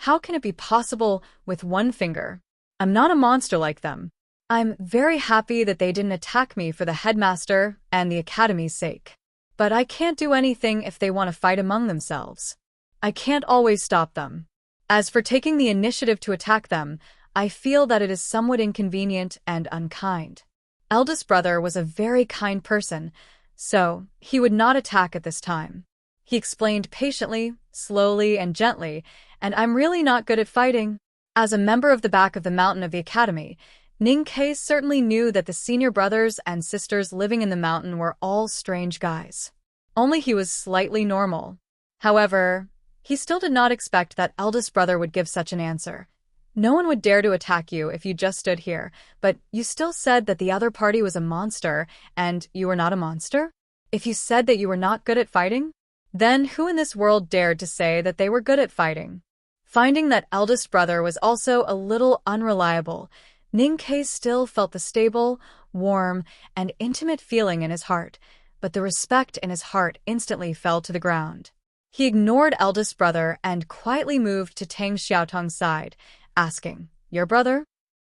"How can it be possible with one finger? I'm not a monster like them. I'm very happy that they didn't attack me for the headmaster and the academy's sake. But I can't do anything if they want to fight among themselves. I can't always stop them. As for taking the initiative to attack them, I feel that it is somewhat inconvenient and unkind." Eldest brother was a very kind person, so he would not attack at this time. He explained patiently, slowly, and gently, and I'm really not good at fighting. As a member of the back of the mountain of the academy, Ning Kei certainly knew that the senior brothers and sisters living in the mountain were all strange guys. Only he was slightly normal. However, he still did not expect that eldest brother would give such an answer. No one would dare to attack you if you just stood here, but you still said that the other party was a monster, and you were not a monster? If you said that you were not good at fighting? Then who in this world dared to say that they were good at fighting? Finding that eldest brother was also a little unreliable, Ning Kei still felt the stable, warm, and intimate feeling in his heart, but the respect in his heart instantly fell to the ground. He ignored eldest brother and quietly moved to Tang Xiaotong's side, asking, "Your brother?"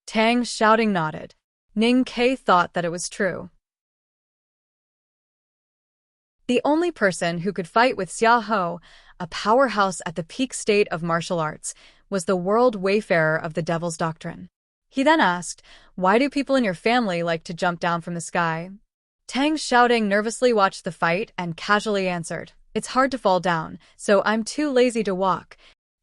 Tang shouting nodded. Ning Kei thought that it was true. The only person who could fight with Xia Ho, a powerhouse at the peak state of martial arts, was the world wayfarer of the Devil's Doctrine. He then asked, "Why do people in your family like to jump down from the sky?" Tang shouting nervously watched the fight and casually answered, "It's hard to fall down, so I'm too lazy to walk."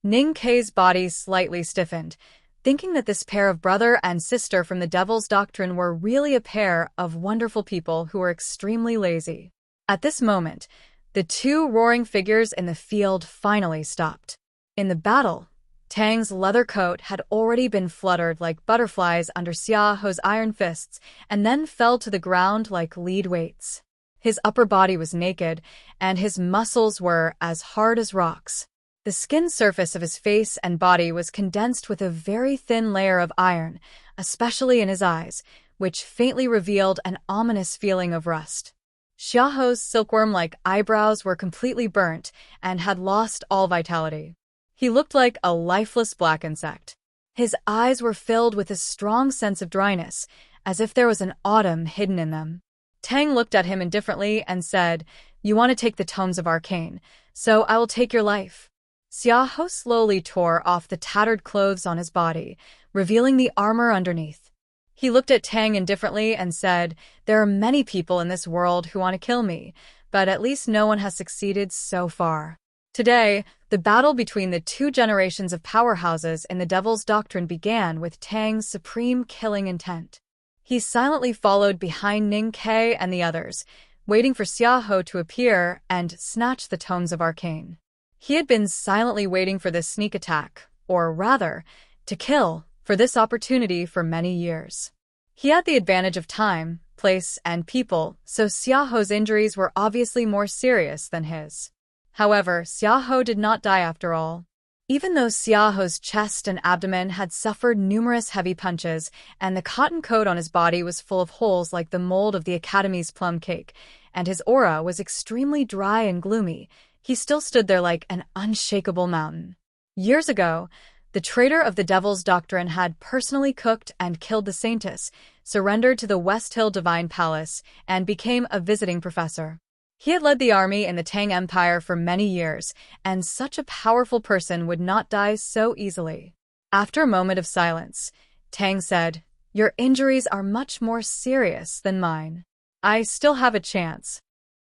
Ning Kei's body slightly stiffened, thinking that this pair of brother and sister from the Devil's Doctrine were really a pair of wonderful people who were extremely lazy. At this moment, the two roaring figures in the field finally stopped. In the battle, Tang's leather coat had already been fluttered like butterflies under Xia Ho's iron fists and then fell to the ground like lead weights. His upper body was naked, and his muscles were as hard as rocks. The skin surface of his face and body was condensed with a very thin layer of iron, especially in his eyes, which faintly revealed an ominous feeling of rust. Xia Ho's silkworm-like eyebrows were completely burnt and had lost all vitality. He looked like a lifeless black insect. His eyes were filled with a strong sense of dryness, as if there was an autumn hidden in them. Tang looked at him indifferently and said, "You want to take the tomes of arcane, so I will take your life." Xia Ho slowly tore off the tattered clothes on his body, revealing the armor underneath. He looked at Tang indifferently and said, "There are many people in this world who want to kill me, but at least no one has succeeded so far." Today, the battle between the two generations of powerhouses in the Devil's Doctrine began with Tang's supreme killing intent. He silently followed behind Ning Kei and the others, waiting for Xia Ho to appear and snatch the tomes of arcane. He had been silently waiting for this sneak attack, or rather, to kill, for this opportunity for many years. He had the advantage of time, place, and people, so Xia Ho's injuries were obviously more serious than his. However, Xia Ho did not die after all. Even though Xia Ho's chest and abdomen had suffered numerous heavy punches, and the cotton coat on his body was full of holes like the mold of the Academy's plum cake, and his aura was extremely dry and gloomy, he still stood there like an unshakable mountain. Years ago, the traitor of the Devil's Doctrine had personally cooked and killed the Saintess, surrendered to the West Hill Divine Palace, and became a visiting professor. He had led the army in the Tang Empire for many years, and such a powerful person would not die so easily. After a moment of silence, Tang said, "Your injuries are much more serious than mine. I still have a chance."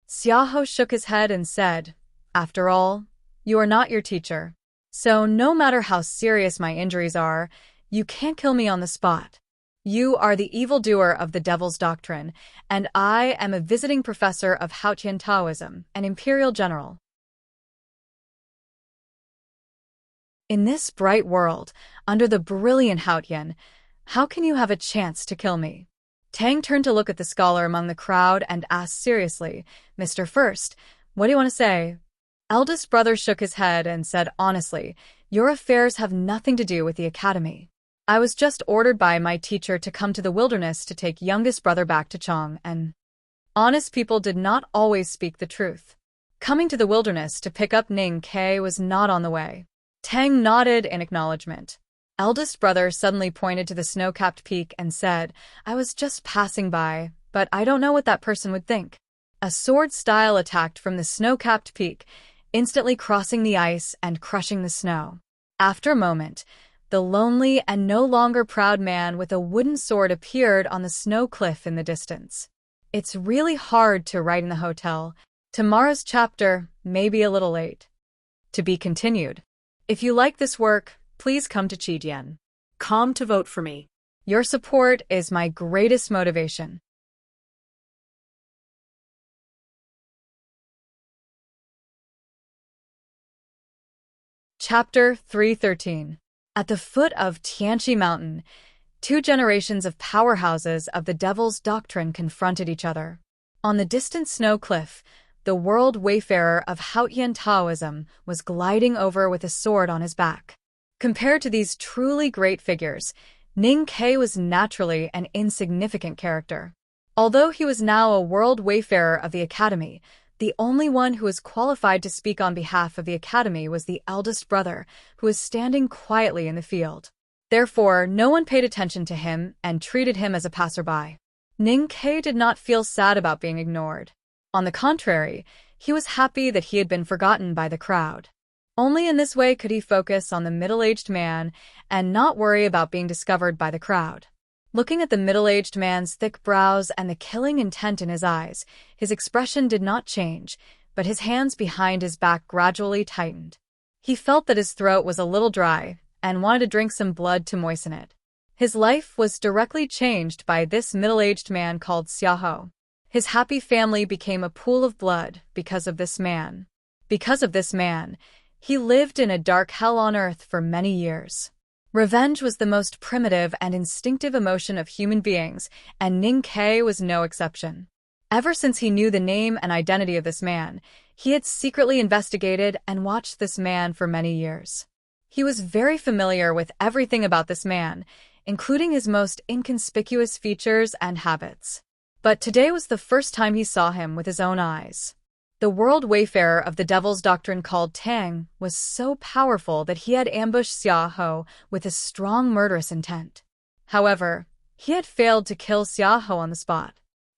Xia Ho shook his head and said, "After all, you are not your teacher. So no matter how serious my injuries are, you can't kill me on the spot. You are the evildoer of the Devil's Doctrine, and I am a visiting professor of Haotian Taoism, an imperial general. In this bright world, under the brilliant Haotian, how can you have a chance to kill me?" Tang turned to look at the scholar among the crowd and asked seriously, "Mr. First, what do you want to say?" Eldest brother shook his head and said honestly, "Your affairs have nothing to do with the academy. I was just ordered by my teacher to come to the wilderness to take youngest brother back to Chong, and honest people did not always speak the truth. Coming to the wilderness to pick up Ning Kei was not on the way." Tang nodded in acknowledgement. Eldest brother suddenly pointed to the snow-capped peak and said, "I was just passing by, but I don't know what that person would think." A sword-style attacked from the snow-capped peak, instantly crossing the ice and crushing the snow. After a moment, the lonely and no longer proud man with a wooden sword appeared on the snow cliff in the distance. "It's really hard to write in the hotel," Tomorrow's chapter may be a little late. To be continued. If you like this work, please come to Chidian. Come to vote for me. Your support is my greatest motivation. Chapter 313. At the foot of Tianqi Mountain, two generations of powerhouses of the Devil's Doctrine confronted each other. On the distant snow cliff, the world wayfarer of Haotian Taoism was gliding over with a sword on his back. Compared to these truly great figures, Ning Ke was naturally an insignificant character. Although he was now a world wayfarer of the Academy, the only one who was qualified to speak on behalf of the Academy was the eldest brother, who was standing quietly in the field. Therefore, no one paid attention to him and treated him as a passerby. Ning Ke did not feel sad about being ignored. On the contrary, he was happy that he had been forgotten by the crowd. Only in this way could he focus on the middle-aged man and not worry about being discovered by the crowd. Looking at the middle-aged man's thick brows and the killing intent in his eyes, his expression did not change, but his hands behind his back gradually tightened. He felt that his throat was a little dry and wanted to drink some blood to moisten it. His life was directly changed by this middle-aged man called Xiaohou. His happy family became a pool of blood because of this man. Because of this man, he lived in a dark hell on earth for many years. Revenge was the most primitive and instinctive emotion of human beings, and Ning Ke was no exception. Ever since he knew the name and identity of this man, he had secretly investigated and watched this man for many years. He was very familiar with everything about this man, including his most inconspicuous features and habits. But today was the first time he saw him with his own eyes. The world wayfarer of the Devil's Doctrine called Tang was so powerful that he had ambushed Xiaohou with a strong murderous intent. However, he had failed to kill Xiaohou on the spot.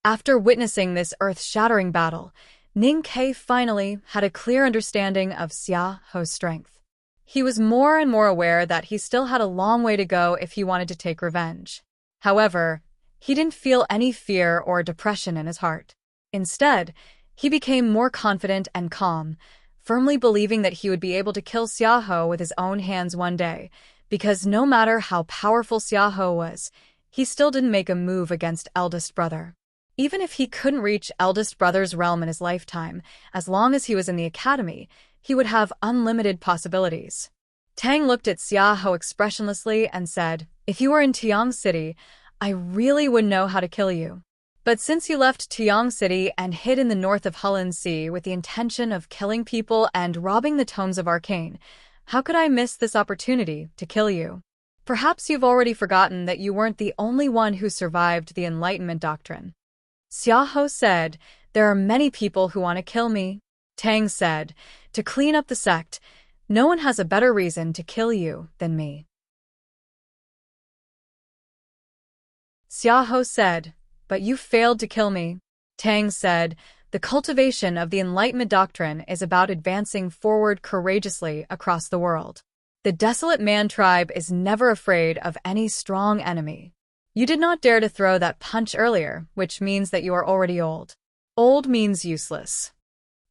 After witnessing this earth-shattering battle, Ning Ke finally had a clear understanding of Xiaohou's strength. He was more and more aware that he still had a long way to go if he wanted to take revenge. However, he didn't feel any fear or depression in his heart. Instead, he became more confident and calm, firmly believing that he would be able to kill Xiaohou with his own hands one day, because no matter how powerful Xiaohou was, he still didn't make a move against eldest brother. Even if he couldn't reach eldest brother's realm in his lifetime, as long as he was in the academy, he would have unlimited possibilities. Tang looked at Xiaohou expressionlessly and said, "If you were in Tiang City, I really would know how to kill you. But since you left Tiang City and hid in the north of Hulun Sea with the intention of killing people and robbing the tomes of Arcane, how could I miss this opportunity to kill you? Perhaps you've already forgotten that you weren't the only one who survived the Enlightenment Doctrine." Xiaohou said, "There are many people who want to kill me." Tang said, "To clean up the sect, no one has a better reason to kill you than me." Xiaohou said, "But you failed to kill me." Tang said, "The cultivation of the Enlightenment Doctrine is about advancing forward courageously across the world. The Desolate Man tribe is never afraid of any strong enemy. You did not dare to throw that punch earlier, which means that you are already old. Old means useless."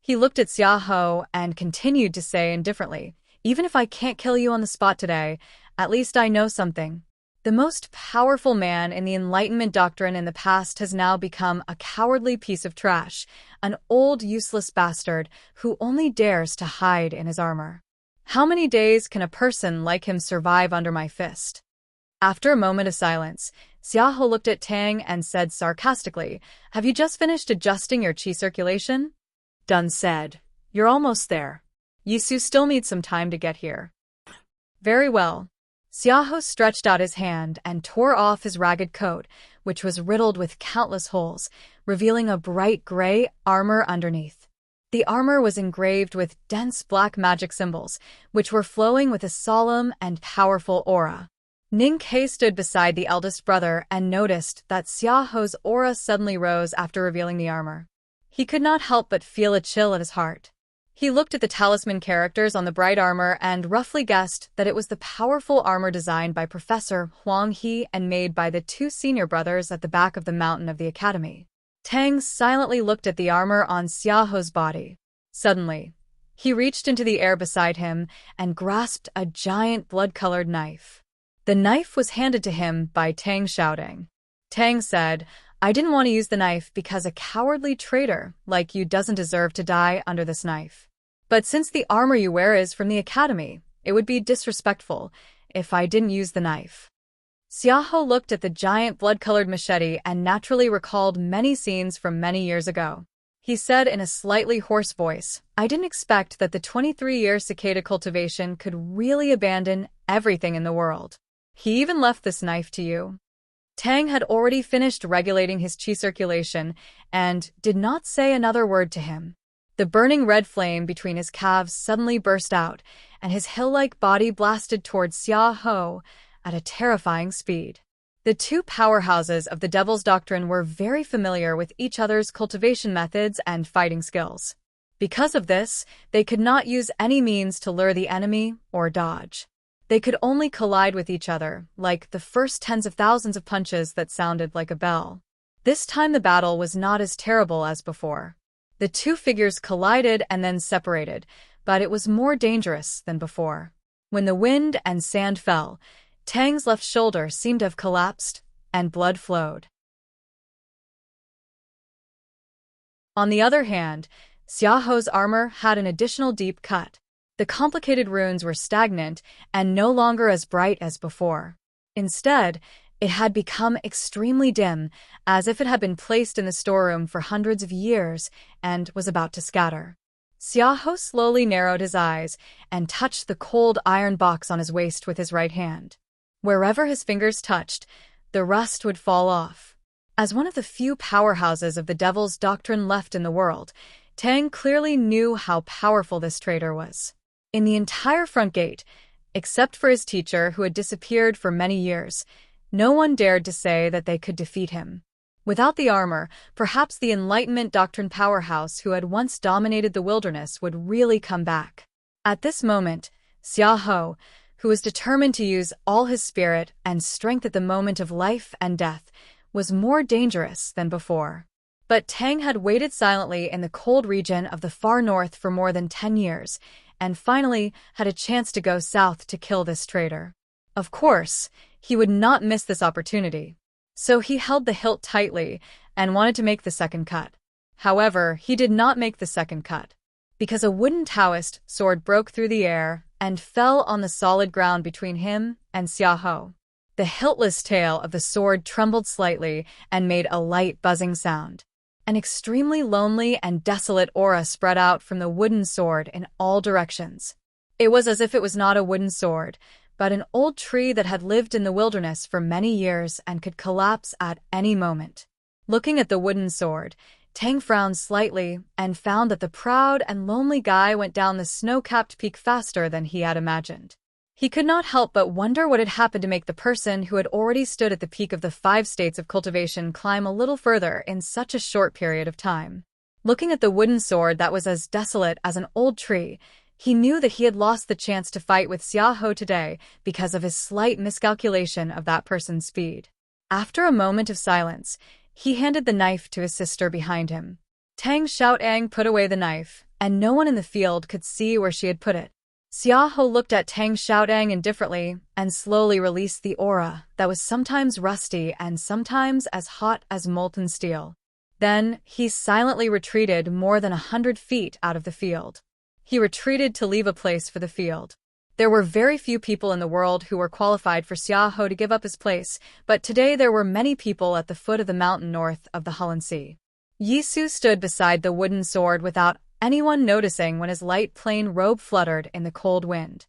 He looked at Xiaohou and continued to say indifferently, "Even if I can't kill you on the spot today, at least I know something. The most powerful man in the Enlightenment Doctrine in the past has now become a cowardly piece of trash, an old useless bastard who only dares to hide in his armor. How many days can a person like him survive under my fist?" After a moment of silence, Xiaohou looked at Tang and said sarcastically, "Have you just finished adjusting your qi circulation?" Dun said, "You're almost there. Yisu still needs some time to get here." "Very well." Xiaohou stretched out his hand and tore off his ragged coat, which was riddled with countless holes, revealing a bright gray armor underneath. The armor was engraved with dense black magic symbols, which were flowing with a solemn and powerful aura. Ning Ke stood beside the eldest brother and noticed that Xiaohou's aura suddenly rose after revealing the armor. He could not help but feel a chill at his heart. He looked at the talisman characters on the bright armor and roughly guessed that it was the powerful armor designed by Professor Huang He and made by the two senior brothers at the back of the mountain of the academy. Tang silently looked at the armor on Xiaoho's body. Suddenly, he reached into the air beside him and grasped a giant blood-colored knife. The knife was handed to him by Tang shouting. Tang said, "I didn't want to use the knife because a cowardly traitor like you doesn't deserve to die under this knife. But since the armor you wear is from the academy, it would be disrespectful if I didn't use the knife." Xiaoho looked at the giant blood-colored machete and naturally recalled many scenes from many years ago. He said in a slightly hoarse voice, "I didn't expect that the 23-year cicada cultivation could really abandon everything in the world. He even left this knife to you." Tang had already finished regulating his qi circulation and did not say another word to him. The burning red flame between his calves suddenly burst out, and his hill-like body blasted towards Xiaoho at a terrifying speed. The two powerhouses of the Devil's Doctrine were very familiar with each other's cultivation methods and fighting skills. Because of this, they could not use any means to lure the enemy or dodge. They could only collide with each other, like the first tens of thousands of punches that sounded like a bell. This time the battle was not as terrible as before. The two figures collided and then separated, but it was more dangerous than before. When the wind and sand fell, Tang's left shoulder seemed to have collapsed, and blood flowed. On the other hand, Xiaoho's armor had an additional deep cut. The complicated runes were stagnant and no longer as bright as before. Instead, it had become extremely dim, as if it had been placed in the storeroom for hundreds of years and was about to scatter. Xiaoho slowly narrowed his eyes and touched the cold iron box on his waist with his right hand. Wherever his fingers touched, the rust would fall off. As one of the few powerhouses of the Devil's Doctrine left in the world, Tang clearly knew how powerful this traitor was. In the entire front gate, except for his teacher who had disappeared for many years, no one dared to say that they could defeat him. Without the armor, perhaps the Enlightenment Doctrine powerhouse who had once dominated the wilderness would really come back. At this moment, Xiaoho, who was determined to use all his spirit and strength at the moment of life and death, was more dangerous than before. But Tang had waited silently in the cold region of the far north for more than 10 years, and finally had a chance to go south to kill this traitor. Of course, he would not miss this opportunity. So he held the hilt tightly and wanted to make the second cut. However, he did not make the second cut, because a wooden Taoist sword broke through the air and fell on the solid ground between him and Xiaoho. The hiltless tail of the sword trembled slightly and made a light buzzing sound. An extremely lonely and desolate aura spread out from the wooden sword in all directions. It was as if it was not a wooden sword, but an old tree that had lived in the wilderness for many years and could collapse at any moment. Looking at the wooden sword, Tang frowned slightly and found that the proud and lonely guy went down the snow-capped peak faster than he had imagined. He could not help but wonder what had happened to make the person who had already stood at the peak of the 5 states of cultivation climb a little further in such a short period of time. Looking at the wooden sword that was as desolate as an old tree, he knew that he had lost the chance to fight with Xiaoho today because of his slight miscalculation of that person's speed. After a moment of silence, he handed the knife to his sister behind him. Tang Xiaoang put away the knife, and no one in the field could see where she had put it. Xiaoho looked at Tang Xiaoang indifferently and slowly released the aura that was sometimes rusty and sometimes as hot as molten steel. Then, he silently retreated more than 100 feet out of the field. He retreated to leave a place for the field. There were very few people in the world who were qualified for Xiaoho to give up his place, but today there were many people at the foot of the mountain north of the Hulun Sea. Yisu stood beside the wooden sword without anyone noticing when his light plain robe fluttered in the cold wind.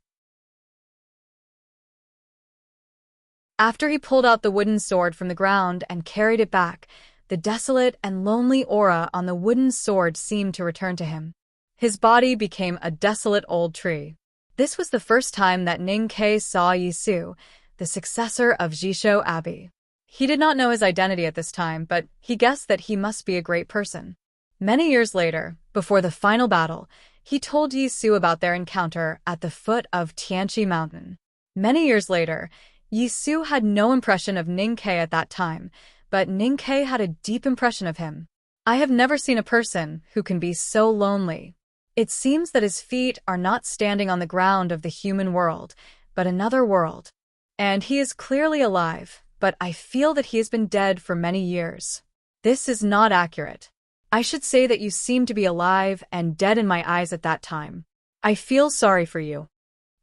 After he pulled out the wooden sword from the ground and carried it back, the desolate and lonely aura on the wooden sword seemed to return to him. His body became a desolate old tree. This was the first time that Ning Ke saw Yisu, the successor of Jishou Abbey. He did not know his identity at this time, but he guessed that he must be a great person. Many years later, before the final battle, he told Yisu about their encounter at the foot of Tianqi Mountain. Many years later, Yisu had no impression of Ning Ke at that time, but Ning Ke had a deep impression of him. I have never seen a person who can be so lonely. It seems that his feet are not standing on the ground of the human world, but another world. And he is clearly alive, but I feel that he has been dead for many years. This is not accurate. I should say that you seem to be alive and dead in my eyes at that time. I feel sorry for you.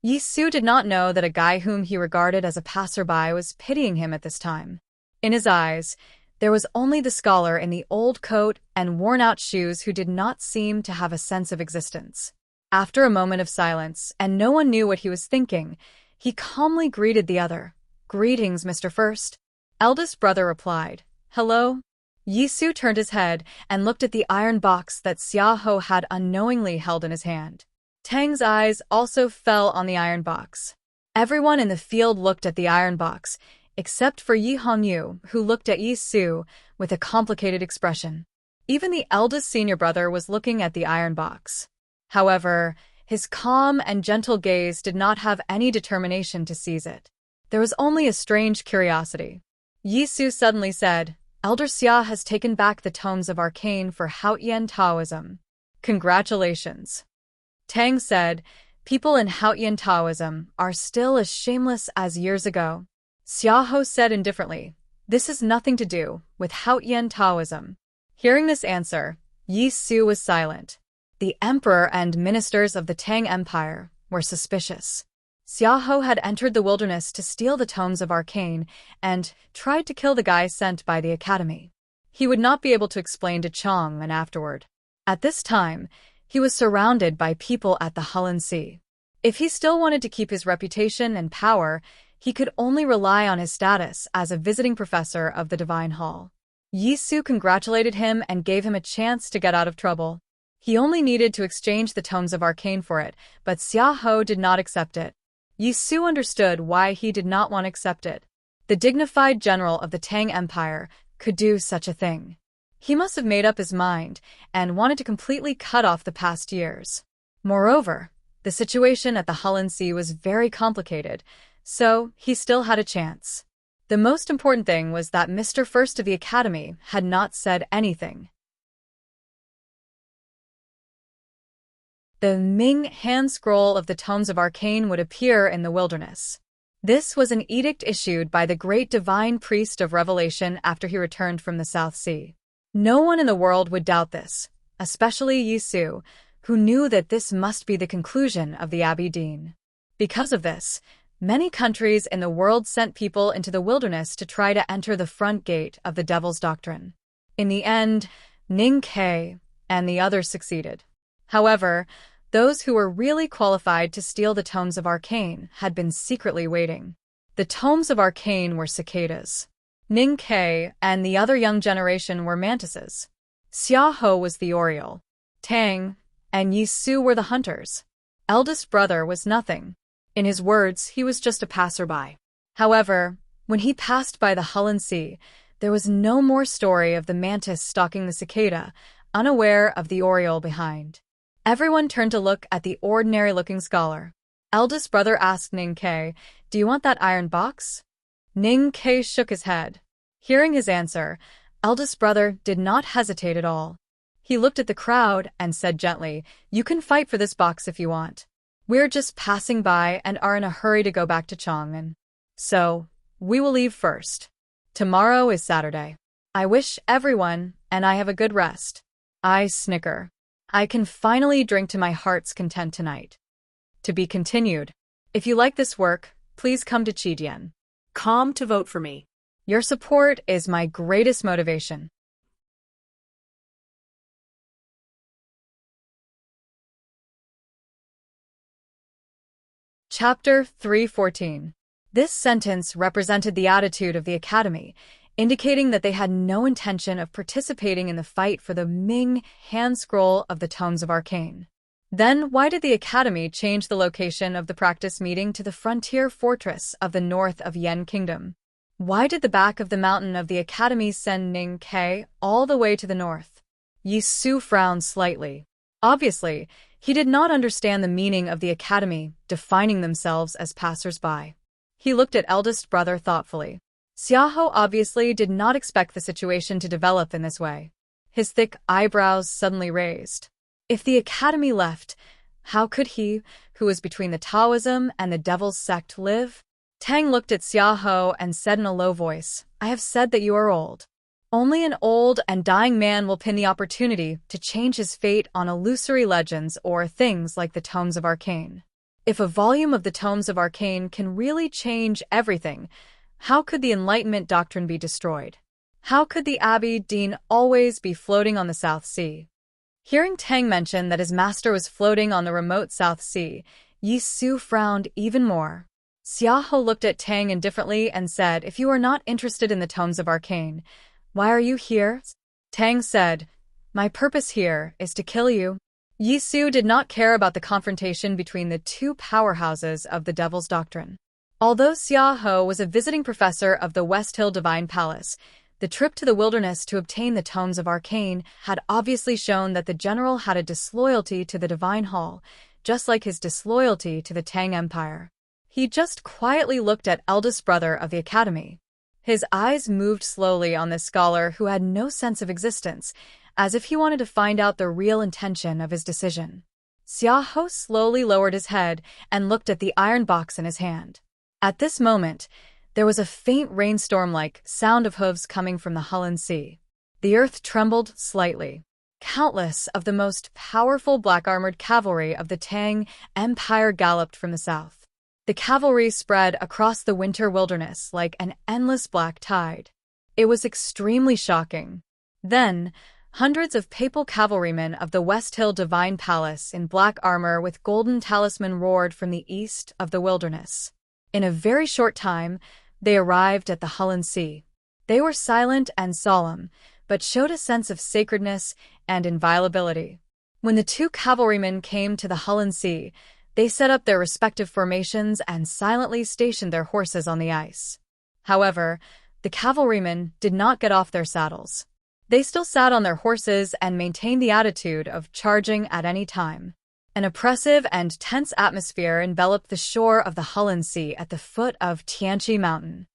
Yi Su did not know that a guy whom he regarded as a passerby was pitying him at this time. In his eyes, there was only the scholar in the old coat and worn-out shoes who did not seem to have a sense of existence. After a moment of silence, and no one knew what he was thinking, he calmly greeted the other. "Greetings, Mr. First." Eldest brother replied. "Hello?" Yi Su turned his head and looked at the iron box that Xiaohou had unknowingly held in his hand. Tang's eyes also fell on the iron box. Everyone in the field looked at the iron box, except for Yi Hongyu, who looked at Yi Su with a complicated expression. Even the eldest senior brother was looking at the iron box. However, his calm and gentle gaze did not have any determination to seize it. There was only a strange curiosity. Yi Su suddenly said, "Elder Xia has taken back the tomes of arcane for Haotian Taoism. Congratulations." Tang said, "People in Haotian Taoism are still as shameless as years ago." Xiaohou said indifferently, "This has nothing to do with Haotian Taoism." Hearing this answer, Yi Su was silent. The emperor and ministers of the Tang Empire were suspicious. Xiaohou had entered the wilderness to steal the tomes of arcane and tried to kill the guy sent by the academy. He would not be able to explain to Chang'an afterward. At this time, he was surrounded by people at the Hulun Sea. If he still wanted to keep his reputation and power, he could only rely on his status as a visiting professor of the Divine Hall. Yi Su congratulated him and gave him a chance to get out of trouble. He only needed to exchange the tomes of arcane for it, but Xiaohou did not accept it. Yi Su understood why he did not want to accept it. The dignified general of the Tang Empire could do such a thing. He must have made up his mind and wanted to completely cut off the past years. Moreover, the situation at the Hulun Sea was very complicated, so he still had a chance. The most important thing was that Mr. First of the Academy had not said anything. The Ming hand scroll of the tomes of arcane would appear in the wilderness. This was an edict issued by the great divine priest of revelation after he returned from the South Sea. No one in the world would doubt this, especially Yi Su, who knew that this must be the conclusion of the Abbey Dean. Because of this, many countries in the world sent people into the wilderness to try to enter the front gate of the Devil's Doctrine. In the end, Ning Ke and the others succeeded. However, those who were really qualified to steal the tomes of arcane had been secretly waiting. The tomes of arcane were cicadas. Ning Ke and the other young generation were mantises. Xiaohou was the oriole. Tang and Yi Su were the hunters. Eldest brother was nothing. In his words, he was just a passerby. However, when he passed by the Hulun Sea, there was no more story of the mantis stalking the cicada, unaware of the oriole behind. Everyone turned to look at the ordinary-looking scholar. Eldest brother asked Ning Ke, "Do you want that iron box?" Ning Ke shook his head. Hearing his answer, eldest brother did not hesitate at all. He looked at the crowd and said gently, "You can fight for this box if you want. We're just passing by and are in a hurry to go back to Chang'an. So, we will leave first. Tomorrow is Saturday. I wish everyone and I have a good rest." I snicker. I can finally drink to my heart's content tonight. To be continued. If you like this work, please come to Qidian. Calm to vote for me. Your support is my greatest motivation. Chapter 314. This sentence represented the attitude of the Academy, indicating that they had no intention of participating in the fight for the Ming hand scroll of the tomes of arcane. Then why did the Academy change the location of the practice meeting to the frontier fortress of the north of Yen Kingdom? Why did the back of the mountain of the Academy send Ning Ke all the way to the north? Yi Su frowned slightly. Obviously, he did not understand the meaning of the Academy defining themselves as passers-by. He looked at eldest brother thoughtfully. Xiaohou obviously did not expect the situation to develop in this way. His thick eyebrows suddenly raised. If the academy left, how could he, who was between the Taoism and the devil's sect, live? Tang looked at Xiaohou and said in a low voice, "I have said that you are old. Only an old and dying man will pin the opportunity to change his fate on illusory legends or things like the Tomes of Arcane. If a volume of the Tomes of Arcane can really change everything, how could the Enlightenment doctrine be destroyed? How could the Abbey Dean always be floating on the South Sea?" Hearing Tang mention that his master was floating on the remote South Sea, Yi Su frowned even more. Xiaohou looked at Tang indifferently and said, "If you are not interested in the Tomes of Arcane, why are you here?" Tang said, "My purpose here is to kill you." Yi Su did not care about the confrontation between the two powerhouses of the Devil's Doctrine. Although Xiaohou was a visiting professor of the West Hill Divine Palace, the trip to the wilderness to obtain the Tomes of Arcane had obviously shown that the general had a disloyalty to the Divine Hall, just like his disloyalty to the Tang Empire. He just quietly looked at eldest brother of the academy. His eyes moved slowly on this scholar who had no sense of existence, as if he wanted to find out the real intention of his decision. Xiaohou slowly lowered his head and looked at the iron box in his hand. At this moment, there was a faint rainstorm-like sound of hooves coming from the Hulun Sea. The earth trembled slightly. Countless of the most powerful black-armored cavalry of the Tang Empire galloped from the south. The cavalry spread across the winter wilderness like an endless black tide. It was extremely shocking. Then, hundreds of papal cavalrymen of the West Hill Divine Palace in black armor with golden talisman roared from the east of the wilderness. In a very short time, they arrived at the Hulun Sea. They were silent and solemn, but showed a sense of sacredness and inviolability. When the two cavalrymen came to the Hulun Sea, they set up their respective formations and silently stationed their horses on the ice. However, the cavalrymen did not get off their saddles. They still sat on their horses and maintained the attitude of charging at any time. An oppressive and tense atmosphere enveloped the shore of the Hulun Sea at the foot of Tianqi Mountain.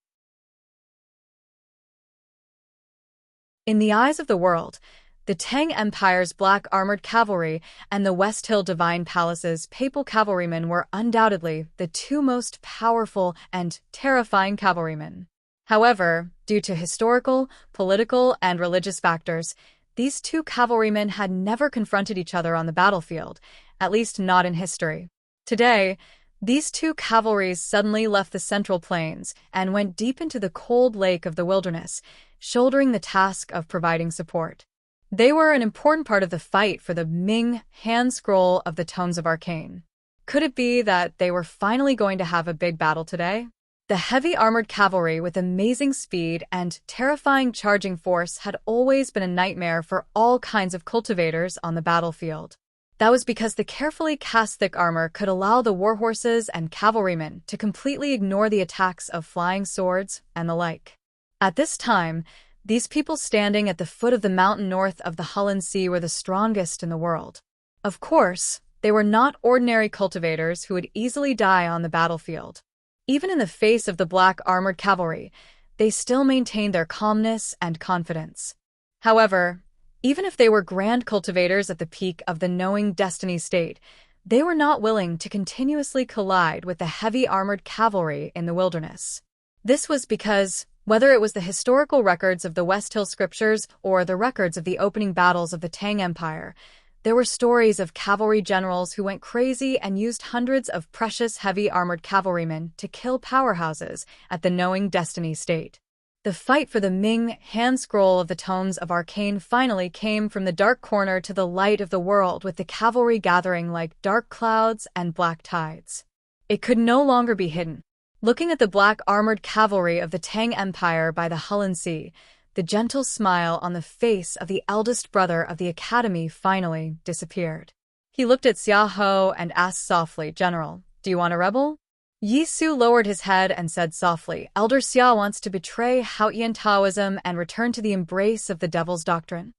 In the eyes of the world, the Tang Empire's black armored cavalry and the West Hill Divine Palace's papal cavalrymen were undoubtedly the two most powerful and terrifying cavalrymen. However, due to historical, political, and religious factors, these two cavalrymen had never confronted each other on the battlefield, at least not in history. Today, these two cavalries suddenly left the Central Plains and went deep into the cold lake of the wilderness, shouldering the task of providing support. They were an important part of the fight for the Ming hand scroll of the Tomes of Arcane. Could it be that they were finally going to have a big battle today? The heavy armored cavalry with amazing speed and terrifying charging force had always been a nightmare for all kinds of cultivators on the battlefield. That was because the carefully cast thick armor could allow the warhorses and cavalrymen to completely ignore the attacks of flying swords and the like. At this time, these people standing at the foot of the mountain north of the Hulun Sea were the strongest in the world. Of course, they were not ordinary cultivators who would easily die on the battlefield. Even in the face of the black armored cavalry, they still maintained their calmness and confidence. However, even if they were grand cultivators at the peak of the knowing destiny state, they were not willing to continuously collide with the heavy armored cavalry in the wilderness. This was because, whether it was the historical records of the West Hill scriptures or the records of the opening battles of the Tang Empire, there were stories of cavalry generals who went crazy and used hundreds of precious heavy armored cavalrymen to kill powerhouses at the knowing destiny state. The fight for the Ming hand scroll of the Tomes of Arcane finally came from the dark corner to the light of the world, with the cavalry gathering like dark clouds and black tides. It could no longer be hidden. Looking at the black armored cavalry of the Tang Empire by the Hulun Sea, the gentle smile on the face of the eldest brother of the academy finally disappeared. He looked at Xiaohou and asked softly, "General, do you want a rebel?" Yi Su lowered his head and said softly, "Elder Xia wants to betray Haotian Taoism and return to the embrace of the Devil's Doctrine."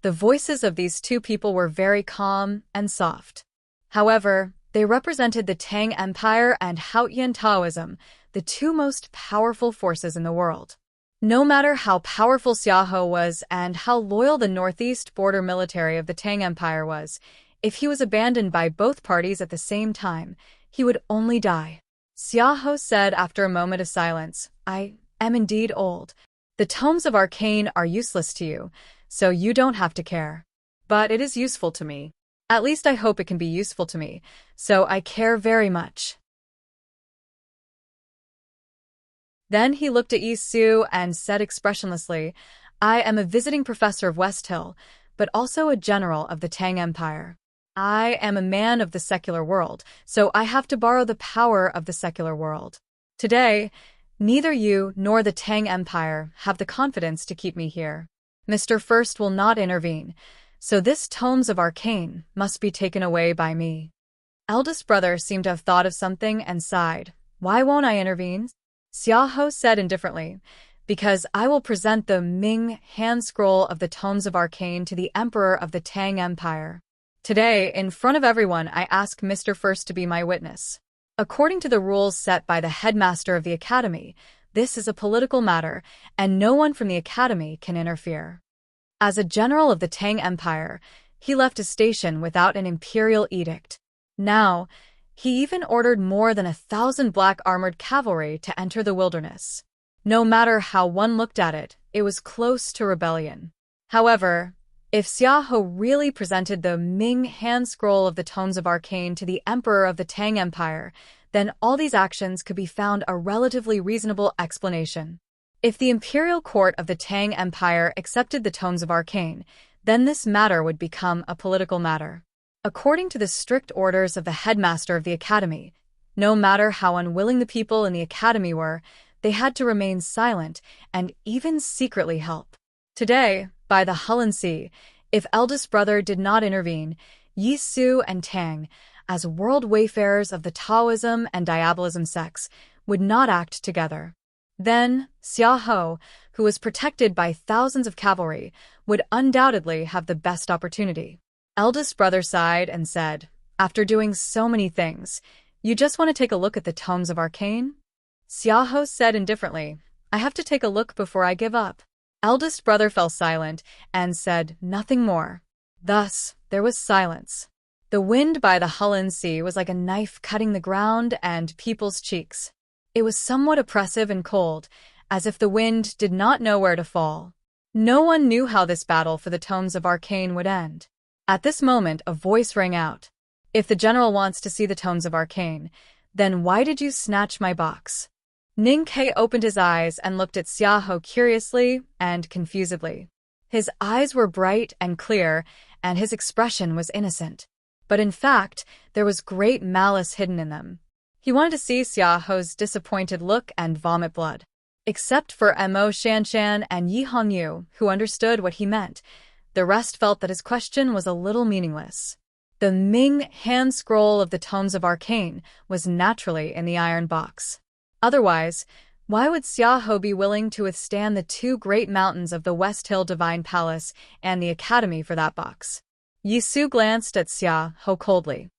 The voices of these two people were very calm and soft. However, they represented the Tang Empire and Haotian Taoism, the two most powerful forces in the world. No matter how powerful Xiaohou was and how loyal the northeast border military of the Tang Empire was, if he was abandoned by both parties at the same time, he would only die. Xiaohou said after a moment of silence, I am indeed old. The tomes of arcane are useless to you, so you don't have to care. But it is useful to me. At least I hope it can be useful to me, so I care very much. Then he looked at Yi Su and said expressionlessly, I am a visiting professor of West Hill, but also a general of the Tang Empire. I am a man of the secular world, so I have to borrow the power of the secular world. Today, neither you nor the Tang Empire have the confidence to keep me here. Mr. First will not intervene, so this tomes of arcane must be taken away by me. Eldest brother seemed to have thought of something and sighed. Why won't I intervene? Xiaohou said indifferently, because I will present the Ming hand scroll of the tomes of arcane to the emperor of the Tang Empire. Today, in front of everyone, I ask Mr. First to be my witness. According to the rules set by the headmaster of the academy, this is a political matter, and no one from the academy can interfere. As a general of the Tang Empire, he left his station without an imperial edict. Now, he even ordered more than 1,000 black armored cavalry to enter the wilderness. No matter how one looked at it, it was close to rebellion. However, if Xiaohou really presented the Ming hand scroll of the tomes of arcane to the emperor of the Tang Empire, then all these actions could be found a relatively reasonable explanation. If the imperial court of the Tang Empire accepted the tomes of arcane, then this matter would become a political matter. According to the strict orders of the headmaster of the academy, no matter how unwilling the people in the academy were, they had to remain silent and even secretly help. Today, by the Hulun Sea, if eldest brother did not intervene, Yi Su and Tang, as world wayfarers of the Taoism and Diabolism sects, would not act together. Then, Xiaohou, who was protected by thousands of cavalry, would undoubtedly have the best opportunity. Eldest brother sighed and said, after doing so many things, you just want to take a look at the tomes of arcane? Xiaohou said indifferently, I have to take a look before I give up. Eldest brother fell silent and said nothing more. Thus, there was silence. The wind by the Hulun Sea was like a knife cutting the ground and people's cheeks. It was somewhat oppressive and cold, as if the wind did not know where to fall. No one knew how this battle for the tomes of arcane would end. At this moment, a voice rang out. If the general wants to see the tomes of arcane, then why did you snatch my box? Ning Ke opened his eyes and looked at Xiaohou curiously and confusedly. His eyes were bright and clear, and his expression was innocent. But in fact, there was great malice hidden in them. He wanted to see Xiaohou's disappointed look and vomit blood. Except for Mo Shanshan and Yi Hongyu, who understood what he meant, the rest felt that his question was a little meaningless. The Ming hand scroll of the tomes of arcane was naturally in the iron box. Otherwise, why would Xiaohou be willing to withstand the two great mountains of the West Hill Divine Palace and the Academy for that box? Yi Su glanced at Xiaohou coldly.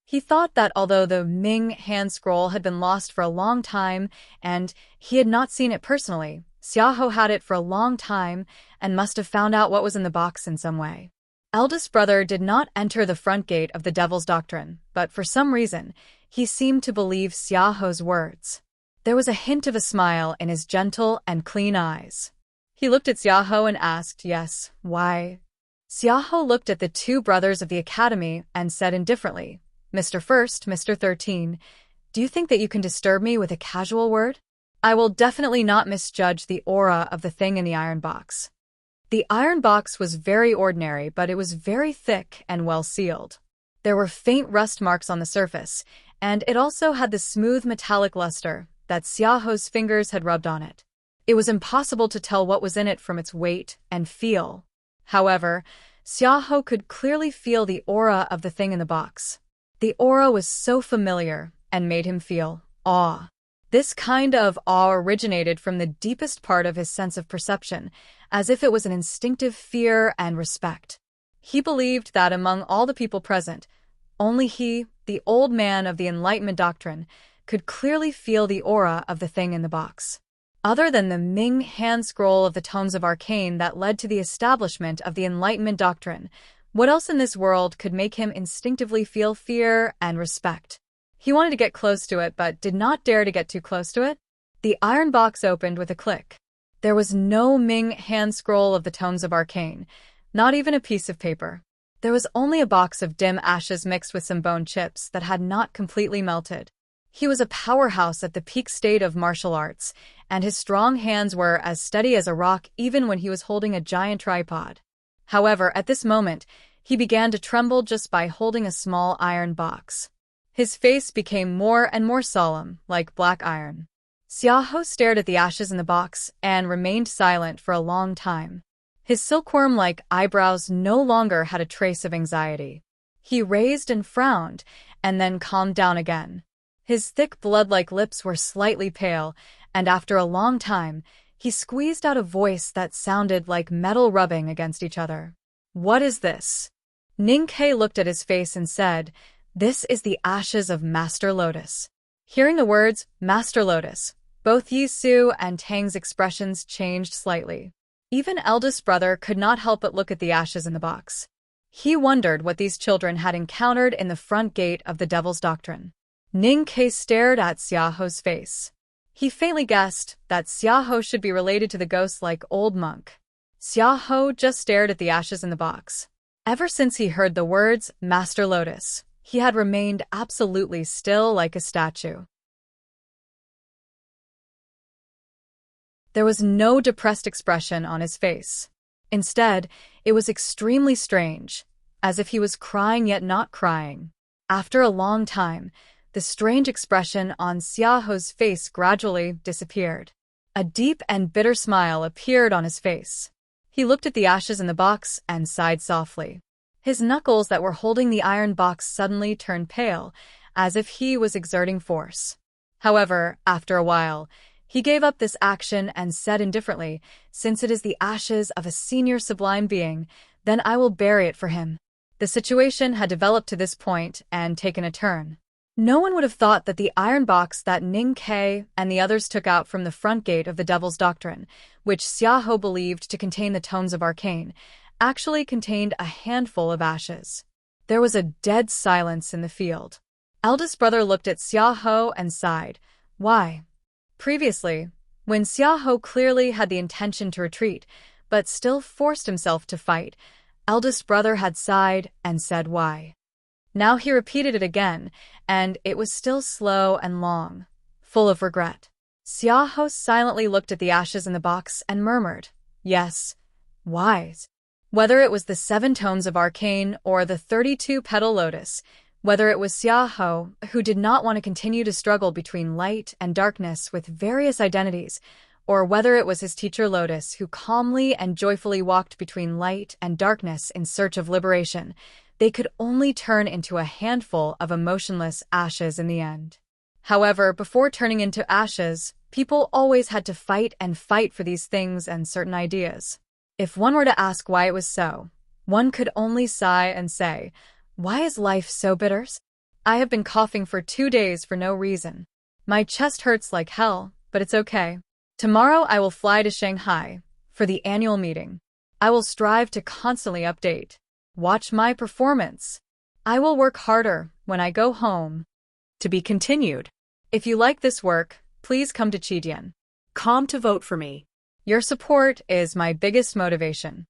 He thought that although the Ming hand scroll had been lost for a long time and he had not seen it personally, Xiaohou had it for a long time and must have found out what was in the box in some way. Eldest brother did not enter the front gate of the Devil's Doctrine, but for some reason, he seemed to believe Xiaohou's words. There was a hint of a smile in his gentle and clean eyes. He looked at Xiaohou and asked, yes, why? Xiaohou looked at the two brothers of the academy and said indifferently, Mr. First, Mr. 13, do you think that you can disturb me with a casual word? I will definitely not misjudge the aura of the thing in the iron box. The iron box was very ordinary, but it was very thick and well sealed. There were faint rust marks on the surface, and it also had the smooth metallic luster that Xiaohou's fingers had rubbed on it. It was impossible to tell what was in it from its weight and feel. However, Xiaohou could clearly feel the aura of the thing in the box. The aura was so familiar and made him feel awe. This kind of awe originated from the deepest part of his sense of perception, as if it was an instinctive fear and respect. He believed that among all the people present, only he, the old man of the Enlightenment doctrine, could clearly feel the aura of the thing in the box. Other than the Ming hand scroll of the Tomes of Arcane that led to the establishment of the Enlightenment doctrine, what else in this world could make him instinctively feel fear and respect? He wanted to get close to it, but did not dare to get too close to it. The iron box opened with a click. There was no Ming hand scroll of the Tomes of Arcane, not even a piece of paper. There was only a box of dim ashes mixed with some bone chips that had not completely melted. He was a powerhouse at the peak state of martial arts, and his strong hands were as steady as a rock even when he was holding a giant tripod. However, at this moment, he began to tremble just by holding a small iron box. His face became more and more solemn, like black iron. Xiahou stared at the ashes in the box and remained silent for a long time. His silkworm-like eyebrows no longer had a trace of anxiety. He raised and frowned, and then calmed down again. His thick blood-like lips were slightly pale, and after a long time, he squeezed out a voice that sounded like metal rubbing against each other. "What is this?" Ning Ke looked at his face and said, "This is the ashes of Master Lotus." Hearing the words, Master Lotus, both Yi Su and Tang's expressions changed slightly. Even eldest brother could not help but look at the ashes in the box. He wondered what these children had encountered in the front gate of the Devil's Doctrine. Ning Ke stared at Xiahou's face. He faintly guessed that Xiahou should be related to the ghost-like old monk. Xiahou just stared at the ashes in the box. Ever since he heard the words, Master Lotus, he had remained absolutely still like a statue. There was no depressed expression on his face. Instead, it was extremely strange, as if he was crying yet not crying. After a long time, the strange expression on Xiahou's face gradually disappeared. A deep and bitter smile appeared on his face. He looked at the ashes in the box and sighed softly. His knuckles that were holding the iron box suddenly turned pale, as if he was exerting force. However, after a while, he gave up this action and said indifferently, "Since it is the ashes of a senior sublime being, then I will bury it for him." The situation had developed to this point and taken a turn. No one would have thought that the iron box that Ning Ke and the others took out from the front gate of the Devil's Doctrine, which Xiahou believed to contain the Tomes of Arcane, actually contained a handful of ashes. There was a dead silence in the field. Eldest brother looked at Xiahou and sighed. Why? Previously, when Xiahou clearly had the intention to retreat, but still forced himself to fight, eldest brother had sighed and said why. Now he repeated it again, and it was still slow and long, full of regret. Xiahou silently looked at the ashes in the box and murmured, "Yes, wise." Whether it was the 7 Tomes of Arcane or the 32-petal lotus, whether it was Xiahou, who did not want to continue to struggle between light and darkness with various identities, or whether it was his teacher Lotus, who calmly and joyfully walked between light and darkness in search of liberation, they could only turn into a handful of emotionless ashes in the end. However, before turning into ashes, people always had to fight and fight for these things and certain ideas. If one were to ask why it was so, one could only sigh and say, "Why is life so bitter? I have been coughing for 2 days for no reason. My chest hurts like hell, but it's okay. Tomorrow I will fly to Shanghai for the annual meeting. I will strive to constantly update. Watch my performance. I will work harder when I go home." To be continued. If you like this work, please come to Qidian. Com to vote for me. Your support is my biggest motivation.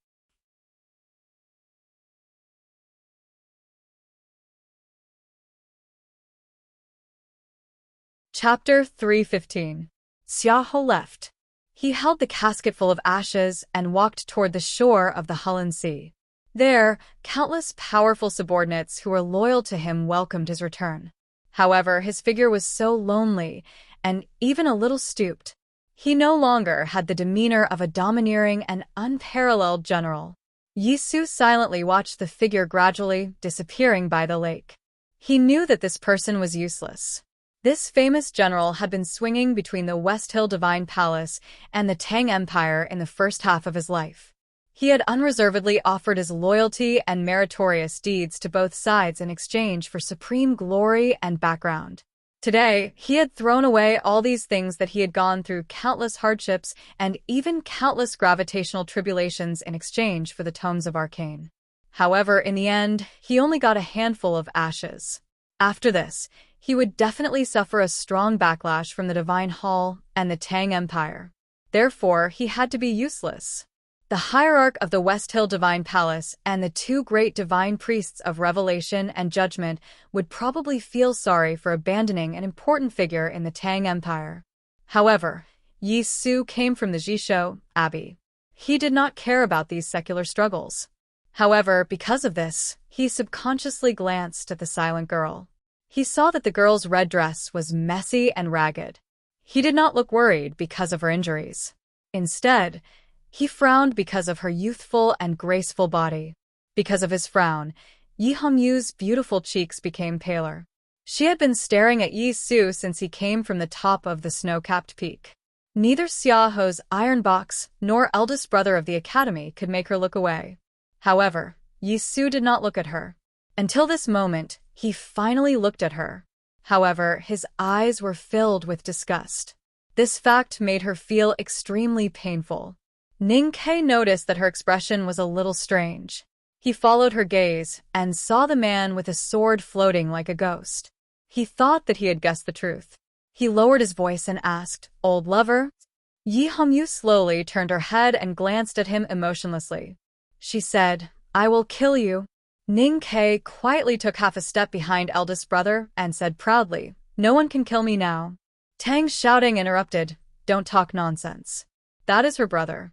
Chapter 315. Xiahou left. He held the casket full of ashes and walked toward the shore of the Hulun Sea. There, countless powerful subordinates who were loyal to him welcomed his return. However, his figure was so lonely and even a little stooped. He no longer had the demeanor of a domineering and unparalleled general. Yi Su silently watched the figure gradually disappearing by the lake. He knew that this person was useless. This famous general had been swinging between the West Hill Divine Palace and the Tang Empire in the first half of his life. He had unreservedly offered his loyalty and meritorious deeds to both sides in exchange for supreme glory and background. Today, he had thrown away all these things that he had gone through countless hardships and even countless gravitational tribulations in exchange for the tomes of arcane. However, in the end, he only got a handful of ashes. After this, he would definitely suffer a strong backlash from the Divine Hall and the Tang Empire. Therefore, he had to be useless. The hierarch of the West Hill Divine Palace and the two great divine priests of Revelation and Judgment would probably feel sorry for abandoning an important figure in the Tang Empire. However, Yi Su came from the Jishou Abbey. He did not care about these secular struggles. However, because of this, he subconsciously glanced at the silent girl. He saw that the girl's red dress was messy and ragged. He did not look worried because of her injuries. Instead, he frowned because of her youthful and graceful body. Because of his frown, Yi Hongyu's beautiful cheeks became paler. She had been staring at Yi Su since he came from the top of the snow-capped peak. Neither Xiaoho's iron box nor eldest brother of the academy could make her look away. However, Yi Su did not look at her. Until this moment, he finally looked at her. However, his eyes were filled with disgust. This fact made her feel extremely painful. Ning Ke noticed that her expression was a little strange. He followed her gaze and saw the man with a sword floating like a ghost. He thought that he had guessed the truth. He lowered his voice and asked, "Old lover?" Yi Hongyu slowly turned her head and glanced at him emotionlessly. She said, "I will kill you." Ning Ke quietly took half a step behind eldest brother and said proudly, "No one can kill me now." Tang shouting interrupted, "Don't talk nonsense. That is her brother."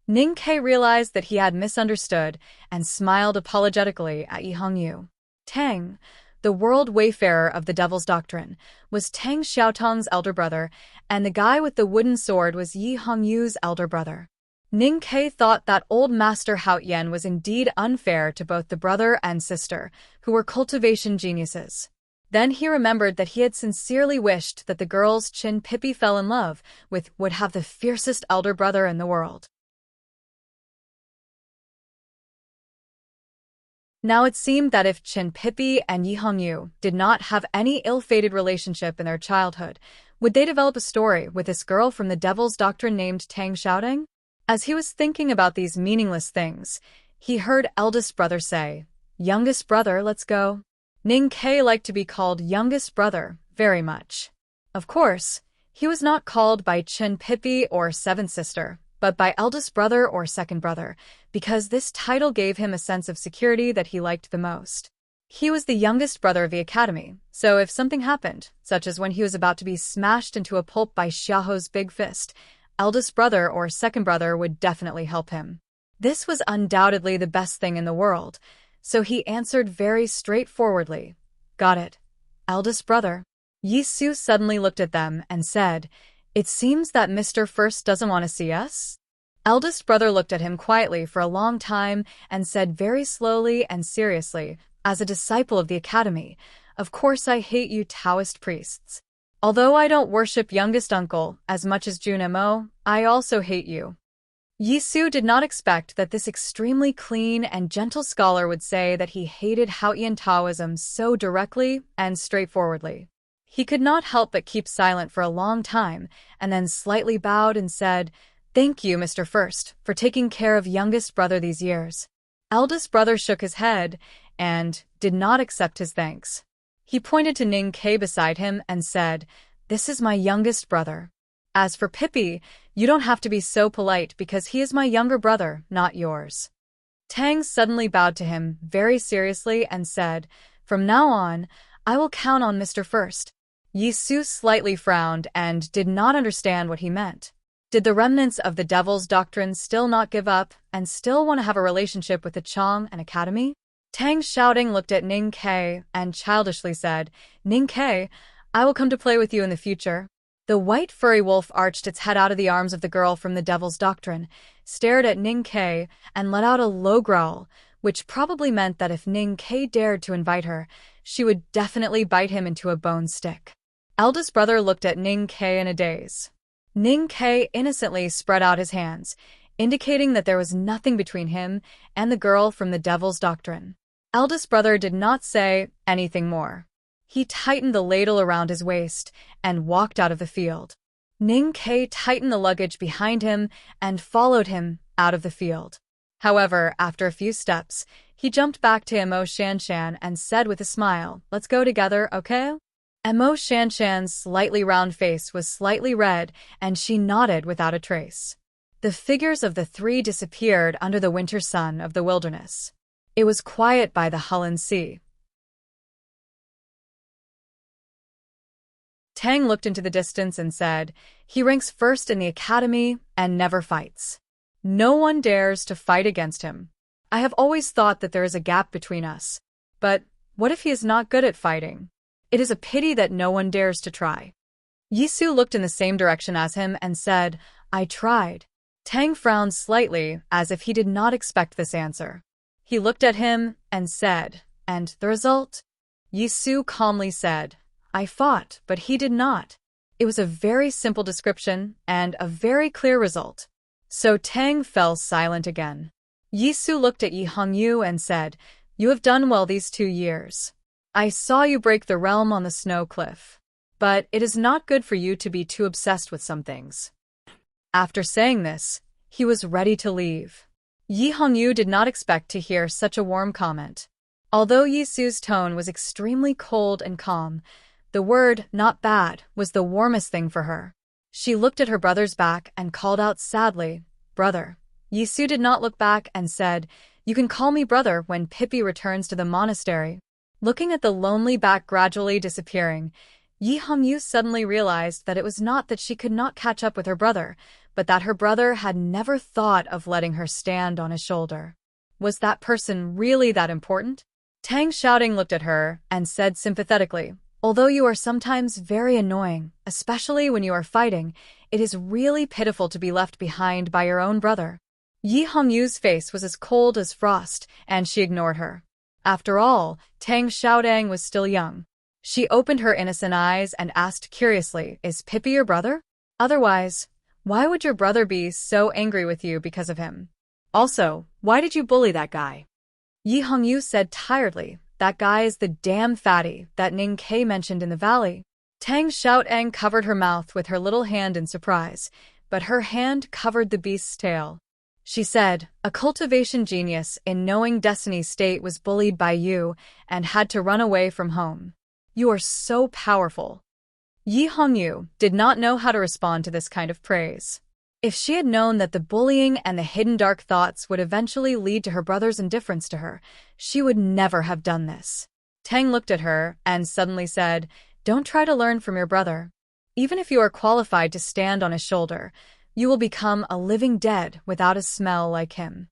Ning Ke realized that he had misunderstood and smiled apologetically at Yi Hongyu. Tang, the world wayfarer of the Devil's Doctrine, was Tang Xiaotong's elder brother, and the guy with the wooden sword was Yi Hongyu's elder brother. Ning Ke thought that old Master Hao Yan was indeed unfair to both the brother and sister, who were cultivation geniuses. Then he remembered that he had sincerely wished that the girls Chin Pippi fell in love with would have the fiercest elder brother in the world. Now it seemed that if Chin Pippi and Yi Hongyu did not have any ill-fated relationship in their childhood, would they develop a story with this girl from the Devil's Doctrine named Tang Xiaoting? As he was thinking about these meaningless things, he heard eldest brother say, "Youngest brother, let's go." Ning Ke liked to be called youngest brother very much. Of course, he was not called by Chin Pippi or seventh sister, but by eldest brother or second brother, because this title gave him a sense of security that he liked the most. He was the youngest brother of the academy, so if something happened, such as when he was about to be smashed into a pulp by Xiaoho's big fist, eldest brother or second brother would definitely help him. This was undoubtedly the best thing in the world, so he answered very straightforwardly, "Got it, eldest brother." Yi Su suddenly looked at them and said, "It seems that Mr. First doesn't want to see us?" Eldest brother looked at him quietly for a long time and said very slowly and seriously, "As a disciple of the academy, of course I hate you Taoist priests. Although I don't worship youngest uncle as much as Jun Mo, I also hate you." Yi Su did not expect that this extremely clean and gentle scholar would say that he hated Haotian Taoism so directly and straightforwardly. He could not help but keep silent for a long time, and then slightly bowed and said, "Thank you, Mr. First, for taking care of youngest brother these years." Eldest brother shook his head and did not accept his thanks. He pointed to Ning Ke beside him and said, "This is my youngest brother. As for Pippi, you don't have to be so polite because he is my younger brother, not yours." Tang suddenly bowed to him very seriously and said, "From now on, I will count on Mr. First." Yi Su slightly frowned and did not understand what he meant. Did the remnants of the Devil's Doctrine still not give up and still want to have a relationship with the Chong and Academy? Tang shouting looked at Ning Ke and childishly said, "Ning Ke, I will come to play with you in the future." The white furry wolf arched its head out of the arms of the girl from the Devil's Doctrine, stared at Ning Ke, and let out a low growl, which probably meant that if Ning Ke dared to invite her, she would definitely bite him into a bone stick. Eldest brother looked at Ning Ke in a daze. Ning Ke innocently spread out his hands, indicating that there was nothing between him and the girl from the Devil's Doctrine. Eldest brother did not say anything more. He tightened the ladle around his waist and walked out of the field. Ning Ke tightened the luggage behind him and followed him out of the field. However, after a few steps, he jumped back to Emo Shanshan and said with a smile, "Let's go together, okay?" Emo Shanshan's slightly round face was slightly red, and she nodded without a trace. The figures of the three disappeared under the winter sun of the wilderness. It was quiet by the Hulun Sea. Tang looked into the distance and said, "He ranks first in the academy and never fights. No one dares to fight against him. I have always thought that there is a gap between us. But what if he is not good at fighting? It is a pity that no one dares to try." Yisu looked in the same direction as him and said, "I tried." Tang frowned slightly as if he did not expect this answer. He looked at him and said, "And the result?" Yisu calmly said, "I fought, but he did not." It was a very simple description and a very clear result. So Tang fell silent again. Yisu looked at Yi Hongyu and said, "You have done well these 2 years. I saw you break the realm on the snow cliff. But it is not good for you to be too obsessed with some things." After saying this, he was ready to leave. Yi Hongyu did not expect to hear such a warm comment. Although Yisu's tone was extremely cold and calm, the word "not bad" was the warmest thing for her. She looked at her brother's back and called out sadly, "Brother." Yisu did not look back and said, "You can call me brother when Pippi returns to the monastery." Looking at the lonely back gradually disappearing, Yi Hongyu suddenly realized that it was not that she could not catch up with her brother, but that her brother had never thought of letting her stand on his shoulder. Was that person really that important? Tang Xiaoding looked at her and said sympathetically, "Although you are sometimes very annoying, especially when you are fighting, it is really pitiful to be left behind by your own brother." Yi Hongyu's face was as cold as frost, and she ignored her. After all, Tang Xiaodang was still young. She opened her innocent eyes and asked curiously, "Is Pippi your brother? Otherwise, why would your brother be so angry with you because of him? Also, why did you bully that guy?" Yi Hongyu said tiredly, "That guy is the damn fatty that Ning Ke mentioned in the valley." Tang Xiaodang covered her mouth with her little hand in surprise, but her hand covered the beast's tail. She said, "A cultivation genius in knowing Destiny's state was bullied by you and had to run away from home. You are so powerful." Yi Hongyu did not know how to respond to this kind of praise. If she had known that the bullying and the hidden dark thoughts would eventually lead to her brother's indifference to her, she would never have done this. Tang looked at her and suddenly said, "Don't try to learn from your brother. Even if you are qualified to stand on his shoulder, you will become a living dead without a smell like him."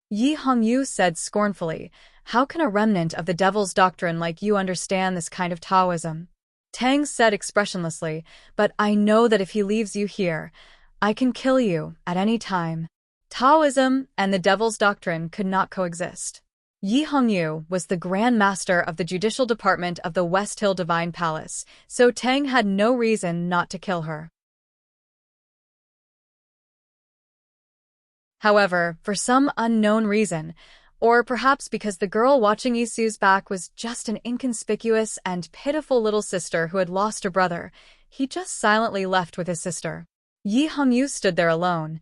Yi Hongyu said scornfully, "How can a remnant of the devil's doctrine like you understand this kind of Taoism?" Tang said expressionlessly, "But I know that if he leaves you here, I can kill you at any time." Taoism and the devil's doctrine could not coexist. Yi Hongyu was the Grand Master of the Judicial Department of the West Hill Divine Palace, so Tang had no reason not to kill her. However, for some unknown reason, or perhaps because the girl watching Yisu's back was just an inconspicuous and pitiful little sister who had lost her brother, he just silently left with his sister. Yi Hongyu stood there alone,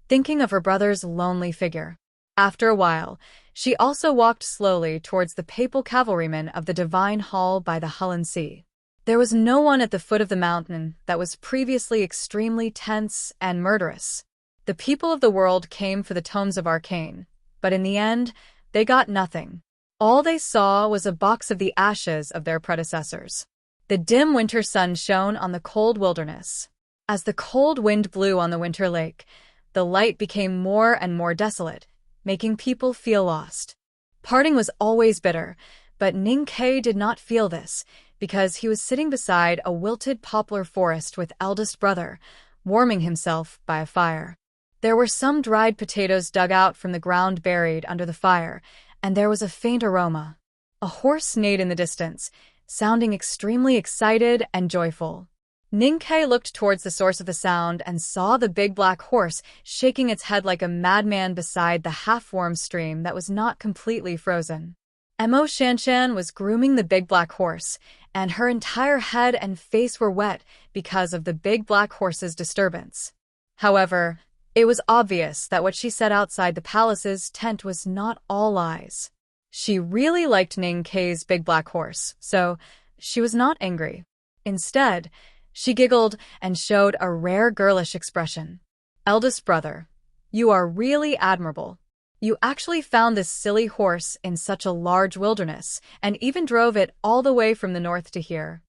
thinking of her brother's lonely figure. After a while, she also walked slowly towards the papal cavalrymen of the Divine Hall by the Hulun Sea. There was no one at the foot of the mountain that was previously extremely tense and murderous. The people of the world came for the tomes of arcane, but in the end, they got nothing. All they saw was a box of the ashes of their predecessors. The dim winter sun shone on the cold wilderness. As the cold wind blew on the winter lake, the light became more and more desolate, making people feel lost. Parting was always bitter, but Ning Ke did not feel this, because he was sitting beside a wilted poplar forest with eldest brother, warming himself by a fire. There were some dried potatoes dug out from the ground buried under the fire, and there was a faint aroma. A horse neighed in the distance, sounding extremely excited and joyful. Ning Ke looked towards the source of the sound and saw the big black horse shaking its head like a madman beside the half-warm stream that was not completely frozen. Emo Shanshan was grooming the big black horse, and her entire head and face were wet because of the big black horse's disturbance. However, it was obvious that what she said outside the palace's tent was not all lies. She really liked Ning Kei's big black horse, so she was not angry. Instead, she giggled and showed a rare girlish expression. "Eldest brother, you are really admirable. You actually found this silly horse in such a large wilderness and even drove it all the way from the north to here.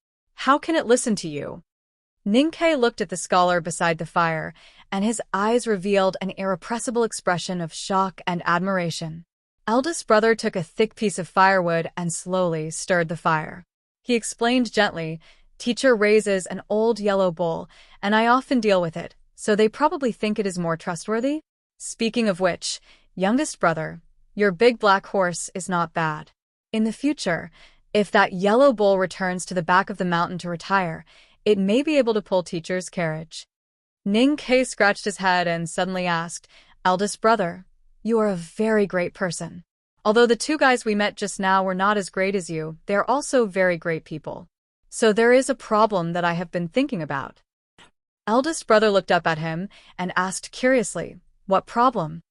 How can it listen to you?" Ning Kei looked at the scholar beside the fire, and his eyes revealed an irrepressible expression of shock and admiration. Eldest brother took a thick piece of firewood and slowly stirred the fire. He explained gently, "Teacher raises an old yellow bull, and I often deal with it, so they probably think it is more trustworthy. Speaking of which, youngest brother, your big black horse is not bad. In the future, if that yellow bull returns to the back of the mountain to retire, it may be able to pull teacher's carriage." Ning Kei scratched his head and suddenly asked, "Eldest brother, you are a very great person. Although the two guys we met just now were not as great as you, they are also very great people. So there is a problem that I have been thinking about." Eldest brother looked up at him and asked curiously, "What problem?"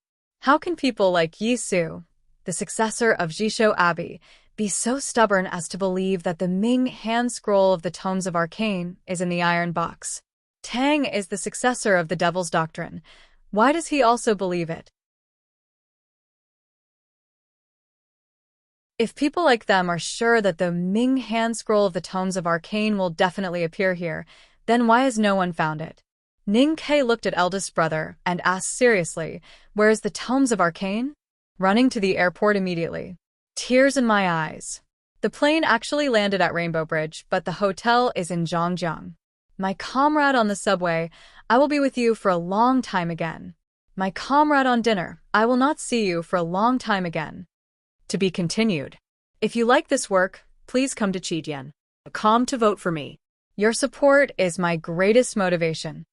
"How can people like Yi Su, the successor of Jisho Abbey, be so stubborn as to believe that the Ming hand scroll of the Tomes of Arcane is in the iron box? Tang is the successor of the Devil's Doctrine. Why does he also believe it? If people like them are sure that the Ming hand scroll of the Tomes of Arcane will definitely appear here, then why has no one found it?" Ning Kei looked at eldest brother and asked seriously, "Where is the Tomes of Arcane?" Running to the airport immediately. Tears in my eyes. The plane actually landed at Rainbow Bridge, but the hotel is in Zhangjiang. My comrade on the subway, I will be with you for a long time again. My comrade on dinner, I will not see you for a long time again. To be continued. If you like this work, please come to Chidian.com to vote for me. Your support is my greatest motivation.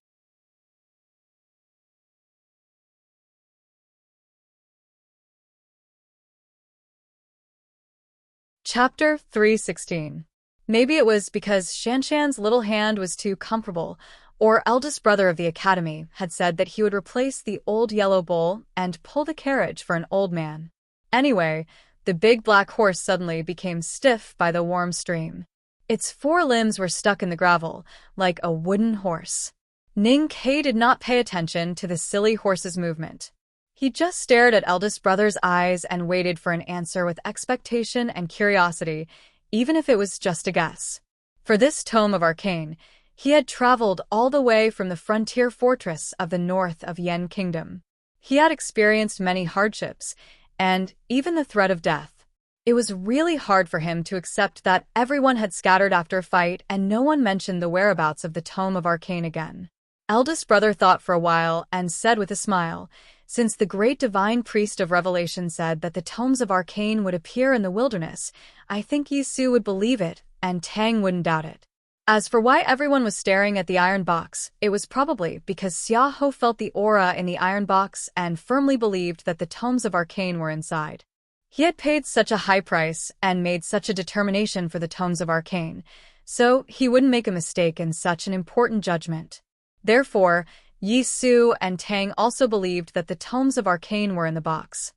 Chapter 316. Maybe it was because Shanshan's little hand was too comfortable, or eldest brother of the academy had said that he would replace the old yellow bull and pull the carriage for an old man. Anyway, the big black horse suddenly became stiff by the warm stream. Its four limbs were stuck in the gravel, like a wooden horse. Ning Kei did not pay attention to the silly horse's movement. He just stared at eldest brother's eyes and waited for an answer with expectation and curiosity, even if it was just a guess. For this tome of Arcane, he had traveled all the way from the frontier fortress of the north of Yen Kingdom. He had experienced many hardships, and even the threat of death. It was really hard for him to accept that everyone had scattered after a fight and no one mentioned the whereabouts of the Tome of Arcane again. Eldest brother thought for a while and said with a smile, "Since the great divine priest of Revelation said that the Tomes of Arcane would appear in the wilderness, I think Yi Su would believe it, and Tang wouldn't doubt it." As for why everyone was staring at the iron box, it was probably because Xia Ho felt the aura in the iron box and firmly believed that the Tomes of Arcane were inside. He had paid such a high price and made such a determination for the Tomes of Arcane, so he wouldn't make a mistake in such an important judgment. Therefore, Yi Su and Tang also believed that the Tomes of Arcane were in the box.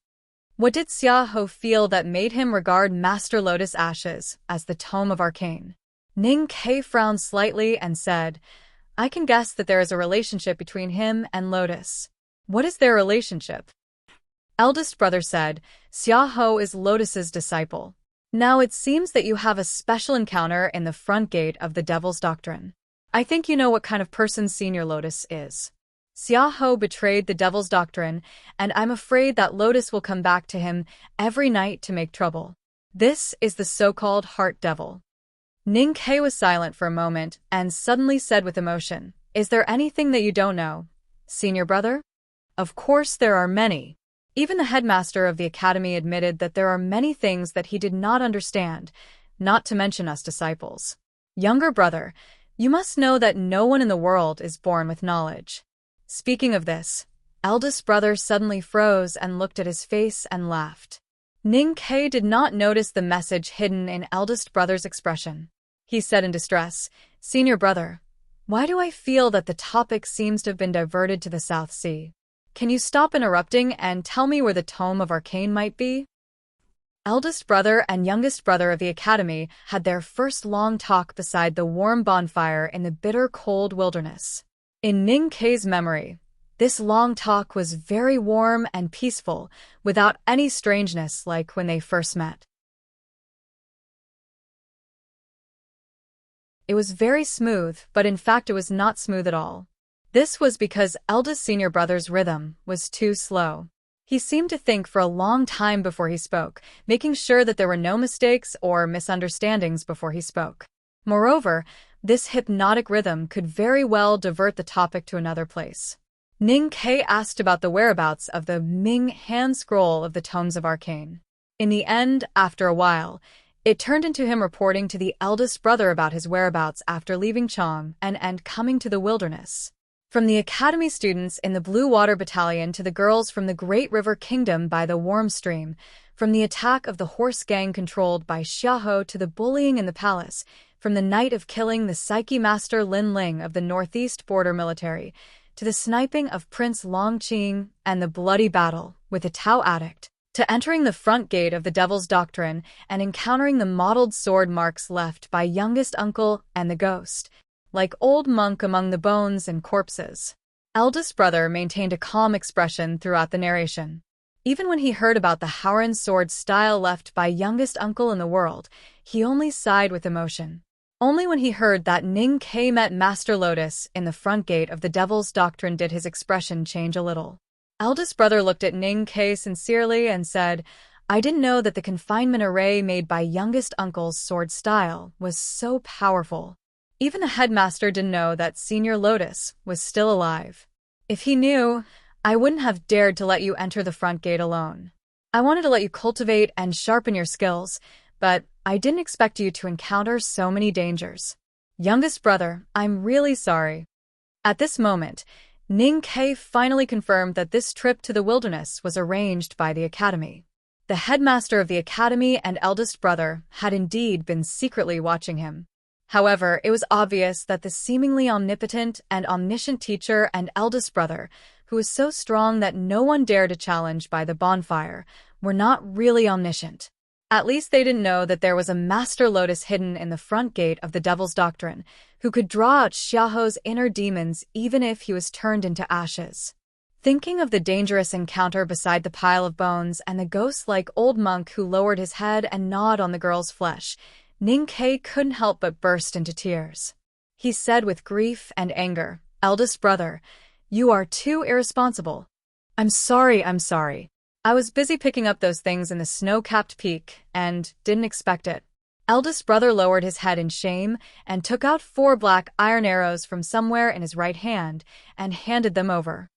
What did Xia Ho feel that made him regard Master Lotus Ashes as the Tome of Arcane? Ning Kei frowned slightly and said, "I can guess that there is a relationship between him and Lotus." "What is their relationship?" Eldest brother said, "Xia Ho is Lotus's disciple. Now it seems that you have a special encounter in the front gate of the Devil's Doctrine. I think you know what kind of person Senior Lotus is. Xia Ho betrayed the Devil's Doctrine, and I'm afraid that Lotus will come back to him every night to make trouble. This is the so-called Heart Devil." Ning Kei was silent for a moment and suddenly said with emotion, "Is there anything that you don't know, senior brother?" "Of course there are many." Even the headmaster of the academy admitted that there are many things that he did not understand, not to mention us disciples. "Younger brother, you must know that no one in the world is born with knowledge." Speaking of this, eldest brother suddenly froze and looked at his face and laughed. Ning Kei did not notice the message hidden in eldest brother's expression. he said in distress. Senior brother, why do I feel that the topic seems to have been diverted to the South Sea? Can you stop interrupting and tell me where the Tome of Arcane might be? Eldest brother and youngest brother of the academy had their first long talk beside the warm bonfire in the bitter cold wilderness. In Ning Kei's memory, this long talk was very warm and peaceful, without any strangeness like when they first met. It was very smooth, but in fact it was not smooth at all. This was because eldest senior brother's rhythm was too slow. He seemed to think for a long time before he spoke, making sure that there were no mistakes or misunderstandings before he spoke. Moreover, this hypnotic rhythm could very well divert the topic to another place. Ning Kei asked about the whereabouts of the Ming hand scroll of the Tomes of Arcane. In the end, after a while, it turned into him reporting to the eldest brother about his whereabouts after leaving Chong and coming to the wilderness. From the academy students in the Blue Water Battalion to the girls from the Great River Kingdom by the Warm Stream, from the attack of the horse gang controlled by Xiaoho to the bullying in the palace, from the night of killing the Psyche Master Lin Ling of the Northeast Border Military, to the sniping of Prince Longqing and the bloody battle with the Tao Addict, to entering the front gate of the Devil's Doctrine and encountering the mottled sword marks left by youngest uncle and the ghost, like old monk among the bones and corpses. Eldest brother maintained a calm expression throughout the narration. Even when he heard about the Howren sword style left by youngest uncle in the world, he only sighed with emotion. Only when he heard that Ning Kei met Master Lotus in the front gate of the Devil's Doctrine did his expression change a little. Eldest brother looked at Ning Kei sincerely and said, I didn't know that the confinement array made by youngest uncle's sword style was so powerful. Even the headmaster didn't know that Senior Lotus was still alive. If he knew, I wouldn't have dared to let you enter the front gate alone. I wanted to let you cultivate and sharpen your skills, but I didn't expect you to encounter so many dangers. Youngest brother, I'm really sorry. At this moment, Ning Kei finally confirmed that this trip to the wilderness was arranged by the academy. The headmaster of the academy and eldest brother had indeed been secretly watching him. However, it was obvious that the seemingly omnipotent and omniscient teacher and eldest brother, who was so strong that no one dared to challenge by the bonfire, were not really omniscient. At least they didn't know that there was a Master Lotus hidden in the front gate of the Devil's Doctrine, who could draw out Xiaoho's inner demons even if he was turned into ashes. Thinking of the dangerous encounter beside the pile of bones and the ghost-like old monk who lowered his head and gnawed on the girl's flesh, Ning Kei couldn't help but burst into tears. He said with grief and anger, Eldest brother, you are too irresponsible. I'm sorry. I was busy picking up those things in the snow-capped peak and didn't expect it. Eldest brother lowered his head in shame and took out 4 black iron arrows from somewhere in his right hand and handed them over.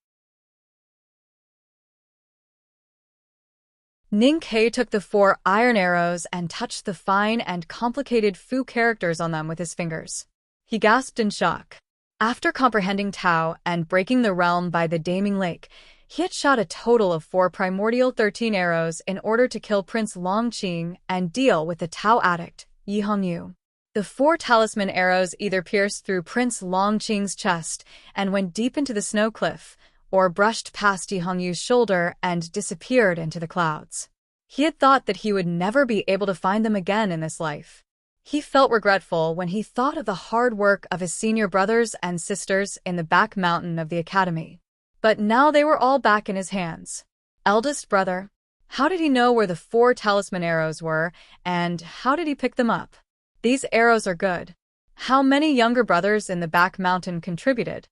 Ning Kei took the 4 iron arrows and touched the fine and complicated Fu characters on them with his fingers. He gasped in shock. After comprehending Tao and breaking the realm by the Daming Lake, he had shot a total of 4 primordial 13 arrows in order to kill Prince Longqing and deal with the Tao Addict, Yi Hongyu. The 4 talisman arrows either pierced through Prince Longqing's chest and went deep into the snow cliff, or brushed past Yi Hongyu's shoulder and disappeared into the clouds. He had thought that he would never be able to find them again in this life. He felt regretful when he thought of the hard work of his senior brothers and sisters in the back mountain of the academy. But now they were all back in his hands. Eldest brother, how did he know where the 4 talisman arrows were, and how did he pick them up? These arrows are good. How many younger brothers in the back mountain contributed?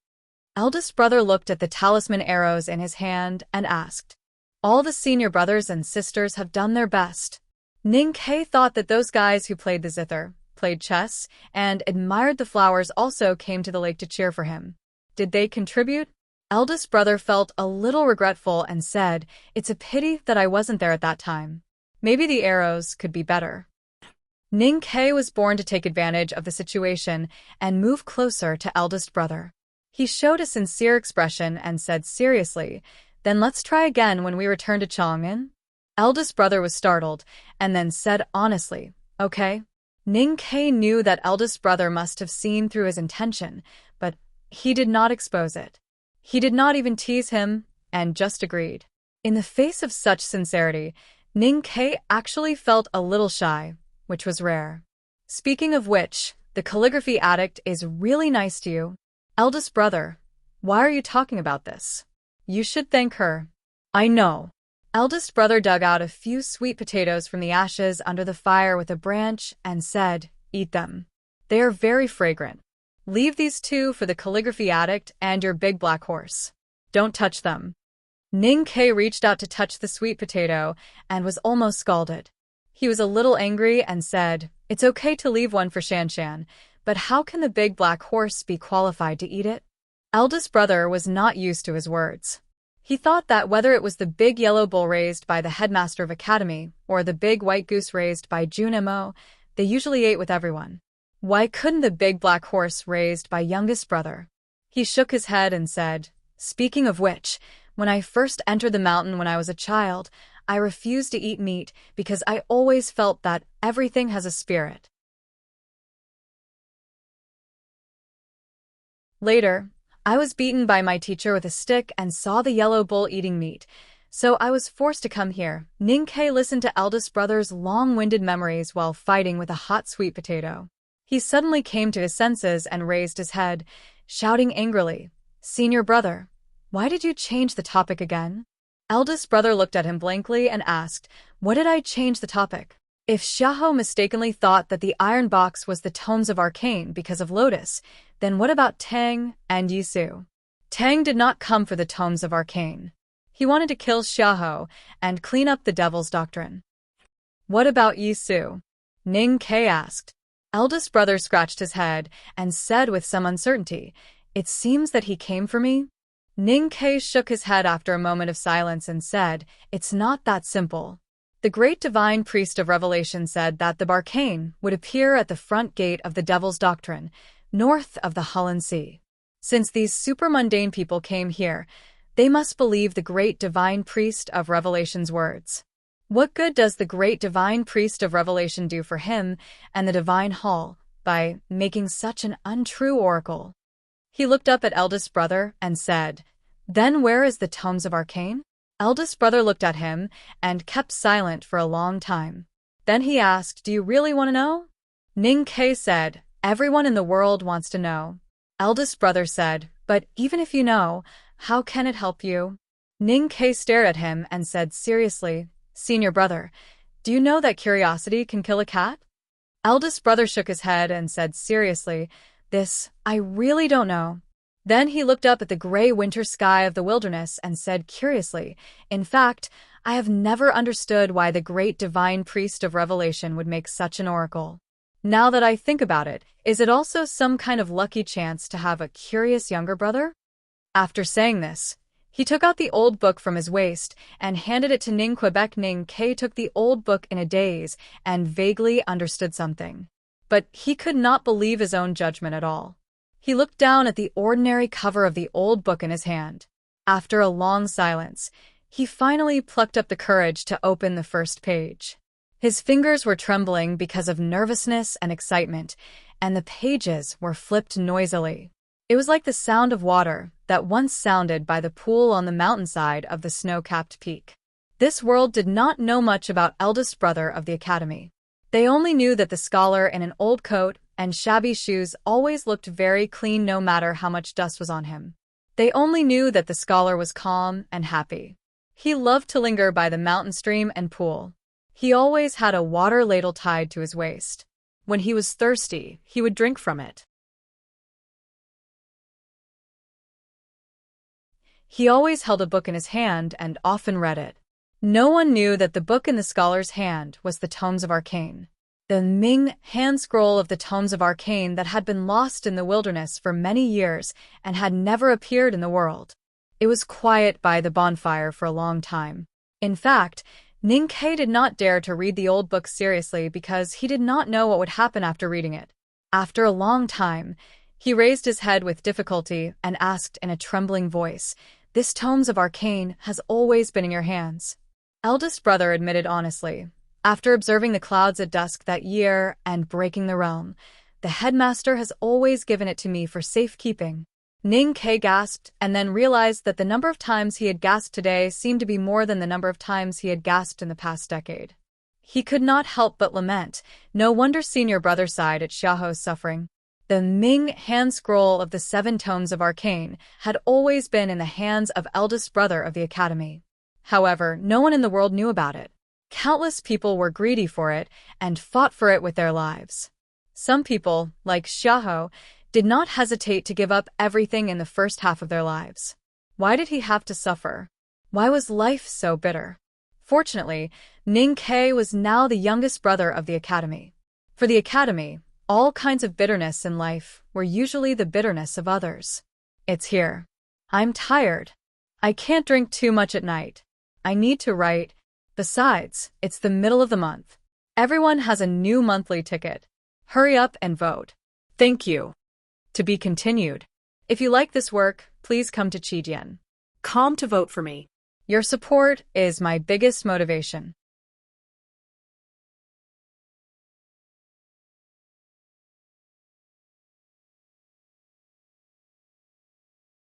Eldest brother looked at the talisman arrows in his hand and asked, all the senior brothers and sisters have done their best. Ning Kei thought that those guys who played the zither, played chess, and admired the flowers also came to the lake to cheer for him. Did they contribute? Eldest brother felt a little regretful and said, it's a pity that I wasn't there at that time. Maybe the arrows could be better. Ning Kei was born to take advantage of the situation and move closer to eldest brother. He showed a sincere expression and said seriously, then let's try again when we return to Chang'an. Eldest brother was startled and then said honestly, okay. Ning Ke knew that eldest brother must have seen through his intention, but he did not expose it. He did not even tease him, and just agreed. In the face of such sincerity, Ning Ke actually felt a little shy, which was rare. Speaking of which, the calligraphy addict is really nice to you. Eldest brother, why are you talking about this? You should thank her. I know. Eldest brother dug out a few sweet potatoes from the ashes under the fire with a branch and said, "Eat them. They are very fragrant. Leave these two for the calligraphy addict and your big black horse. Don't touch them." Ning Ke reached out to touch the sweet potato and was almost scalded. He was a little angry and said, "It's okay to leave one for Shanshan, but how can the big black horse be qualified to eat it?" Eldest brother was not used to his words. He thought that whether it was the big yellow bull raised by the headmaster of academy or the big white goose raised by Jun Mo, they usually ate with everyone. Why couldn't the big black horse raised by youngest brother? He shook his head and said, "Speaking of which, when I first entered the mountain when I was a child, I refused to eat meat because I always felt that everything has a spirit." Later, I was beaten by my teacher with a stick and saw the yellow bull eating meat, so I was forced to come here. Ning Ke listened to eldest brother's long-winded memories while fighting with a hot sweet potato. He suddenly came to his senses and raised his head, shouting angrily, "Senior brother, why did you change the topic again?" Eldest brother looked at him blankly and asked, "What did I change the topic?" If Xiahou mistakenly thought that the iron box was the tomes of arcane because of Lotus, then what about Tang and Yisu? Tang did not come for the tomes of arcane. He wanted to kill Xiahou and clean up the devil's doctrine. What about Yisu? Ning Ke asked. Eldest brother scratched his head and said with some uncertainty, "It seems that he came for me." Ning Ke shook his head after a moment of silence and said, "It's not that simple." The great divine priest of Revelation said that the Barcane would appear at the front gate of the Devil's Doctrine, north of the Hulun Sea. Since these super-mundane people came here, they must believe the great divine priest of Revelation's words. What good does the great divine priest of Revelation do for him and the divine hall by making such an untrue oracle? He looked up at eldest brother and said, "Then where is the tomes of arcane?" Eldest brother looked at him and kept silent for a long time. Then he asked, "Do you really want to know?" Ning Ke said, "Everyone in the world wants to know." Eldest brother said, "But even if you know, how can it help you?" Ning Ke stared at him and said seriously, "Senior brother, do you know that curiosity can kill a cat?" Eldest brother shook his head and said seriously, I really don't know." Then he looked up at the gray winter sky of the wilderness and said curiously, "In fact, I have never understood why the great divine priest of Revelation would make such an oracle. Now that I think about it, is it also some kind of lucky chance to have a curious younger brother?" After saying this, he took out the old book from his waist and handed it to Ning Quebec. Ning Ke took the old book in a daze and vaguely understood something. But he could not believe his own judgment at all. He looked down at the ordinary cover of the old book in his hand. After a long silence, he finally plucked up the courage to open the first page. His fingers were trembling because of nervousness and excitement, and the pages were flipped noisily. It was like the sound of water that once sounded by the pool on the mountainside of the snow-capped peak. This world did not know much about eldest brother of the academy. They only knew that the scholar in an old coat and shabby shoes always looked very clean no matter how much dust was on him. They only knew that the scholar was calm and happy. He loved to linger by the mountain stream and pool. He always had a water ladle tied to his waist. When he was thirsty, he would drink from it. He always held a book in his hand and often read it. No one knew that the book in the scholar's hand was the Tomes of Arcane. The Ming hand scroll of the Tomes of Arcane that had been lost in the wilderness for many years and had never appeared in the world. It was quiet by the bonfire for a long time. In fact, Ning Ke did not dare to read the old book seriously because he did not know what would happen after reading it. After a long time, he raised his head with difficulty and asked in a trembling voice, "This Tomes of Arcane has always been in your hands?" Eldest brother admitted honestly, After observing the clouds at dusk that year and breaking the realm, the headmaster has always given it to me for safekeeping. Ning Ke gasped and then realized that the number of times he had gasped today seemed to be more than the number of times he had gasped in the past decade. He could not help but lament. No wonder senior brother sighed at Xiaoho's suffering. The Ming hand scroll of the 7 tomes of arcane had always been in the hands of eldest brother of the academy. However, no one in the world knew about it. Countless people were greedy for it and fought for it with their lives. Some people, like Xiaoho, did not hesitate to give up everything in the first half of their lives. Why did he have to suffer? Why was life so bitter? Fortunately, Ning Ke was now the youngest brother of the academy. For the academy, all kinds of bitterness in life were usually the bitterness of others. It's here. I'm tired. I can't drink too much at night. I need to write. Besides, it's the middle of the month. Everyone has a new monthly ticket. Hurry up and vote. Thank you. To be continued. If you like this work, please come to Qijian. Com to vote for me. Your support is my biggest motivation.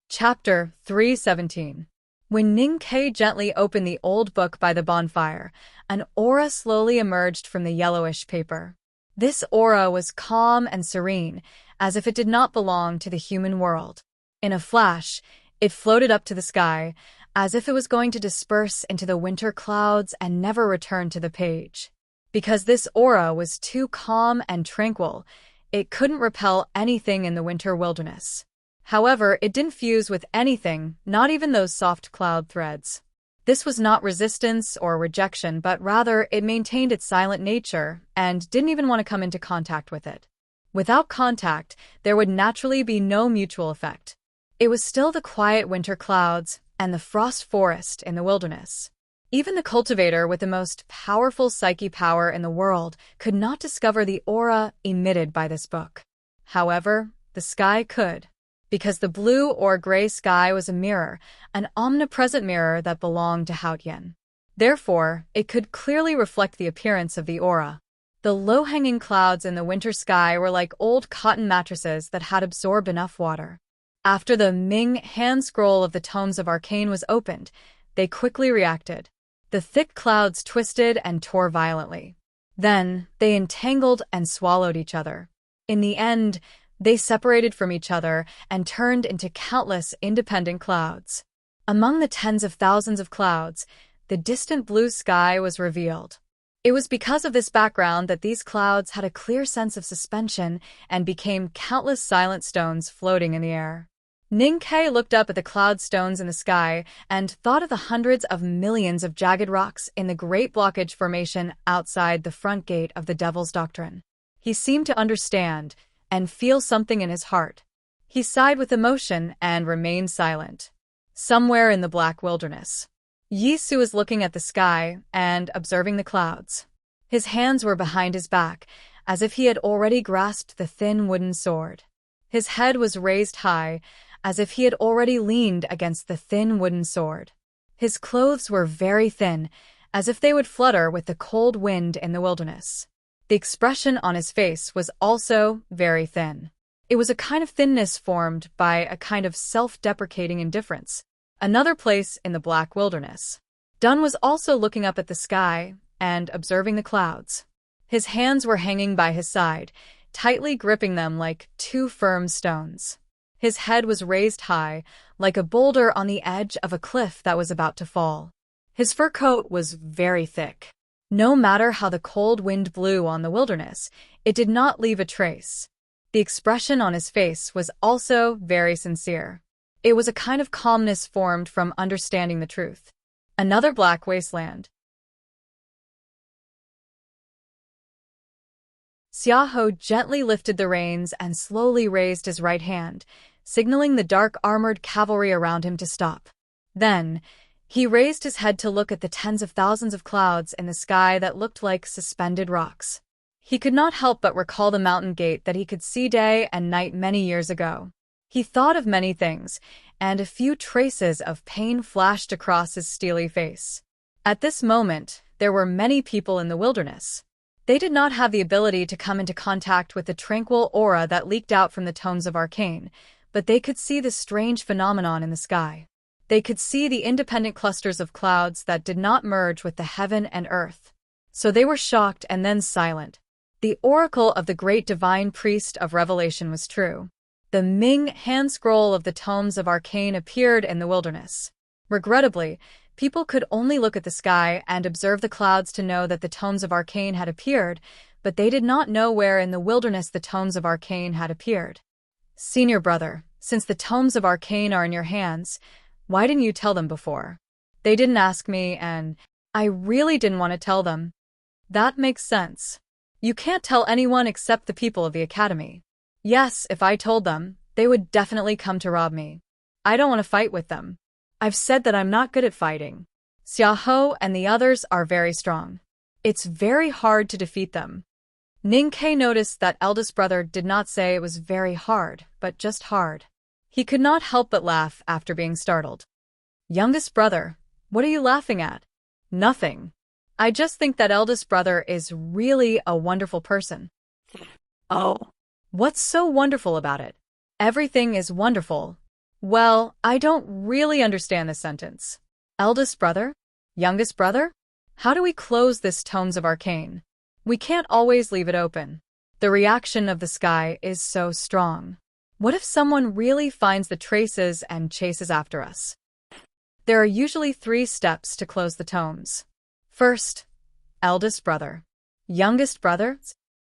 Chapter 317. When Ning Ke gently opened the old book by the bonfire, an aura slowly emerged from the yellowish paper. This aura was calm and serene, as if it did not belong to the human world. In a flash, it floated up to the sky, as if it was going to disperse into the winter clouds and never return to the page. Because this aura was too calm and tranquil, it couldn't repel anything in the winter wilderness. However, it didn't fuse with anything, not even those soft cloud threads. This was not resistance or rejection, but rather it maintained its silent nature and didn't even want to come into contact with it. Without contact, there would naturally be no mutual effect. It was still the quiet winter clouds and the frost forest in the wilderness. Even the cultivator with the most powerful psyche power in the world could not discover the aura emitted by this book. However, the sky could. Because the blue or gray sky was a mirror, an omnipresent mirror that belonged to Haotian. Therefore, it could clearly reflect the appearance of the aura. The low-hanging clouds in the winter sky were like old cotton mattresses that had absorbed enough water. After the Ming hand scroll of the tomes of arcane was opened, they quickly reacted. The thick clouds twisted and tore violently. Then, they entangled and swallowed each other. In the end, they separated from each other and turned into countless independent clouds. Among the tens of thousands of clouds, the distant blue sky was revealed. It was because of this background that these clouds had a clear sense of suspension and became countless silent stones floating in the air. Ning Ke looked up at the cloud stones in the sky and thought of the hundreds of millions of jagged rocks in the Great Blockage Formation outside the front gate of the Devil's Doctrine. He seemed to understand and feel something in his heart. He sighed with emotion and remained silent. Somewhere in the black wilderness, Yi Su was looking at the sky and observing the clouds. His hands were behind his back, as if he had already grasped the thin wooden sword. His head was raised high, as if he had already leaned against the thin wooden sword. His clothes were very thin, as if they would flutter with the cold wind in the wilderness. The expression on his face was also very thin. It was a kind of thinness formed by a kind of self-deprecating indifference. Another place in the black wilderness. Dun was also looking up at the sky and observing the clouds. His hands were hanging by his side, tightly gripping them like 2 firm stones. His head was raised high, like a boulder on the edge of a cliff that was about to fall. His fur coat was very thick. No matter how the cold wind blew on the wilderness, it did not leave a trace. The expression on his face was also very sincere. It was a kind of calmness formed from understanding the truth. Another black wasteland. Xiaoho gently lifted the reins and slowly raised his right hand, signaling the dark armored cavalry around him to stop. Then, he raised his head to look at the tens of thousands of clouds in the sky that looked like suspended rocks. He could not help but recall the mountain gate that he could see day and night many years ago. He thought of many things, and a few traces of pain flashed across his steely face. At this moment, there were many people in the wilderness. They did not have the ability to come into contact with the tranquil aura that leaked out from the tones of arcane, but they could see the strange phenomenon in the sky. They could see the independent clusters of clouds that did not merge with the heaven and earth. So they were shocked and then silent. The oracle of the great divine priest of revelation was true. The Ming hand scroll of the tomes of arcane appeared in the wilderness. Regrettably, people could only look at the sky and observe the clouds to know that the tomes of arcane had appeared, but they did not know where in the wilderness the tomes of arcane had appeared. Senior brother, since the tomes of arcane are in your hands, why didn't you tell them before? They didn't ask me, and I really didn't want to tell them. That makes sense. You can't tell anyone except the people of the academy. Yes, if I told them, they would definitely come to rob me. I don't want to fight with them. I've said that I'm not good at fighting. Xiaohou and the others are very strong. It's very hard to defeat them. Ning Ke noticed that eldest brother did not say it was very hard, but just hard. He could not help but laugh after being startled. Youngest brother, what are you laughing at? Nothing. I just think that eldest brother is really a wonderful person. Oh. What's so wonderful about it? Everything is wonderful. Well, I don't really understand this sentence. Eldest brother? Youngest brother? How do we close this tomes of arcane? We can't always leave it open. The reaction of the sky is so strong. What if someone really finds the traces and chases after us? There are usually 3 steps to close the tomes. First, eldest brother. Youngest brother?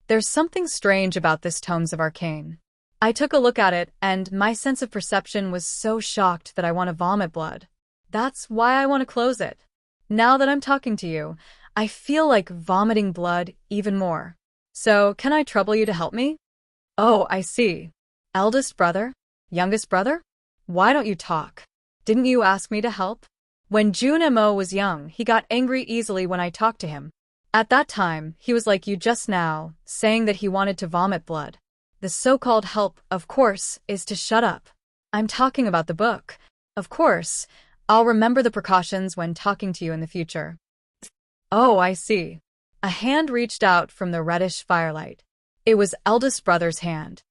There's something strange about this tomes of arcane. I took a look at it, and my sense of perception was so shocked that I want to vomit blood. That's why I want to close it. Now that I'm talking to you, I feel like vomiting blood even more. So, can I trouble you to help me? Oh, I see. Eldest brother? Youngest brother? Why don't you talk? Didn't you ask me to help? When Jun Mo was young, he got angry easily when I talked to him. At that time, he was like you just now, saying that he wanted to vomit blood. The so-called help, of course, is to shut up. I'm talking about the book. Of course, I'll remember the precautions when talking to you in the future. Oh, I see. A hand reached out from the reddish firelight. It was eldest brother's hand.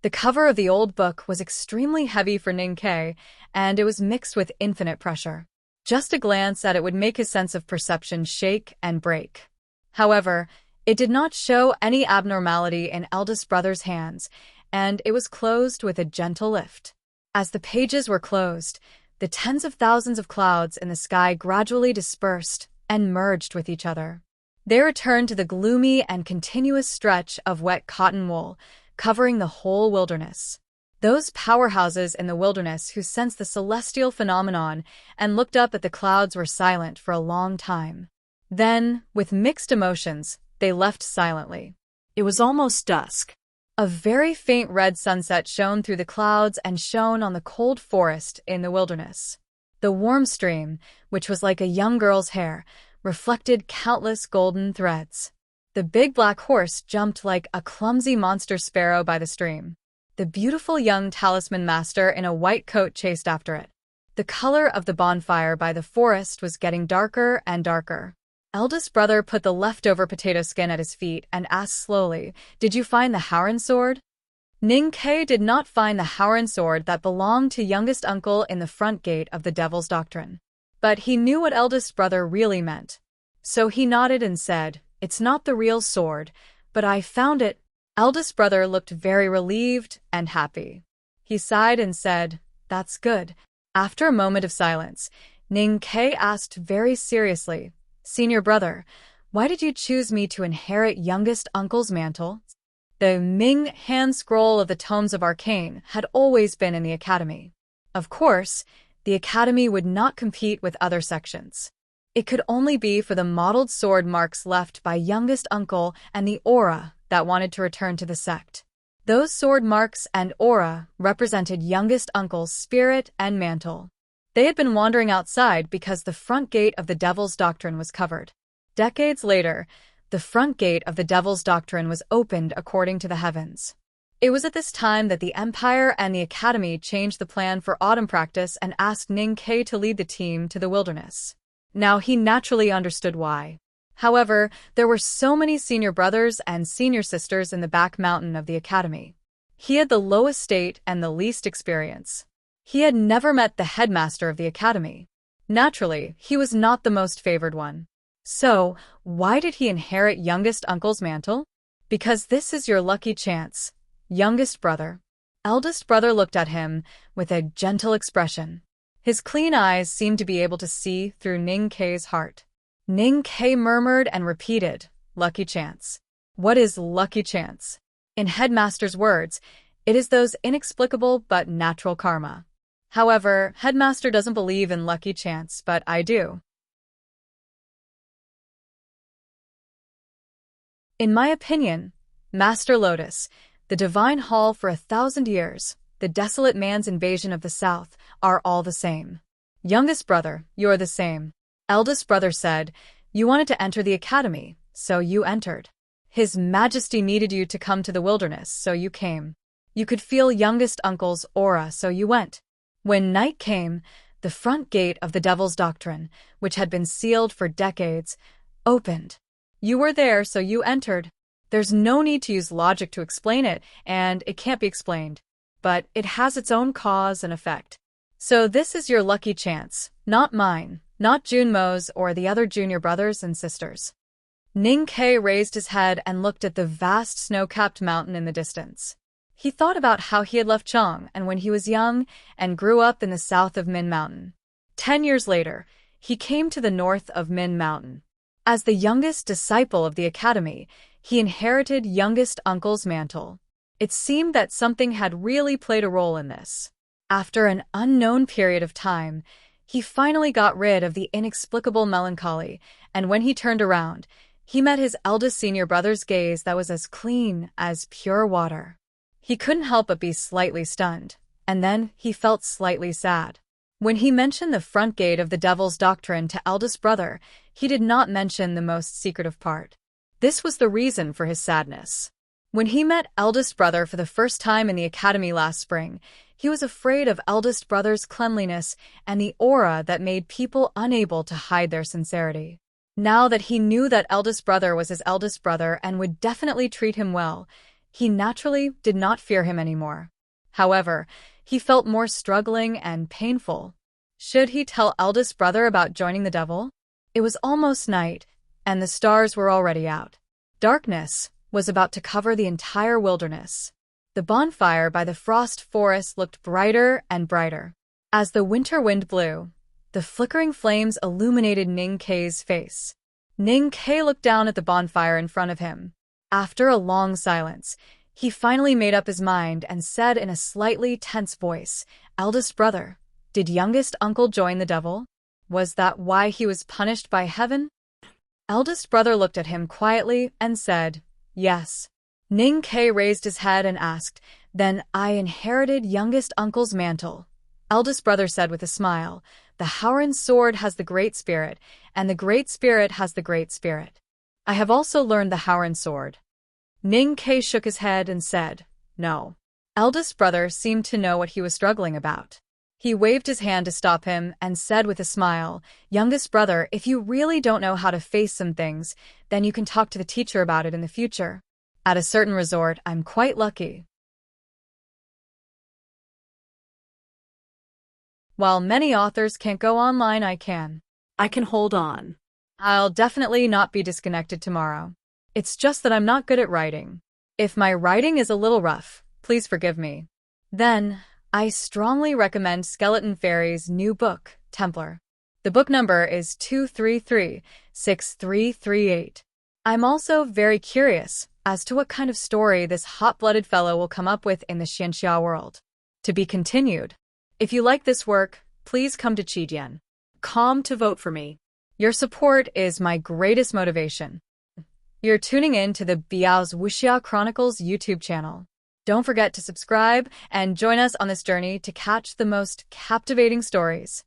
The cover of the old book was extremely heavy for Ning Ke, and it was mixed with infinite pressure. Just a glance at it would make his sense of perception shake and break. However, it did not show any abnormality in eldest brother's hands, and it was closed with a gentle lift. As the pages were closed, the tens of thousands of clouds in the sky gradually dispersed and merged with each other. They returned to the gloomy and continuous stretch of wet cotton wool, covering the whole wilderness. Those powerhouses in the wilderness who sensed the celestial phenomenon and looked up at the clouds were silent for a long time. Then, with mixed emotions, they left silently. It was almost dusk. A very faint red sunset shone through the clouds and shone on the cold forest in the wilderness. The warm stream, which was like a young girl's hair, reflected countless golden threads. The big black horse jumped like a clumsy monster sparrow by the stream. The beautiful young talisman master in a white coat chased after it. The color of the bonfire by the forest was getting darker and darker. Eldest brother put the leftover potato skin at his feet and asked slowly, "Did you find the Howren sword?" Ning Ke did not find the Howren sword that belonged to youngest uncle in the front gate of the Devil's Doctrine. But he knew what eldest brother really meant. So he nodded and said, "It's not the real sword, but I found it." Eldest brother looked very relieved and happy. He sighed and said, "That's good." After a moment of silence, Ning Ke asked very seriously, "Senior brother, why did you choose me to inherit youngest uncle's mantle?" The Ming hand scroll of the tomes of arcane had always been in the academy. Of course, the academy would not compete with other sections. It could only be for the mottled sword marks left by youngest uncle and the aura that wanted to return to the sect. Those sword marks and aura represented youngest uncle's spirit and mantle. They had been wandering outside because the front gate of the Devil's Doctrine was covered. Decades later, the front gate of the Devil's Doctrine was opened according to the heavens. It was at this time that the Empire and the Academy changed the plan for autumn practice and asked Ning Ke to lead the team to the wilderness. Now he naturally understood why. However, there were so many senior brothers and senior sisters in the back mountain of the Academy. He had the lowest state and the least experience. He had never met the headmaster of the Academy. Naturally, he was not the most favored one. So, why did he inherit youngest uncle's mantle? Because this is your lucky chance, youngest brother. Eldest brother looked at him with a gentle expression. His clean eyes seemed to be able to see through Ning Ke's heart. Ning Ke murmured and repeated, "Lucky chance." What is lucky chance? In Headmaster's words, it is those inexplicable but natural karma. However, Headmaster doesn't believe in lucky chance, but I do. In my opinion, Master Lotus, the divine hall for 1,000 years, the desolate man's invasion of the south, are all the same. Youngest brother, you're the same. Eldest brother said, "You wanted to enter the academy, so you entered. His Majesty needed you to come to the wilderness, so you came. You could feel youngest uncle's aura, so you went." When night came, the front gate of the Devil's Doctrine, which had been sealed for decades, opened. You were there, so you entered. There's no need to use logic to explain it, and it can't be explained. But it has its own cause and effect. So this is your lucky chance, not mine, not Junmo's or the other junior brothers and sisters. Ning Ke raised his head and looked at the vast snow-capped mountain in the distance. He thought about how he had left Chong and when he was young and grew up in the south of Min Mountain. 10 years later, he came to the north of Min Mountain. As the youngest disciple of the academy, he inherited youngest uncle's mantle. It seemed that something had really played a role in this. After an unknown period of time, he finally got rid of the inexplicable melancholy, and when he turned around, he met his eldest senior brother's gaze that was as clean as pure water. He couldn't help but be slightly stunned, and then he felt slightly sad. When he mentioned the front gate of the Devil's Doctrine to eldest brother, he did not mention the most secretive part. This was the reason for his sadness. When he met eldest brother for the first time in the academy last spring, he was afraid of eldest brother's cleanliness and the aura that made people unable to hide their sincerity. Now that he knew that eldest brother was his eldest brother and would definitely treat him well, he naturally did not fear him anymore. However, he felt more struggling and painful. Should he tell eldest brother about joining the devil? It was almost night, and the stars were already out. Darkness was about to cover the entire wilderness. The bonfire by the frost forest looked brighter and brighter. As the winter wind blew, the flickering flames illuminated Ning Ke's face. Ning Ke looked down at the bonfire in front of him. After a long silence, he finally made up his mind and said in a slightly tense voice, "Eldest brother, did youngest uncle join the devil? Was that why he was punished by heaven?" Eldest brother looked at him quietly and said, "Yes." Ning Ke raised his head and asked, "Then I inherited youngest uncle's mantle." Eldest brother said with a smile, "The Howren sword has the Great Spirit, and the Great Spirit has the Great Spirit. I have also learned the Howren sword." Ning Ke shook his head and said, "No." Eldest brother seemed to know what he was struggling about. He waved his hand to stop him and said with a smile, "Youngest brother, if you really don't know how to face some things, then you can talk to the teacher about it in the future. At a certain resort, I'm quite lucky. While many authors can't go online, I can. I can hold on. I'll definitely not be disconnected tomorrow. It's just that I'm not good at writing. If my writing is a little rough, please forgive me. Then, I strongly recommend Skeleton Fairy's new book, Templar. The book number is 2336338. I'm also very curious as to what kind of story this hot-blooded fellow will come up with in the Xianxia world. To be continued. If you like this work, please come to Qidian.com to vote for me. Your support is my greatest motivation. You're tuning in to the Biyao's Wuxia Chronicles YouTube channel. Don't forget to subscribe and join us on this journey to catch the most captivating stories.